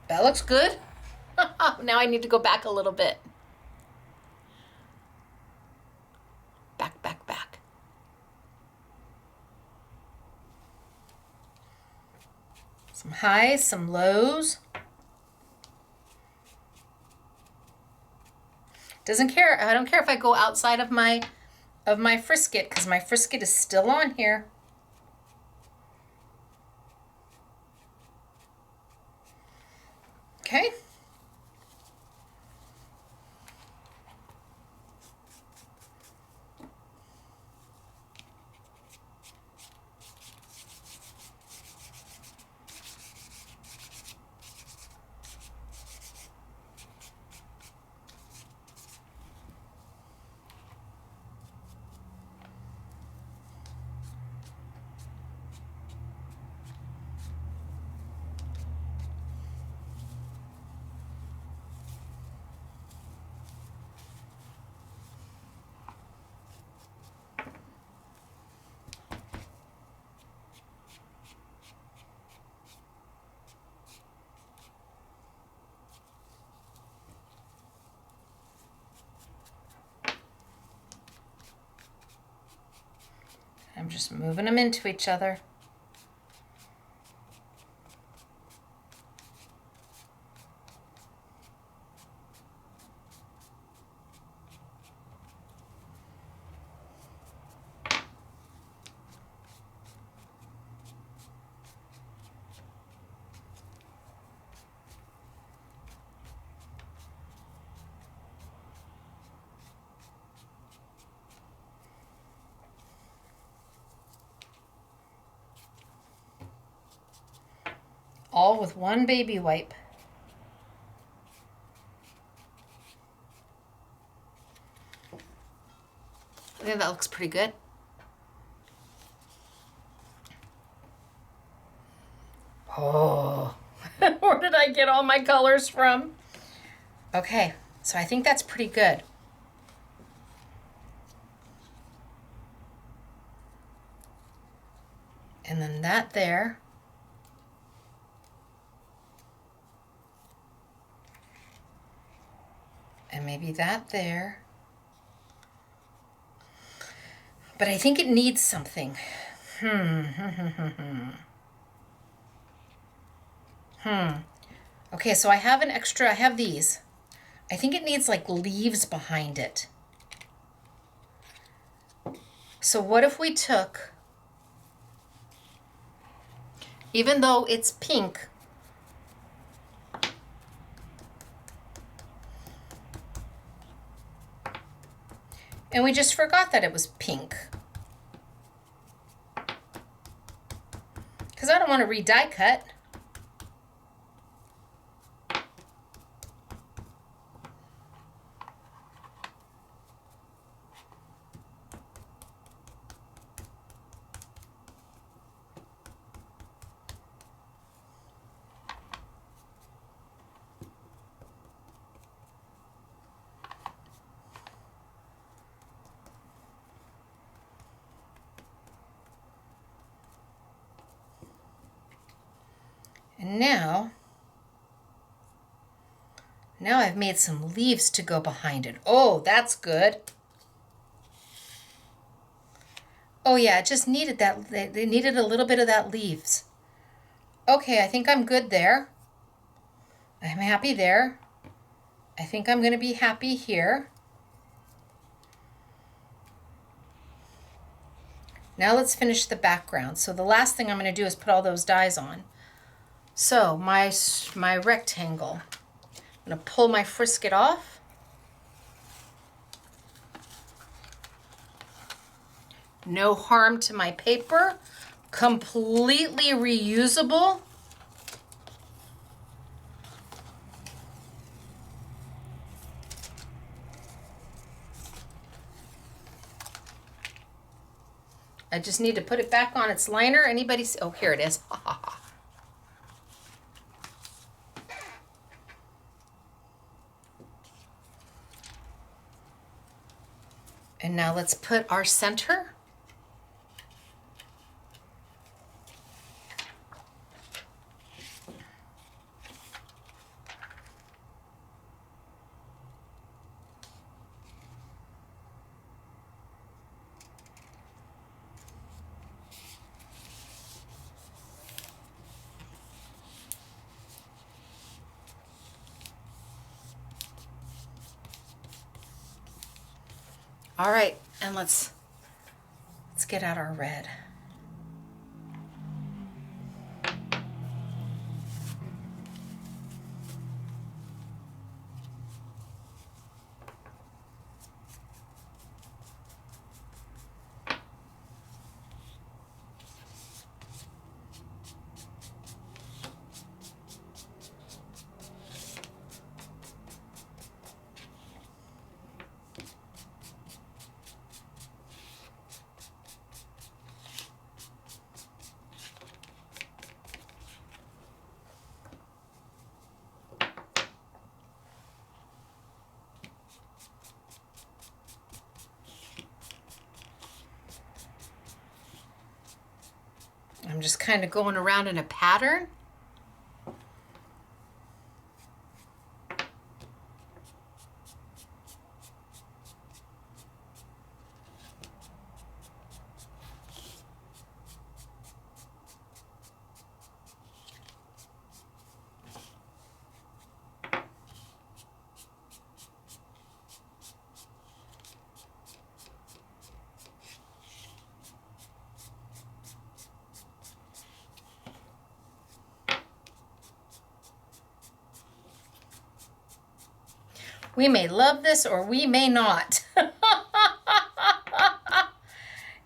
That looks good. Now I need to go back a little bit. Back, back, back. Some highs, some lows. Doesn't care. I don't care if I go outside of my frisket because my frisket is still on here. Okay. I'm just moving them into each other. all with one baby wipe. I think that looks pretty good. Oh, where did I get all my colors from? Okay, so I think that's pretty good. And then that there. And maybe that there. But I think it needs something. Okay, so I have an extra, I have these. I think it needs like leaves behind it. So what if we took, even though it's pink, and we just forgot that it was pink. Because I don't want to re-die cut. And now I've made some leaves to go behind it. Oh, that's good. Oh yeah, it just needed that, they needed a little bit of that leaves. Okay, I think I'm good there. I'm happy there. I think I'm gonna be happy here. Now let's finish the background. So the last thing I'm gonna do is put all those dies on. So my rectangle, I'm gonna pull my Frisket off. No harm to my paper. Completely reusable. I just need to put it back on its liner. Anybody see? Oh, here it is. And now let's put our center. All right, and let's get out our red. I'm just kind of going around in a pattern. We may love this or we may not.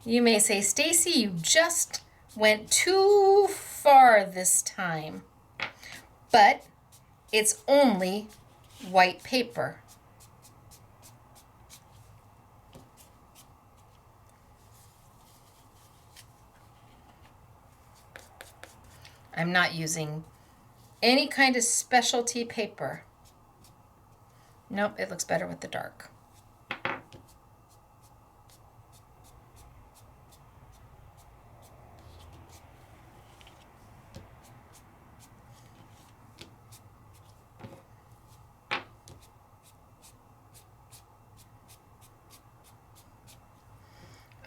You may say, Stacey, you just went too far this time. but it's only white paper. I'm not using any kind of specialty paper. Nope, it looks better with the dark.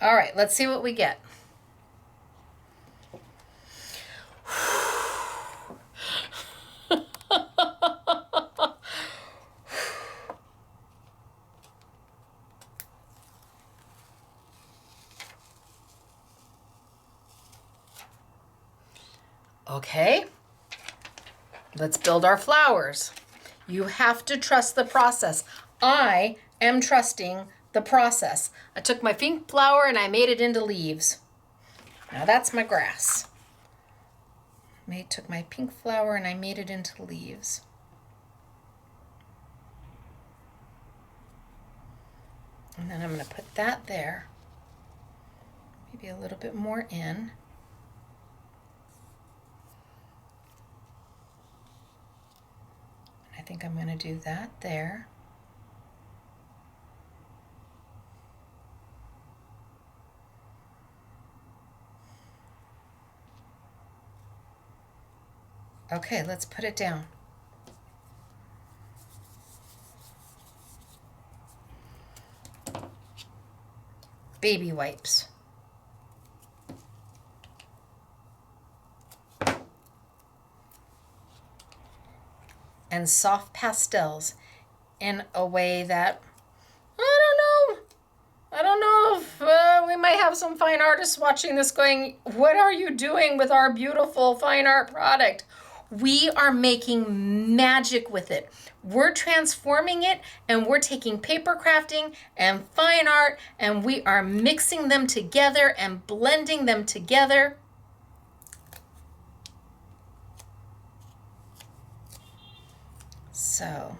All right, let's see what we get. Okay, let's build our flowers. You have to trust the process. I am trusting the process. I took my pink flower and I made it into leaves. Now that's my grass. I took my pink flower and I made it into leaves. And then I'm going to put that there. Maybe a little bit more in. I think I'm going to do that there. Okay, let's put it down. Baby wipes. And soft pastels in a way that, I don't know if we might have some fine artists watching this going, what are you doing with our beautiful fine art product? We are making magic with it. We're transforming it, and we're taking paper crafting and fine art, and we are mixing them together and blending them together. So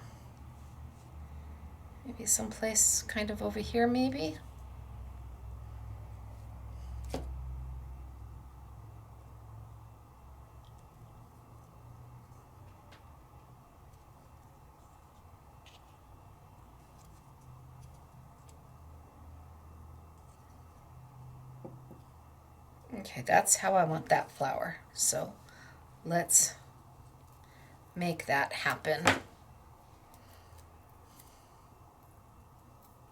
maybe someplace kind of over here, maybe. Okay, that's how I want that flower. So let's make that happen.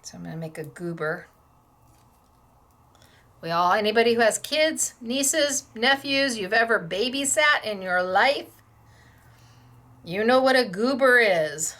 So I'm going to make a goober. Anybody who has kids, nieces, nephews, you've ever babysat in your life, you know what a goober is.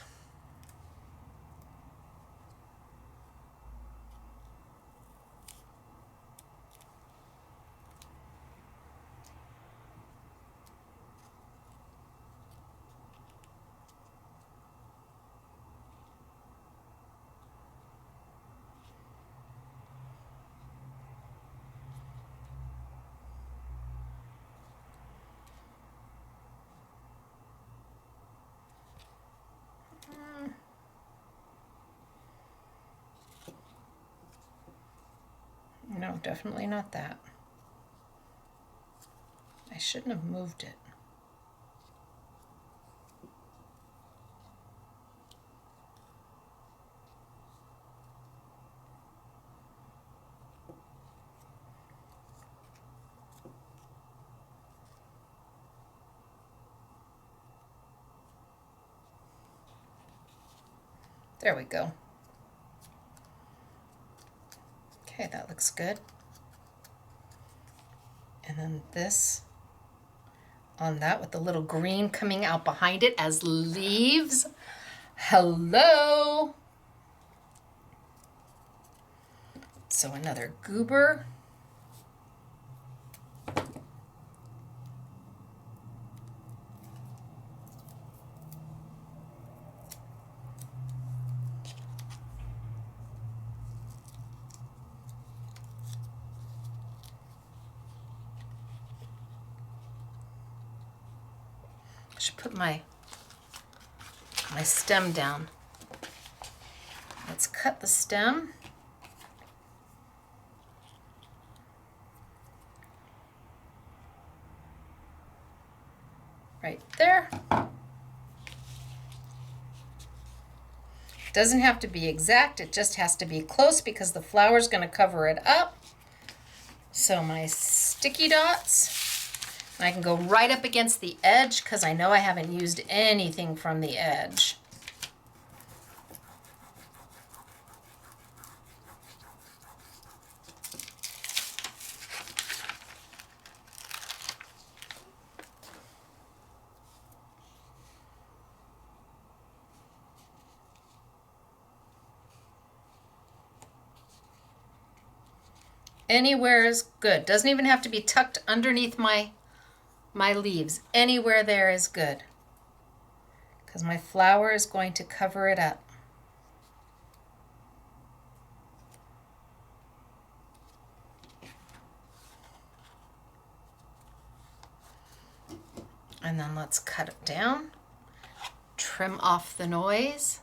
No, definitely not that. I shouldn't have moved it. There we go. Okay, that looks good. And then this on that with the little green coming out behind it as leaves. Hello. So another goober. should put my stem down. Let's cut the stem. Right there. Doesn't have to be exact, it just has to be close because the flower is going to cover it up. So my sticky dots, I can go right up against the edge because I know I haven't used anything from the edge. Anywhere is good. Doesn't even have to be tucked underneath my leaves. Anywhere there is good. Because my flower is going to cover it up. And then let's cut it down. Trim off the noise.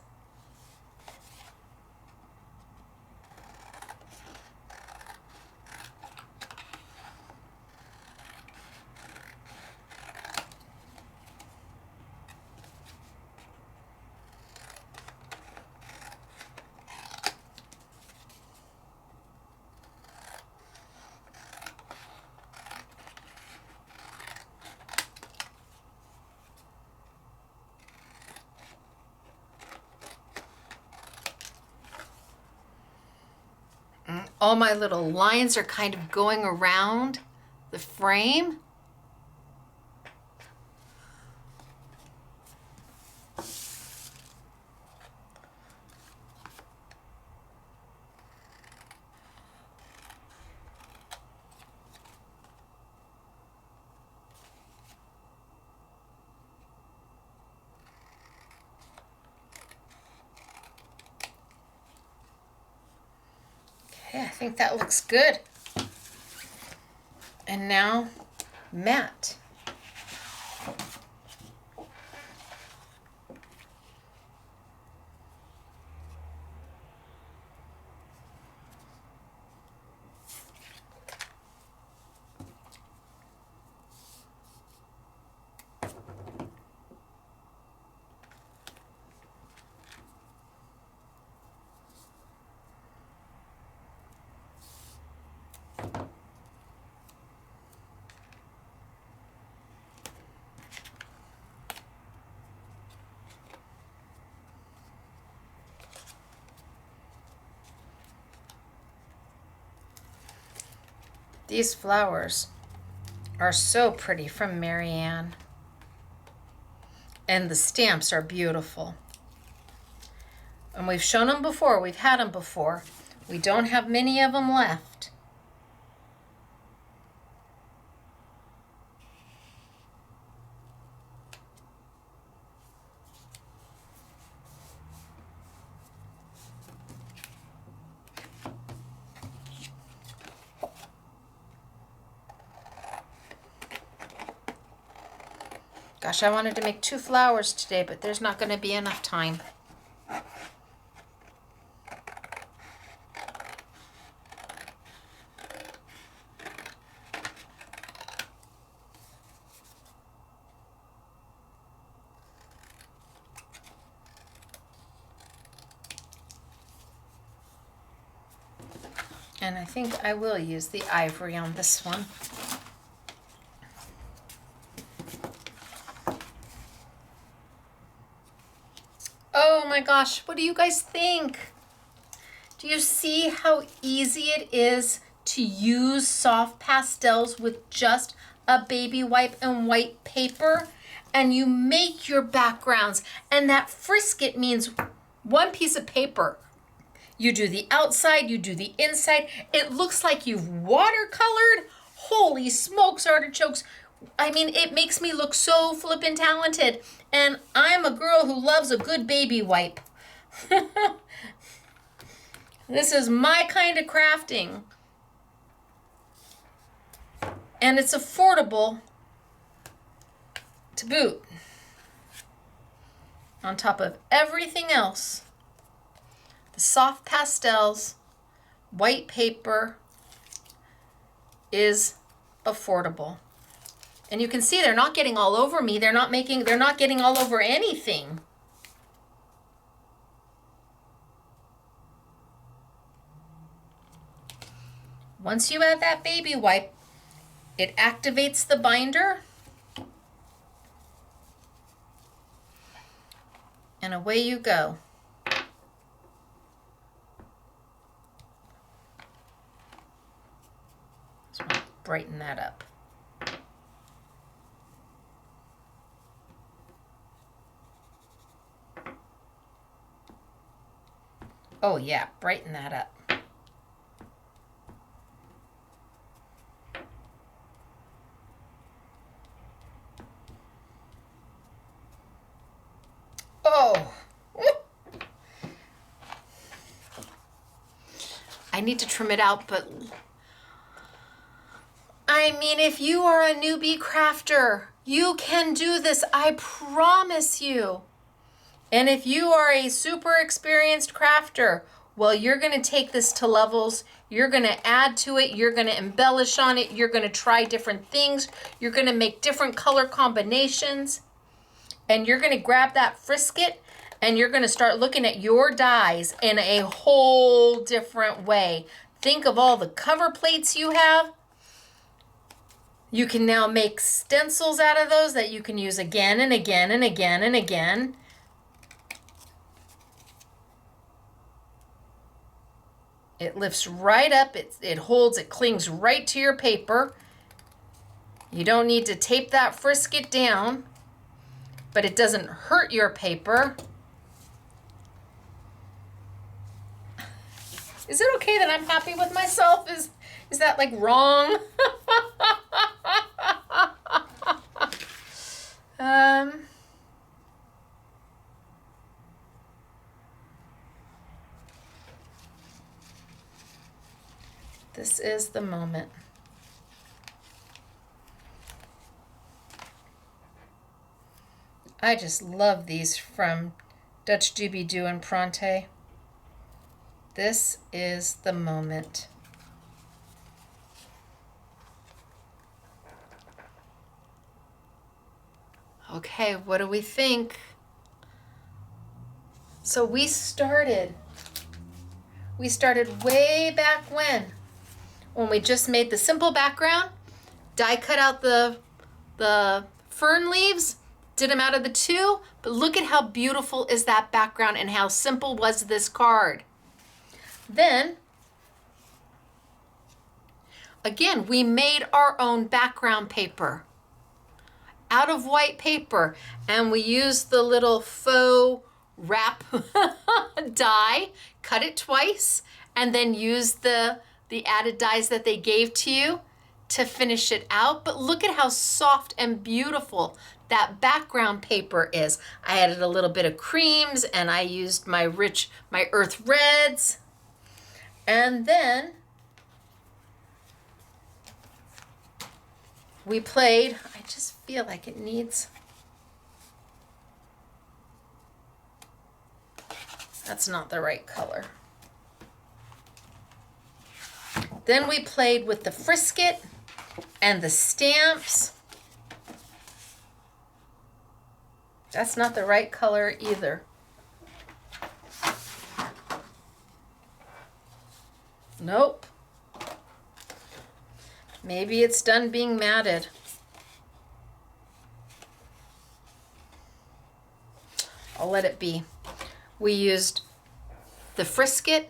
All my little lines are kind of going around the frame. Okay, I think that looks good. And now, matte. These flowers are so pretty from Marianne. And the stamps are beautiful. And we've shown them before, we've had them before. We don't have many of them left. Gosh, I wanted to make 2 flowers today, but there's not going to be enough time. And I think I will use the ivory on this one. Oh my gosh, what do you guys think? Do you see how easy it is to use soft pastels with just a baby wipe and white paper? And you make your backgrounds, and that frisket means one piece of paper. You do the outside, you do the inside. It looks like you've watercolored. Holy smokes, artichokes. I mean, it makes me look so flippin' talented. And I'm a girl who loves a good baby wipe. This is my kind of crafting. And it's affordable to boot. on top of everything else. The soft pastels, white paper is affordable. And you can see they're not getting all over me. They're not getting all over anything. Once you add that baby wipe, it activates the binder. And away you go. Just want to brighten that up. Oh yeah, brighten that up. Oh, I need to trim it out, but I mean, if you are a newbie crafter, you can do this, I promise you. And if you are a super experienced crafter, well, you're going to take this to levels. You're going to add to it. You're going to embellish on it. You're going to try different things. You're going to make different color combinations. And you're going to grab that Frisket and you're going to start looking at your dies in a whole different way. Think of all the cover plates you have. You can now make stencils out of those that you can use again and again and again and again. It lifts right up, it holds, it clings right to your paper. You don't need to tape that Frisket down, but it doesn't hurt your paper. Is it okay that I'm happy with myself? Is that like wrong? This is the moment. I just love these from Dutch Doobie Doo and Pronte. This is the moment. Okay, what do we think? So we started way back when we just made the simple background, die cut out the fern leaves, did them out of the two, but look at how beautiful is that background and how simple was this card. Then, again, we made our own background paper out of white paper, and we used the little faux wrap die, cut it twice, and then used the added dies that they gave to you to finish it out. But look at how soft and beautiful that background paper is. I added a little bit of creams and I used my earth reds. And then we played, I just feel like it needs, that's not the right color. Then we played with the Frisket and the stamps. That's not the right color either. Nope. Maybe it's done being matted. I'll let it be. We used the Frisket.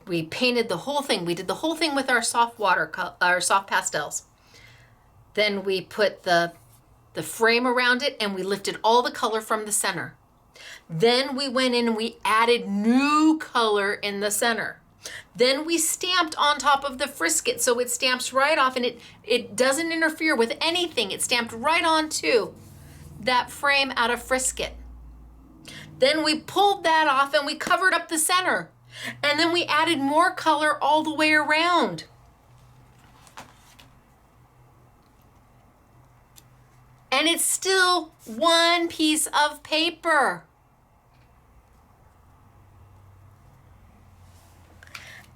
We painted the whole thing. We did the whole thing with our soft pastels. Then we put the frame around it and we lifted all the color from the center. Then we went in and we added new color in the center. Then we stamped on top of the Frisket so it stamps right off and it doesn't interfere with anything. It stamped right onto that frame out of Frisket. Then we pulled that off and we covered up the center. And then we added more color all the way around. And it's still one piece of paper.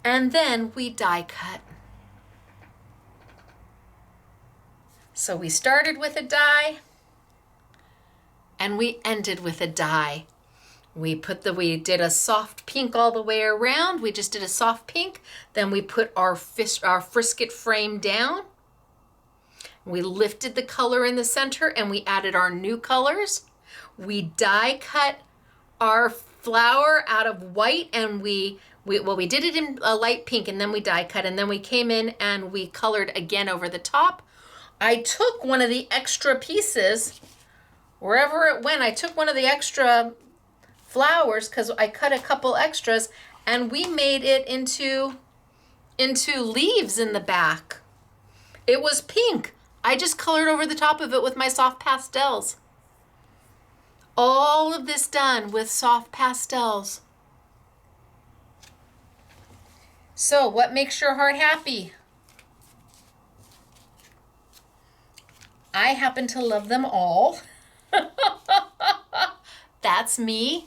And then we die cut. So we started with a die and we ended with a die. We did a soft pink all the way around. We just did a soft pink. Then we put our Frisket frame down. We lifted the color in the center and we added our new colors. We die cut our flower out of white and we did it in a light pink and then we die cut, and then we came in and we colored again over the top. I took one of the extra pieces, wherever it went, I took one of the extra flowers because I cut a couple extras and we made it into leaves in the back. It was pink. I just colored over the top of it with my soft pastels. All of this done with soft pastels. So what makes your heart happy? I happen to love them all. That's me.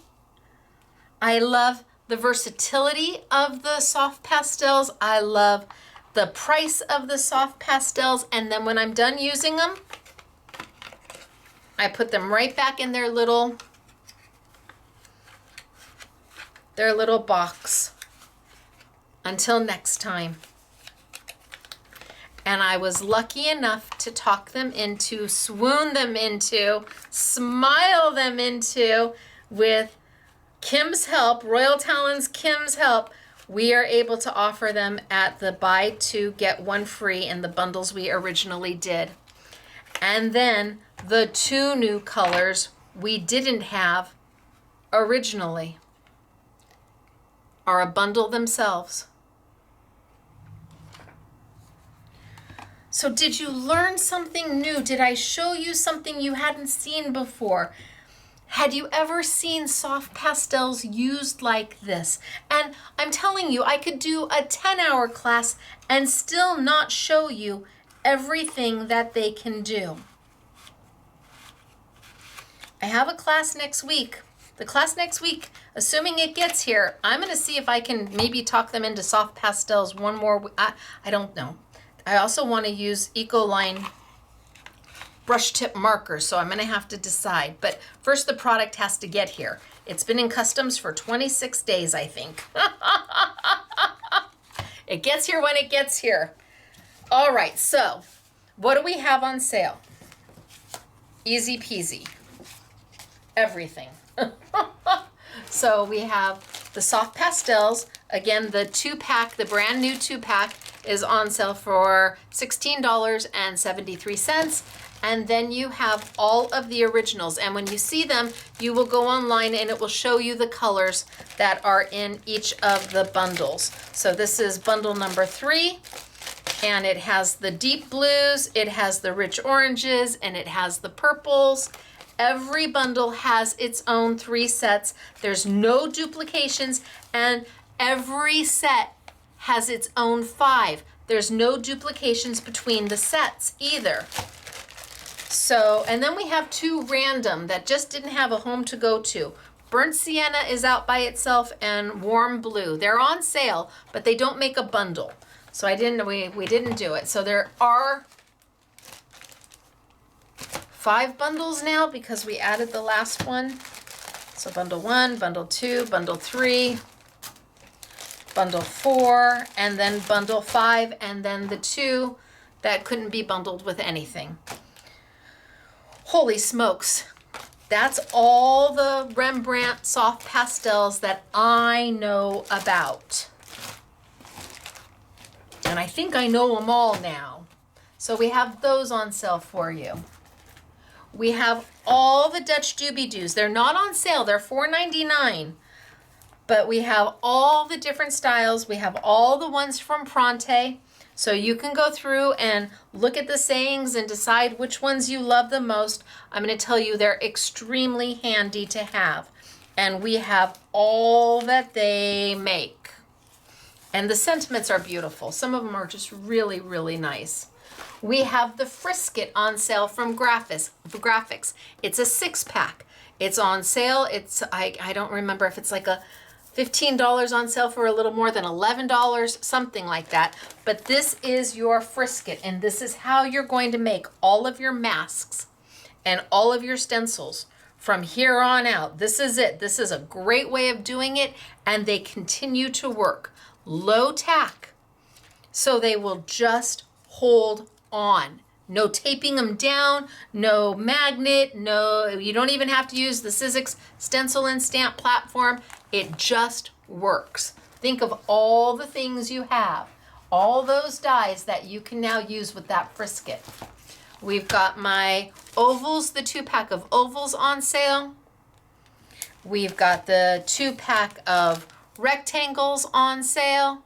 I love the versatility of the soft pastels. I love the price of the soft pastels. And then when I'm done using them, I put them right back in their little box. Until next time. And I was lucky enough to talk them into, swoon them into, smile them into, with Kim's help, Royal Talons Kim's help, we are able to offer them at the buy two, get one free in the bundles we originally did. And then the two new colors we didn't have originally are a bundle themselves. So did you learn something new? Did I show you something you hadn't seen before? Had you ever seen soft pastels used like this? And I'm telling you, I could do a 10-hour class and still not show you everything that they can do. I have a class next week. The class next week, assuming it gets here, I'm going to see if I can maybe talk them into soft pastels one more. I don't know. I also want to use Ecoline brush tip markers, so I'm going to have to decide. But first, the product has to get here. It's been in customs for 26 days, I think. It gets here when it gets here. All right, so what do we have on sale? Easy peasy. Everything. So we have the soft pastels. Again, the 2-pack, the brand new 2-pack is on sale for $16.73. And then you have all of the originals. And when you see them, you will go online and it will show you the colors that are in each of the bundles. So this is bundle number 3. And it has the deep blues, it has the rich oranges, and it has the purples. Every bundle has its own 3 sets. There's no duplications, and every set has its own 5. There's no duplications between the sets either. So, and then we have 2 random that just didn't have a home to go to. Burnt Sienna is out by itself, and Warm Blue. They're on sale, but they don't make a bundle. So we didn't do it. So there are 5 bundles now because we added the last one. So bundle 1, bundle 2, bundle 3, bundle 4, and then bundle 5, and then the 2 that couldn't be bundled with anything. Holy smokes. That's all the Rembrandt soft pastels that I know about. And I think I know them all now. So we have those on sale for you. We have all the Dutch Doobie-Doos. They're not on sale. They're $4.99. But we have all the different styles. We have all the ones from Pronte. So you can go through and look at the sayings and decide which ones you love the most. I'm going to tell you they're extremely handy to have. And we have all that they make. And the sentiments are beautiful. Some of them are just really, really nice. We have the Frisket on sale from Graphics. It's a 6-pack. It's on sale. It's, I don't remember if it's like a $15 on sale for a little more than $11, something like that. But this is your Frisket, and this is how you're going to make all of your masks and all of your stencils from here on out. This is it. This is a great way of doing it, and they continue to work. Low tack, so they will just hold on. No taping them down, no magnet, no, you don't even have to use the Sizzix stencil and stamp platform. It just works. Think of all the things you have, all those dies that you can now use with that Frisket. We've got my ovals, the 2-pack of ovals on sale. We've got the 2-pack of rectangles on sale.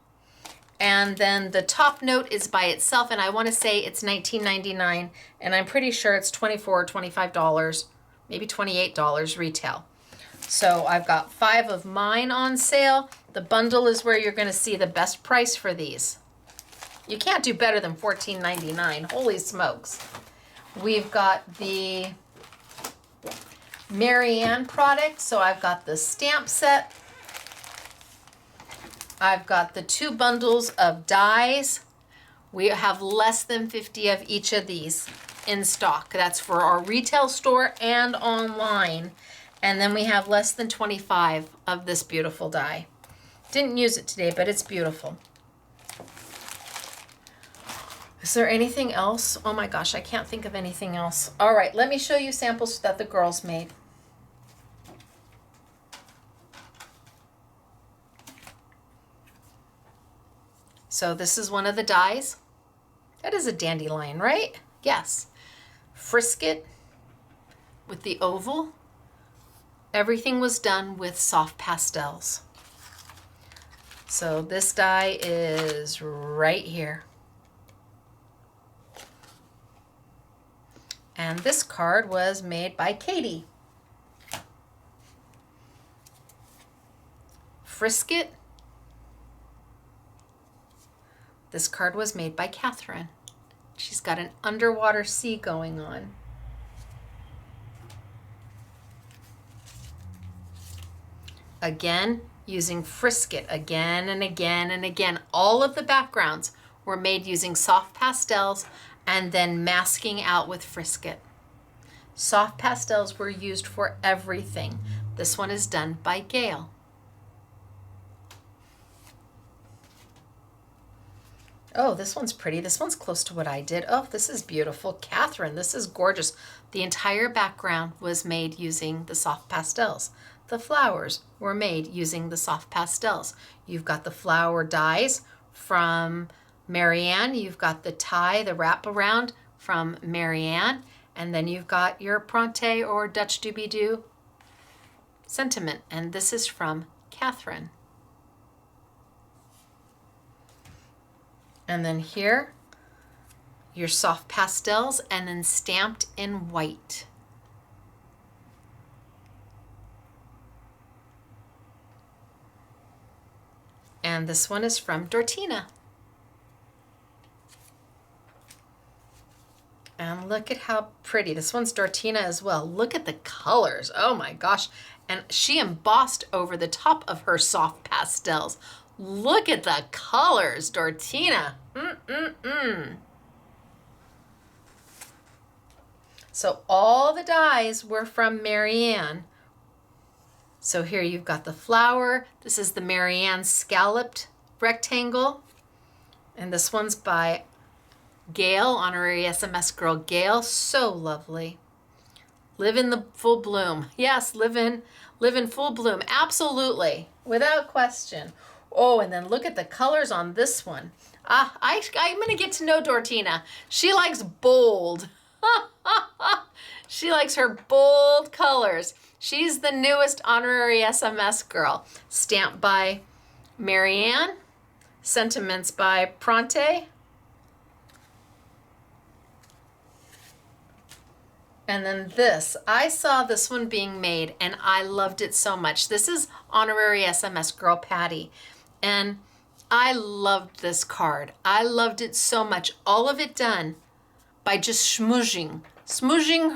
And then the top note is by itself, and I want to say it's $19.99, and I'm pretty sure it's $24 or $25, maybe $28 retail. So I've got 5 of mine on sale. The bundle is where you're going to see the best price for these. You can't do better than $14.99. Holy smokes. We've got the Marianne product, so I've got the stamp set. I've got the 2 bundles of dies. We have less than 50 of each of these in stock. That's for our retail store and online. And then we have less than 25 of this beautiful die. Didn't use it today, but it's beautiful. Is there anything else? Oh my gosh, I can't think of anything else. All right, let me show you samples that the girls made. So this is one of the dies. That is a dandelion, right? Yes. Frisket with the oval. Everything was done with soft pastels. So this die is right here. And this card was made by Katie. Frisket. This card was made by Catherine. She's got an underwater sea going on. Again, using Frisket again and again and again. All of the backgrounds were made using soft pastels and then masking out with Frisket. Soft pastels were used for everything. This one is done by Gail. Oh, this one's pretty. This one's close to what I did. Oh, this is beautiful. Catherine, this is gorgeous. The entire background was made using the soft pastels. The flowers were made using the soft pastels. You've got the flower dies from Marianne. You've got the tie, the wraparound from Marianne. And then you've got your Pronte or Dutch Doobie-Doo sentiment. And this is from Catherine. And then here, your soft pastels, and then stamped in white. And this one is from Dortina. And look at how pretty. This one's Dortina as well. Look at the colors. Oh my gosh. And she embossed over the top of her soft pastels. Look at the colors, Dortina. So all the dies were from Marianne. So here you've got the flower. This is the Marianne scalloped rectangle. And this one's by Gail, honorary SMS girl Gail. So lovely. Live in the full bloom. Yes, live in full bloom. Absolutely, without question. Oh, and then look at the colors on this one. I'm going to get to know Dortina. She likes bold. She likes her bold colors. She's the newest honorary SMS girl. Stamped by Marianne. Sentiments by Pronte. And then this, I saw this one being made and I loved it so much. This is honorary SMS girl Patty. And I loved this card. I loved it so much. All of it done by just smooshing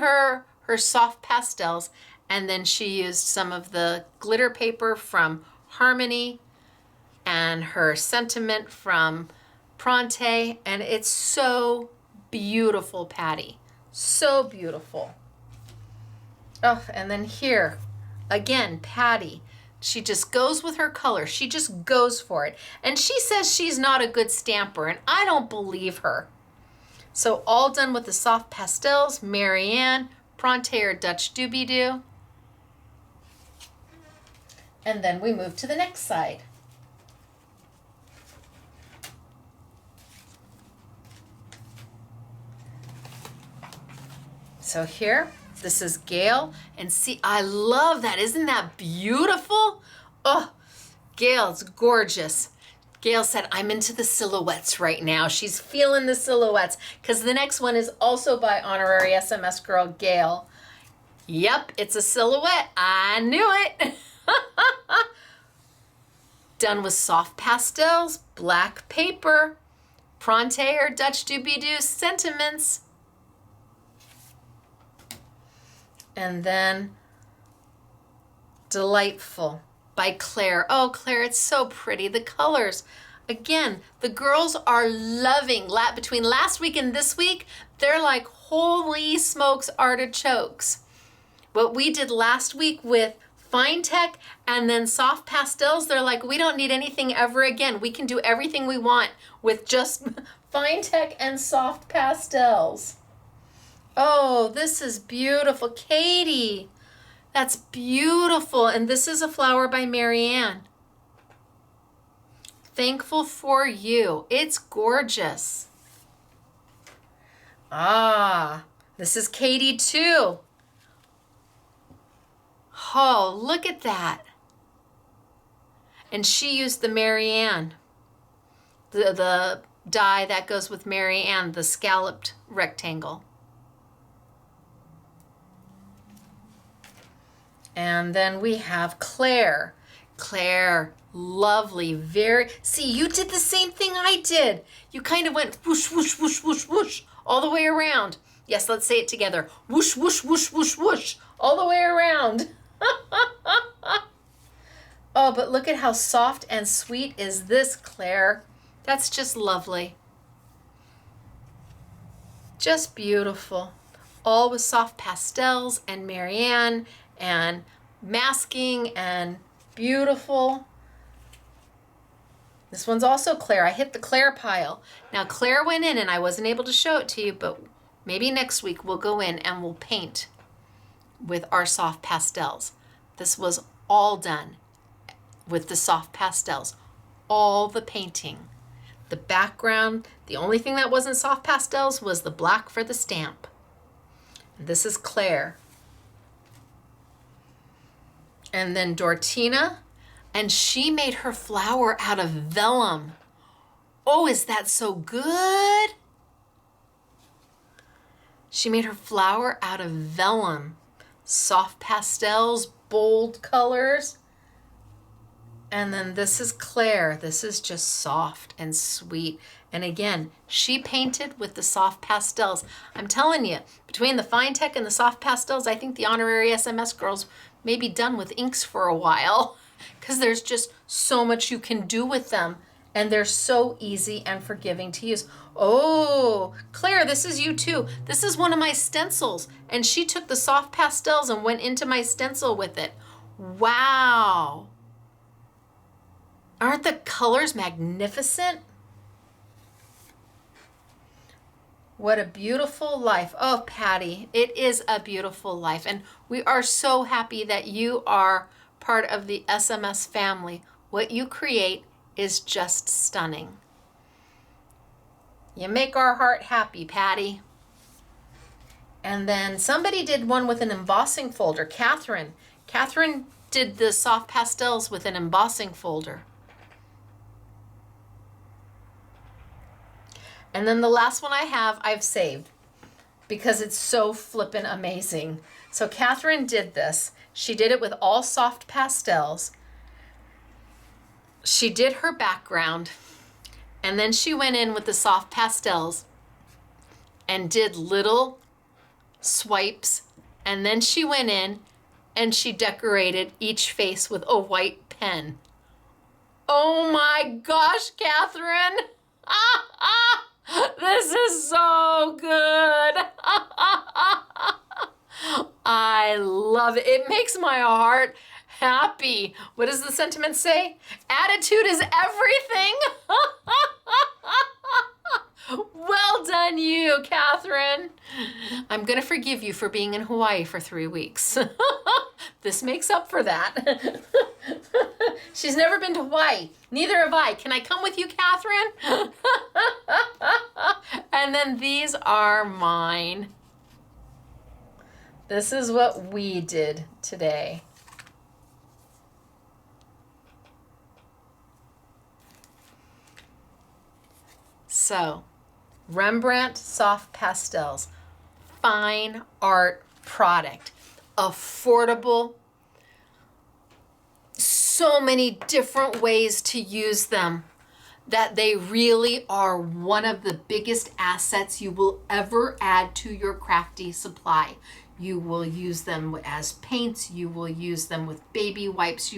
her soft pastels, and then she used some of the glitter paper from Harmony and her sentiment from Pronte, and it's so beautiful, Patty. So beautiful. Oh, and then here, again, Patty. She just goes with her color. She just goes for it. And she says she's not a good stamper, and I don't believe her. So all done with the soft pastels, Marianne, Pronte or Dutch Doobie-Doo. And then we move to the next side. So here, this is Gail, and see, I love that. Isn't that beautiful? Oh, Gail, it's gorgeous. Gail said, I'm into the silhouettes right now. She's feeling the silhouettes, because the next one is also by honorary SMS girl Gail. Yep, it's a silhouette. I knew it. Done with soft pastels, black paper, Pronte or Dutch Doobie-Doo sentiments. And then Delightful by Claire. Oh, Claire, it's so pretty. The colors. Again, the girls are loving. Between last week and this week, they're like, holy smokes, artichokes. What we did last week with Fine Tech and then soft pastels, they're like, we don't need anything ever again. We can do everything we want with just Fine Tech and soft pastels. Oh, this is beautiful. Katie, that's beautiful. And this is a flower by Marianne. Thankful for you. It's gorgeous. Ah, this is Katie too. Oh, look at that. And she used the Marianne, the die that goes with Marianne, the scalloped rectangle. And then we have Claire. Claire, lovely, very, see, you did the same thing I did. You kind of went whoosh, whoosh, whoosh, whoosh, whoosh, all the way around. Yes, let's say it together. Whoosh, whoosh, whoosh, whoosh, whoosh, all the way around. Oh, but look at how soft and sweet is this, Claire. That's just lovely. Just beautiful. All with soft pastels and Marianne and masking and beautiful. This one's also Claire. I hit the Claire pile. Now Claire went in and I wasn't able to show it to you, but maybe next week we'll go in and we'll paint with our soft pastels. This was all done with the soft pastels. All the painting. The background, the only thing that wasn't soft pastels was the black for the stamp. And this is Claire. And then Dortina, and she made her flower out of vellum. Oh, is that so good? She made her flower out of vellum. Soft pastels, bold colors. And then this is Claire. This is just soft and sweet. And again, she painted with the soft pastels. I'm telling you, between the Fine Tech and the soft pastels, I think the honorary SMS girls may be done with inks for a while, because there's just so much you can do with them. And they're so easy and forgiving to use. Oh, Claire, this is you too. This is one of my stencils. And she took the soft pastels and went into my stencil with it. Wow. Aren't the colors magnificent? What a beautiful life. Oh, Patty, it is a beautiful life. And we are so happy that you are part of the SMS family. What you create is just stunning. You make our heart happy, Patty. And then somebody did one with an embossing folder. Catherine. Catherine did the soft pastels with an embossing folder. And then the last one I have, I've saved because it's so flippin' amazing. So Catherine did this. She did it with all soft pastels. She did her background, and then she went in with the soft pastels and did little swipes, and then she went in and she decorated each face with a white pen. Oh my gosh, Catherine! This is so good! I love it. It makes my heart happy. What does the sentiment say? Attitude is everything. Well done, you, Catherine. I'm going to forgive you for being in Hawaii for 3 weeks. This makes up for that. She's never been to Hawaii. Neither have I. Can I come with you, Catherine? And then these are mine. This is what we did today. So, Rembrandt soft pastels, fine art product, affordable, so many different ways to use them that they really are one of the biggest assets you will ever add to your crafty supply. You will use them as paints, you will use them with baby wipes,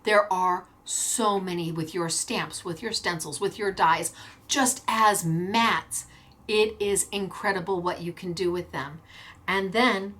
there are so many with your stamps, with your stencils, with your dies, just as mats. It is incredible what you can do with them. And then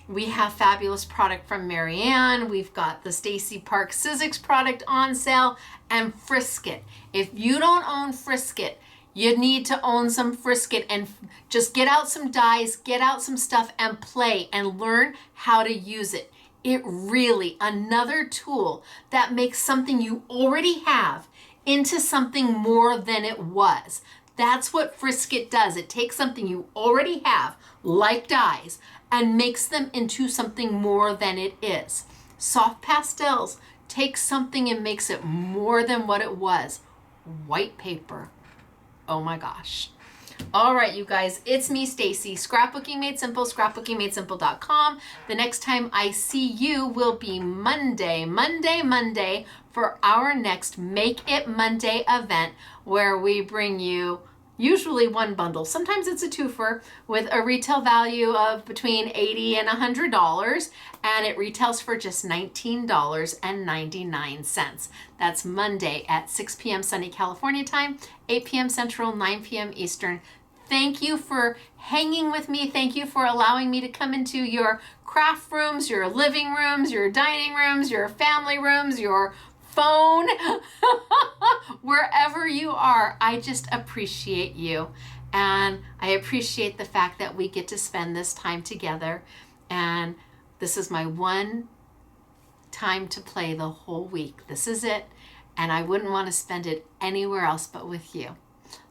we have fabulous product from Marianne. We've got the Stacey Park Sizzix product on sale and Frisket. If you don't own Frisket, you need to own some Frisket and just get out some dies, get out some stuff and play and learn how to use it. It really, another tool that makes something you already have into something more than it was. That's what Frisket does. It takes something you already have, like dies, and makes them into something more than it is. Soft pastels takes something and makes it more than what it was. White paper. Oh my gosh. All right, you guys, it's me, Stacey. Scrapbooking Made Simple, scrapbookingmadesimple.com. The next time I see you will be Monday for our next Make It Monday event, where we bring you usually one bundle. Sometimes it's a twofer with a retail value of between $80 and $100, and it retails for just $19.99. That's Monday at 6 p.m. sunny California time, 8 p.m. Central, 9 p.m. Eastern. Thank you for hanging with me. Thank you for allowing me to come into your craft rooms, your living rooms, your dining rooms, your family rooms, your phone, wherever you are. I just appreciate you. And I appreciate the fact that we get to spend this time together. And this is my one time to play the whole week. This is it. And I wouldn't want to spend it anywhere else but with you.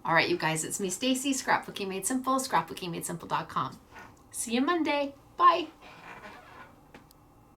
All right, you guys, it's me, Stacey, Scrapbooking Made Simple, scrapbookingmadesimple.com. See you Monday. Bye.